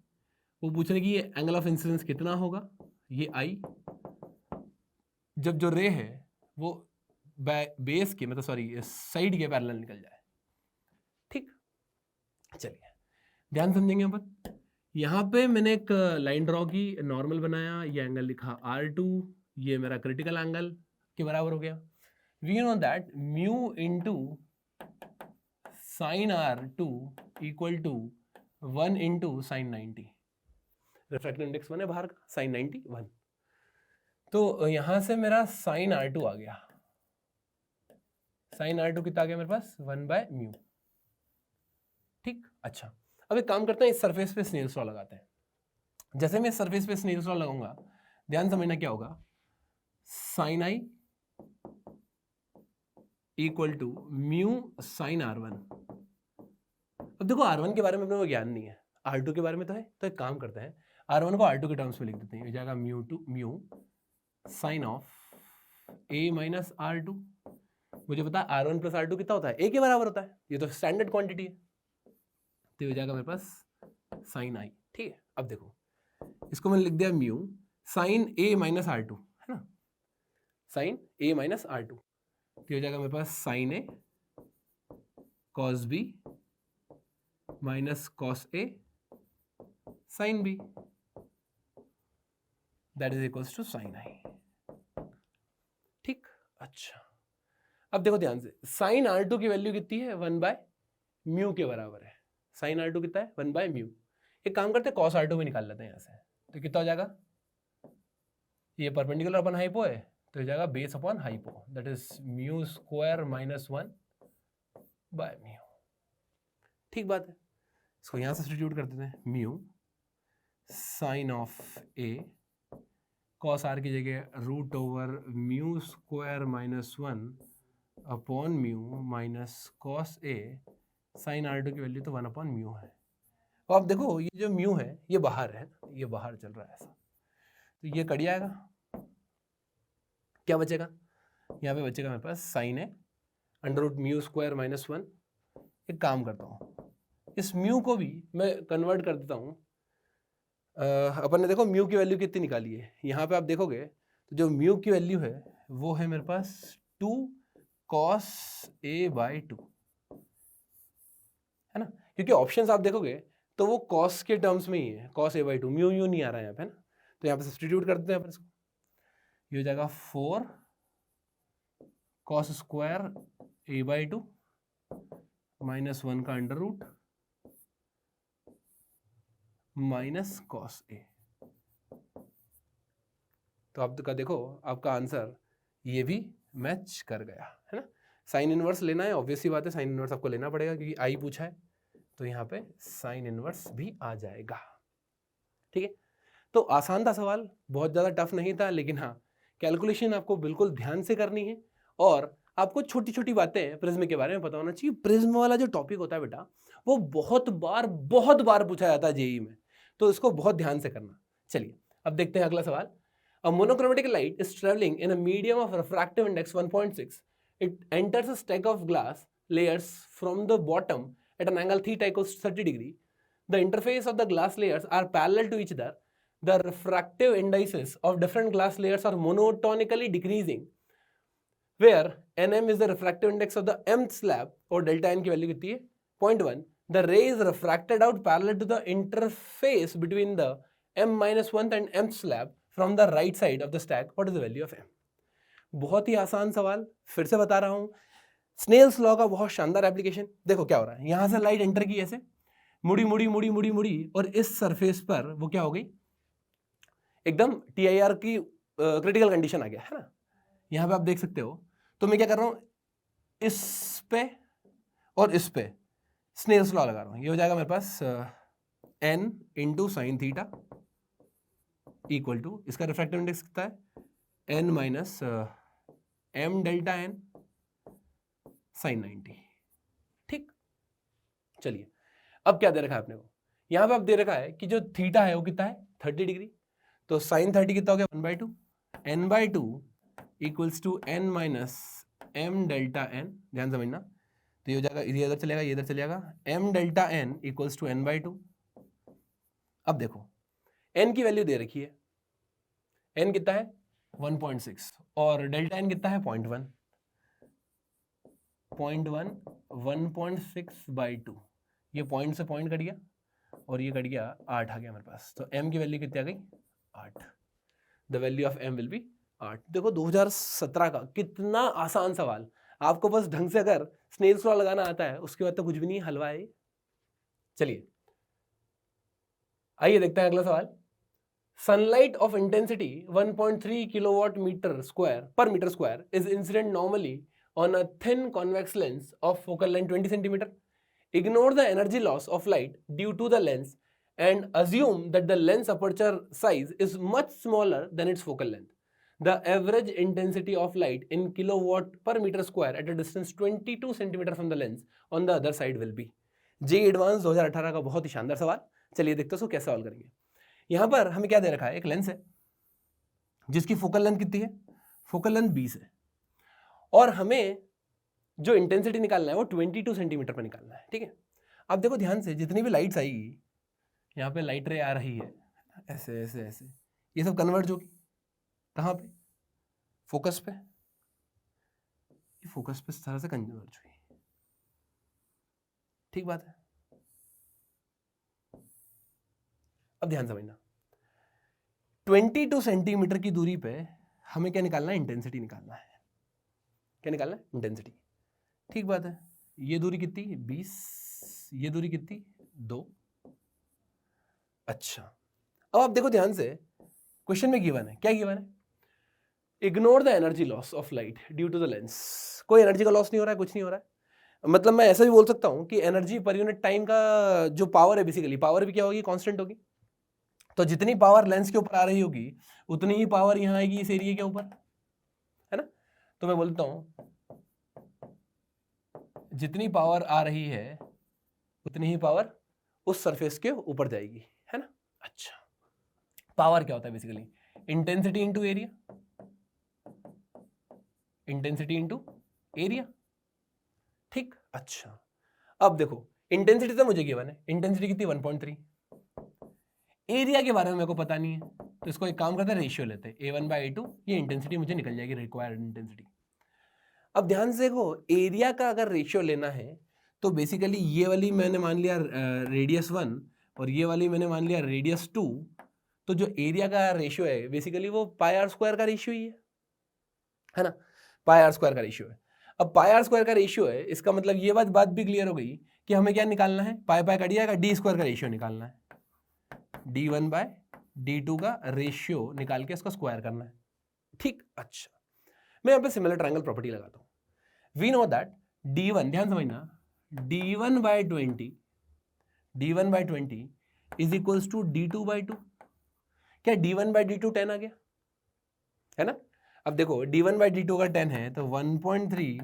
वो पूछ रहे कि ये एंगल ऑफ इंसिडेंस कितना होगा, ये आई, जब जो रे है वो बेस के मतलब सॉरी साइड के पैरेलल निकल जाए। ठीक, चलिए ध्यान समझेंगे अपन। यहाँ पे मैंने एक लाइन ड्रॉ की, नॉर्मल बनाया, ये एंगल लिखा R2, ये मेरा क्रिटिकल एंगल के बराबर हो गया। We know that mu into sine R2 equal to 1 into sine 90, refractive index 1 है बाहर का, साइन 90 1। तो यहां से मेरा साइन R2 आ गया, साइन R2 कितना आ गया मेरे पास, 1/μ। ठीक, अच्छा अब एक काम करते हैं, इस सरफेस पे स्नेल्स लॉ लगाते हैं। जैसे मैं इस सरफेस पे स्नेल्स लॉ लगाऊंगा, ध्यान समझना क्या होगा, sine I equal to mu sine R1। अब देखो R1 के बारे में अपने को ज्ञान नहीं है, R2 के बारे में तो है, तो एक काम करते हैं R1 को R2 के टर्म्स में लिख देते हैं, हो जाएगा mu sine of A minus R2। मुझे पता है R1 प्लस R2 कितना होता है, A के बराबर होता है, ये तो स्टैंडर्ड क्वांटिटी है, तो हो जाएगा मेरे पास साइन I। ठीक है, अब देखो इसको मैंने लिख दिया mu sign A minus R2, है ना, साइन A माइनस R2, तो हो जाएगा मेरे पास sine A cos B minus cos A sine B, that is equals to sine I। ठीक, अच्छा अब देखो ध्यान से, साइन R2 की वैल्यू कितनी है, 1/μ के बराबर है। साइन R2 कितना है, 1/μ। एक काम करते हैं कॉस R2 भी निकाल लेते हैं यहाँ से, तो कितना हो जाएगा, ये परपेंडिकुलर अपन हाइपो है, तो हो जाएगा base upon hypo, that is mu square minus 1/μ। ठीक बात है, इसको यहाँ से सब्स्टिट्यूट कर देते हैं, mu sine of A cos R की जगह root over mu square minus 1 upon mu minus cos A sine R2 की वैल्यू तो 1/μ है। और अब देखो ये जो म्यू है ये बाहर है, ये बाहर चल रहा है ऐसा, तो ये कट जाएगा, क्या बचेगा, यहाँ पे बचेगा मेरे पास साइन है under root mu square minus 1। एक काम करता हूँ, इस म्यू को भी मैं कन्वर्ट कर देता हूँ, अपन ने देखो म्यू की वैल्यू कितनी निकाली है, यहाँ पे आप देखोगे तो जो म्यू की वैल्यू है वो है मेरे पास 2 cos A/2, है ना, क्योंकि ऑप्शंस आप देखोगे तो वो cos के टर्म्स में ही है, cos A/2, म्यू यू नहीं आ रहा है यहाँ पे, है ना, तो यहाँ पे सब्स्टिट्यूट कर देते हैं अपन इसको, ये हो जाएगा 4 cos स्क्वायर A/2 माइनस 1 का under root minus cos A। तो आपका देखो आपका आंसर ये भी मैच कर गया, है ना। साइन इनवर्स लेना है, ऑब्वियस सी बात है, साइन इनवर्स आपको लेना पड़ेगा क्योंकि आई पूछा है, तो यहाँ पे साइन इनवर्स भी आ जाएगा। ठीक है, तो आसान था सवाल, बहुत ज़्यादा टफ नहीं था, लेकिन हाँ कैलकुलेशन आपको बिल्कुल ध्यान से करनी है और आपको छोटी छोटी बातें प्रिज्म के बारे में पता होना चाहिए। प्रिज्म वाला जो टॉपिक होता है बेटा वो बहुत बार पूछा जाता है जेईई में, तो इसको बहुत ध्यान से करना। चलिए अब देखते हैं अगला सवाल। A monochromatic light is traveling in a medium of refractive index 1.6. It enters a stack of glass layers from the bottom at an angle theta equals 30 degree. The interface of the glass layers are parallel to each other. The refractive indices of different glass layers are monotonically decreasing, where Nm is the refractive index of the mth slab और delta n की value कितनी है 0.1. The ray is refracted out parallel to the interface between the m-1th and mth slab from the right side of the stack. What is the value of m? बहुत ही आसान सवाल, फिर से बता रहा हूं, स्नेल्स लॉ का बहुत शानदार एप्लीकेशन। देखो क्या हो रहा है, यहां से लाइट एंटर की ऐसे मुड़ी मुड़ी मुड़ी मुड़ी मुड़ी और इस सरफेस पर वो क्या हो गई, एकदम TIR की क्रिटिकल कंडीशन आ गया, है ना। यहां पे आप देख सकते हो, तो मैं क्या कर रहा हूं, इस पे और इस पे स्नेल्स लॉ लगा रहा हूं। ये हो जाएगा मेरे पास n into sine theta equal to, इसका रिफ्रैक्टिव इंडेक्स कितना है, n minus m delta n sine 90। ठीक, चलिए अब क्या दे रखा है आपने को, यहां पे आप दे रखा है कि जो थीटा है वो कितना है 30 डिग्री। तो साइन 30 कितना हो गया 1/2, n/2 equals to n minus m delta n, ध्यान समझना। तो ये हो जाएगा, ये इधर चलेगा, ये इधर चलेगा, m delta n equals to n/2। अब देखो n की वैल्यू दे रखी है, n कितना है 1.6 और डेल्टा n कितना है 0.1, 1.6/2, ये पॉइंट से पॉइंट कट गया और ये कट गया 8 आ गया हमारे पास। तो m की वैल्यू कितनी आ गई 8, the value of m will be 8। देखो 2017 का कितना आसान सवाल, आपको बस ढंग से अगर स्नेल्स लॉ लगाना आता है उसके बाद तो कुछ भी नहीं, हलवा है। चलिए आइए देखते हैं अगला सवाल। Sunlight of intensity 1.3 kilowatt metre square पर metre square is incident normally on a thin convex lens of focal length 20 centimeter. Ignore the energy loss of light due to the lens and assume that the lens aperture size is much smaller than its focal length. The average intensity of light in kilowatt per meter square at a distance 22 centimeter from the lens on the other side will be. JEE Advanced 2018 का बहुत ही शानदार सवाल। चलिए देखते हैं उसको कैसे solve करेंगे। यहाँ पर हमें क्या दे रखा है, एक लेंस है जिसकी फोकल लेंथ कितनी है, फोकल लेंथ 20 है और हमें जो इंटेंसिटी निकालना है वो 22 सेंटीमीटर पर निकालना है। ठीक है, अब देखो ध्यान से, जितनी भी लाइट्स आएगी, यहाँ पे लाइट रे आ रही है ऐसे ऐसे ऐसे, ये सब कन्वर्ट होगी कहाँ पे, फोकस पे, ये फोकस पे इस तरह से कन्वर्ट हुई। ठीक बात है। अब ध्यान समझना, 22 सेंटीमीटर की दूरी पे हमें क्या निकालना है, इंटेंसिटी निकालना है। क्या निकालना है, इंटेंसिटी। ठीक बात है, ये दूरी कितनी 20, ये दूरी कितनी 2। अच्छा, अब आप देखो ध्यान से, क्वेश्चन में गिवन है, क्या गिवन है, ignore the energy loss of light due to the lens. कोई एनर्जी का लॉस नहीं हो रहा है, कुछ नहीं हो रहा है। मतलब मैं ऐसा भी बोल सकता हूं कि एनर्जी पर यूनिट टाइम का जो पावर है, बेसिकली पावर भी क्या होगी, कांस्टेंट होगी। तो जितनी पावर लेंस के ऊपर आ रही होगी उतनी ही पावर यहां आएगी इस एरिया के ऊपर, है ना। तो मैं बोलता हूं जितनी पावर आ रही है उतनी ही पावर उस सरफेस के ऊपर जाएगी, है ना। अच्छा, पावर क्या होता है basically, intensity into area, intensity into area. ठीक, अच्छा अब देखो इंटेंसिटी तो मुझे गिवन है, इंटेंसिटी कितनी 1.3, एरिया के बारे में मेरे को पता नहीं है, तो इसको एक काम करते हैं, रेशियो लेते हैं A1/A2, ये इंटेंसिटी मुझे निकल जाएगी, रिक्वायर्ड इंटेंसिटी। अब ध्यान से देखो, एरिया का अगर रेशियो लेना है तो बेसिकली ये वाली मैंने मान लिया रेडियस 1 और ये वाली मैंने मान लिया रेडियस 2, तो जो एरिया का रेशियो है बेसिकली वो πr² का रेशियो ही है ना, πr² का रेशियो है। अब πr² का रेशियो है, इसका मतलब ये बात भी क्लियर हो गई कि हमें क्या निकालना है, पाई कट जाएगा, d² का रेशियो निकालना है, d1/d2 का रेशियो निकाल के इसका स्क्वायर करना है। ठीक, अच्छा मैं यहाँ पे सिमिलर ट्रायंगल प्रॉपर्टी लगाता हूँ। वी नो दैट d1, ध्यान समझना, d1/20 is equals to d2/2। क्या d1/d2 10 आ गया, है ना। अब देखो d1/d2 का 10 है तो 1.3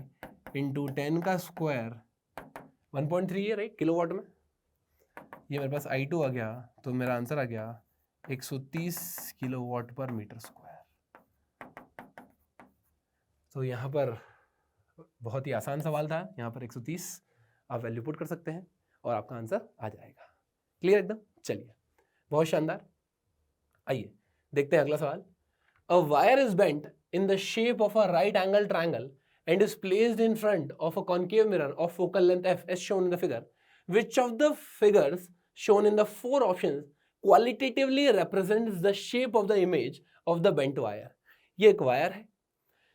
इंटू 10 का स्क्वायर, 1.3 है राइट किलोवाट में, ये मेरे पास I2 आ गया, तो मेरा आंसर आ गया 130 किलोवाट पर मीटर स्क्वायर। तो यहाँ पर बहुत ही आसान सवाल था, यहाँ पर 130 आप वैल्यू पुट कर सकते हैं और आपका आंसर आ जाएगा। क्लियर एकदम, चलिए बहुत शानदार। आइए देखते हैं अगला सवाल। A wire is bent in the shape of a right angle triangle and is placed in front of a concave mirror of focal length f as shown in the figure. Which of the figures shown in the four options qualitatively represents the shape of the image of the bent wire? ये एक wire है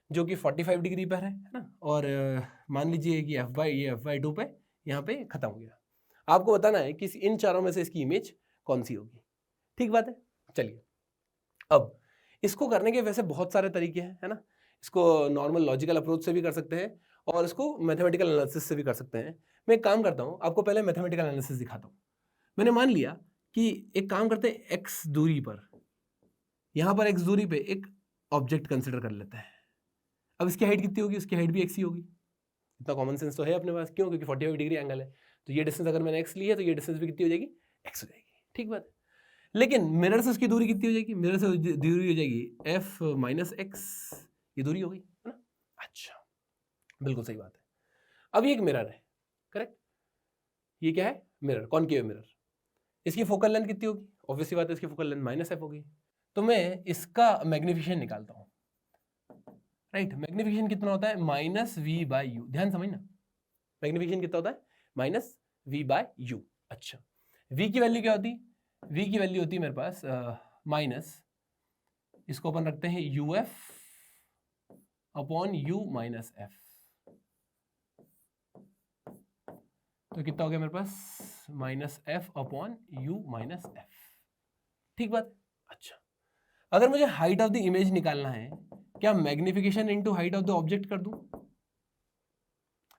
जो कि 45 degree पर है ना, और मान लीजिए कि f/2 पे यहाँ पे खत्म हो गया। आपको बताना है कि इन चारों में से इसकी इमेज कौन सी होगी। ठीक बात है, चलिए अब इसको करने के वैसे बहुत सारे तरीके हैं, है ना। इसको नॉर्मल लॉजिकल अप्रोच से भी कर सकते हैं और इसको मैथमेटिकल एनालिसिस से भी कर सकते हैं। मैं एक काम करता हूँ, आपको पहले मैथमेटिकल एनालिसिस दिखाता हूँ। मैंने मान लिया कि एक काम करते हैं, x दूरी पर, यहाँ पर x दूरी पे एक ऑब्जेक्ट कंसिडर कर लेते हैं। अब इसकी हाइट कितनी होगी, उसकी हाइट भी x ही होगी। इतना कॉमन सेंस तो है अपने पास, क्यों, क्योंकि 45 डिग्री एंगल है, तो ये डिस्टेंस अगर मैंने x ली है तो ये डिस्टेंस भी कितनी हो जाएगी, x हो जाएगी। ठीक बात है। लेकिन मिरर से उसकी दूरी कितनी हो जाएगी, मिरर से दूरी हो जाएगी f माइनस एक्स, ये दूरी हो गई है ना। अच्छा, बिल्कुल सही बात है। अब ये एक मिरर है, करेक्ट, ये क्या है, मिरर, कॉनकेव मिरर। इसकी फोकल लेंथ कितनी होगी, ऑब्वियसली बात है इसकी फोकल लेंथ माइनस एफ होगी। तो मैं इसका मैग्निफिकेशन निकालता हूँ, राइट। मैग्निफिकेशन कितना होता है, माइनस वी बाई यू, ध्यान समझना, मैग्निफिकेशन कितना होता है, माइनस वी बाय यू। अच्छा, v की वैल्यू क्या होती है, v की वैल्यू होती है मेरे पास माइनस, इसको अपन रखते हैं u f upon u minus f, तो कितना हो गया मेरे पास, minus f upon u minus f, ठीक बात। अच्छा, अगर मुझे हाइट ऑफ द इमेज निकालना है, क्या magnification into height of the object कर दूं,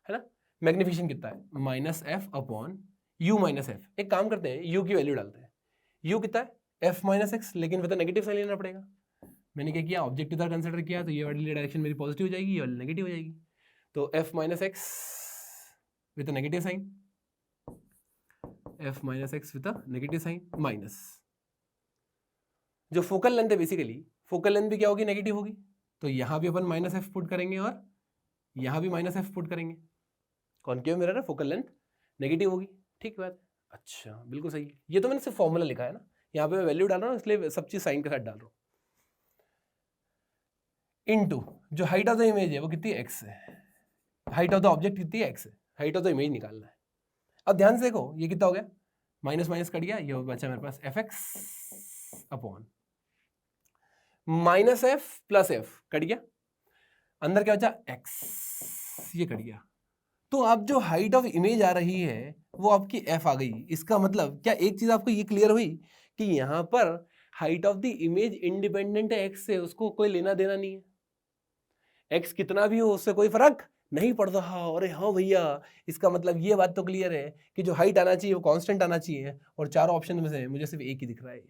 है ना। मैग्निफिकेशन कितना है, minus f upon u minus F. एक काम करते हैं, यू की वैल्यू डालते हैं, यू कितना है, एफ माइनस एक्स, लेकिन विद नेगेटिव साइन लेना पड़ेगा। मैंने क्या किया, ऑब्जेक्ट इधर कंसिडर किया, तो ये वाली डायरेक्शन मेरी पॉजिटिव हो जाएगी, ये वाली नेगेटिव हो जाएगी। तो F minus X with negative sign, F minus X with negative sign, minus जो फोकल लेंथ है, बेसिकली फोकल लेंथ भी क्या होगी, नेगेटिव होगी। तो यहां भी अपन माइनस एफ पुट करेंगे और यहां भी माइनस एफ पुट करेंगे। कॉनकेव मिरर है, फोकल लेंथ नेगेटिव होगी, ठीक बात। अच्छा, बिल्कुल सही है। ये तो मैंने सिर्फ फॉर्मूला लिखा है ना, यहाँ पे मैं वैल्यू डाल रहा हूँ, इसलिए सब चीज साइन के साथ डाल रहा हूँ। इनटू जो हाइट ऑफ द इमेज है वो कितनी एक्स है, हाइट ऑफ द ऑब्जेक्ट कितनी है एक्स है, हाइट ऑफ द इमेज निकालना है। अब ध्यान से देखो, ये कितना हो गया, माइनस माइनस कट गया, ये बचा मेरे पास f x upon minus f plus f, cut गया, अंदर क्या बचा एक्स, ये कट गया। तो अब जो हाइट ऑफ इमेज आ रही है वो आपकी एफ आ गई। इसका मतलब क्या, एक चीज आपको ये क्लियर हुई कि यहां पर height of the image independent है एक्स से, उसको कोई लेना देना नहीं है, एक्स कितना भी हो उससे कोई फर्क नहीं पड़ रहा। अरे हाँ भैया, इसका मतलब ये बात तो क्लियर है कि जो हाइट आना चाहिए वो कांस्टेंट आना चाहिए, और चारों ऑप्शन में से मुझे सिर्फ एक ही दिख रहा है।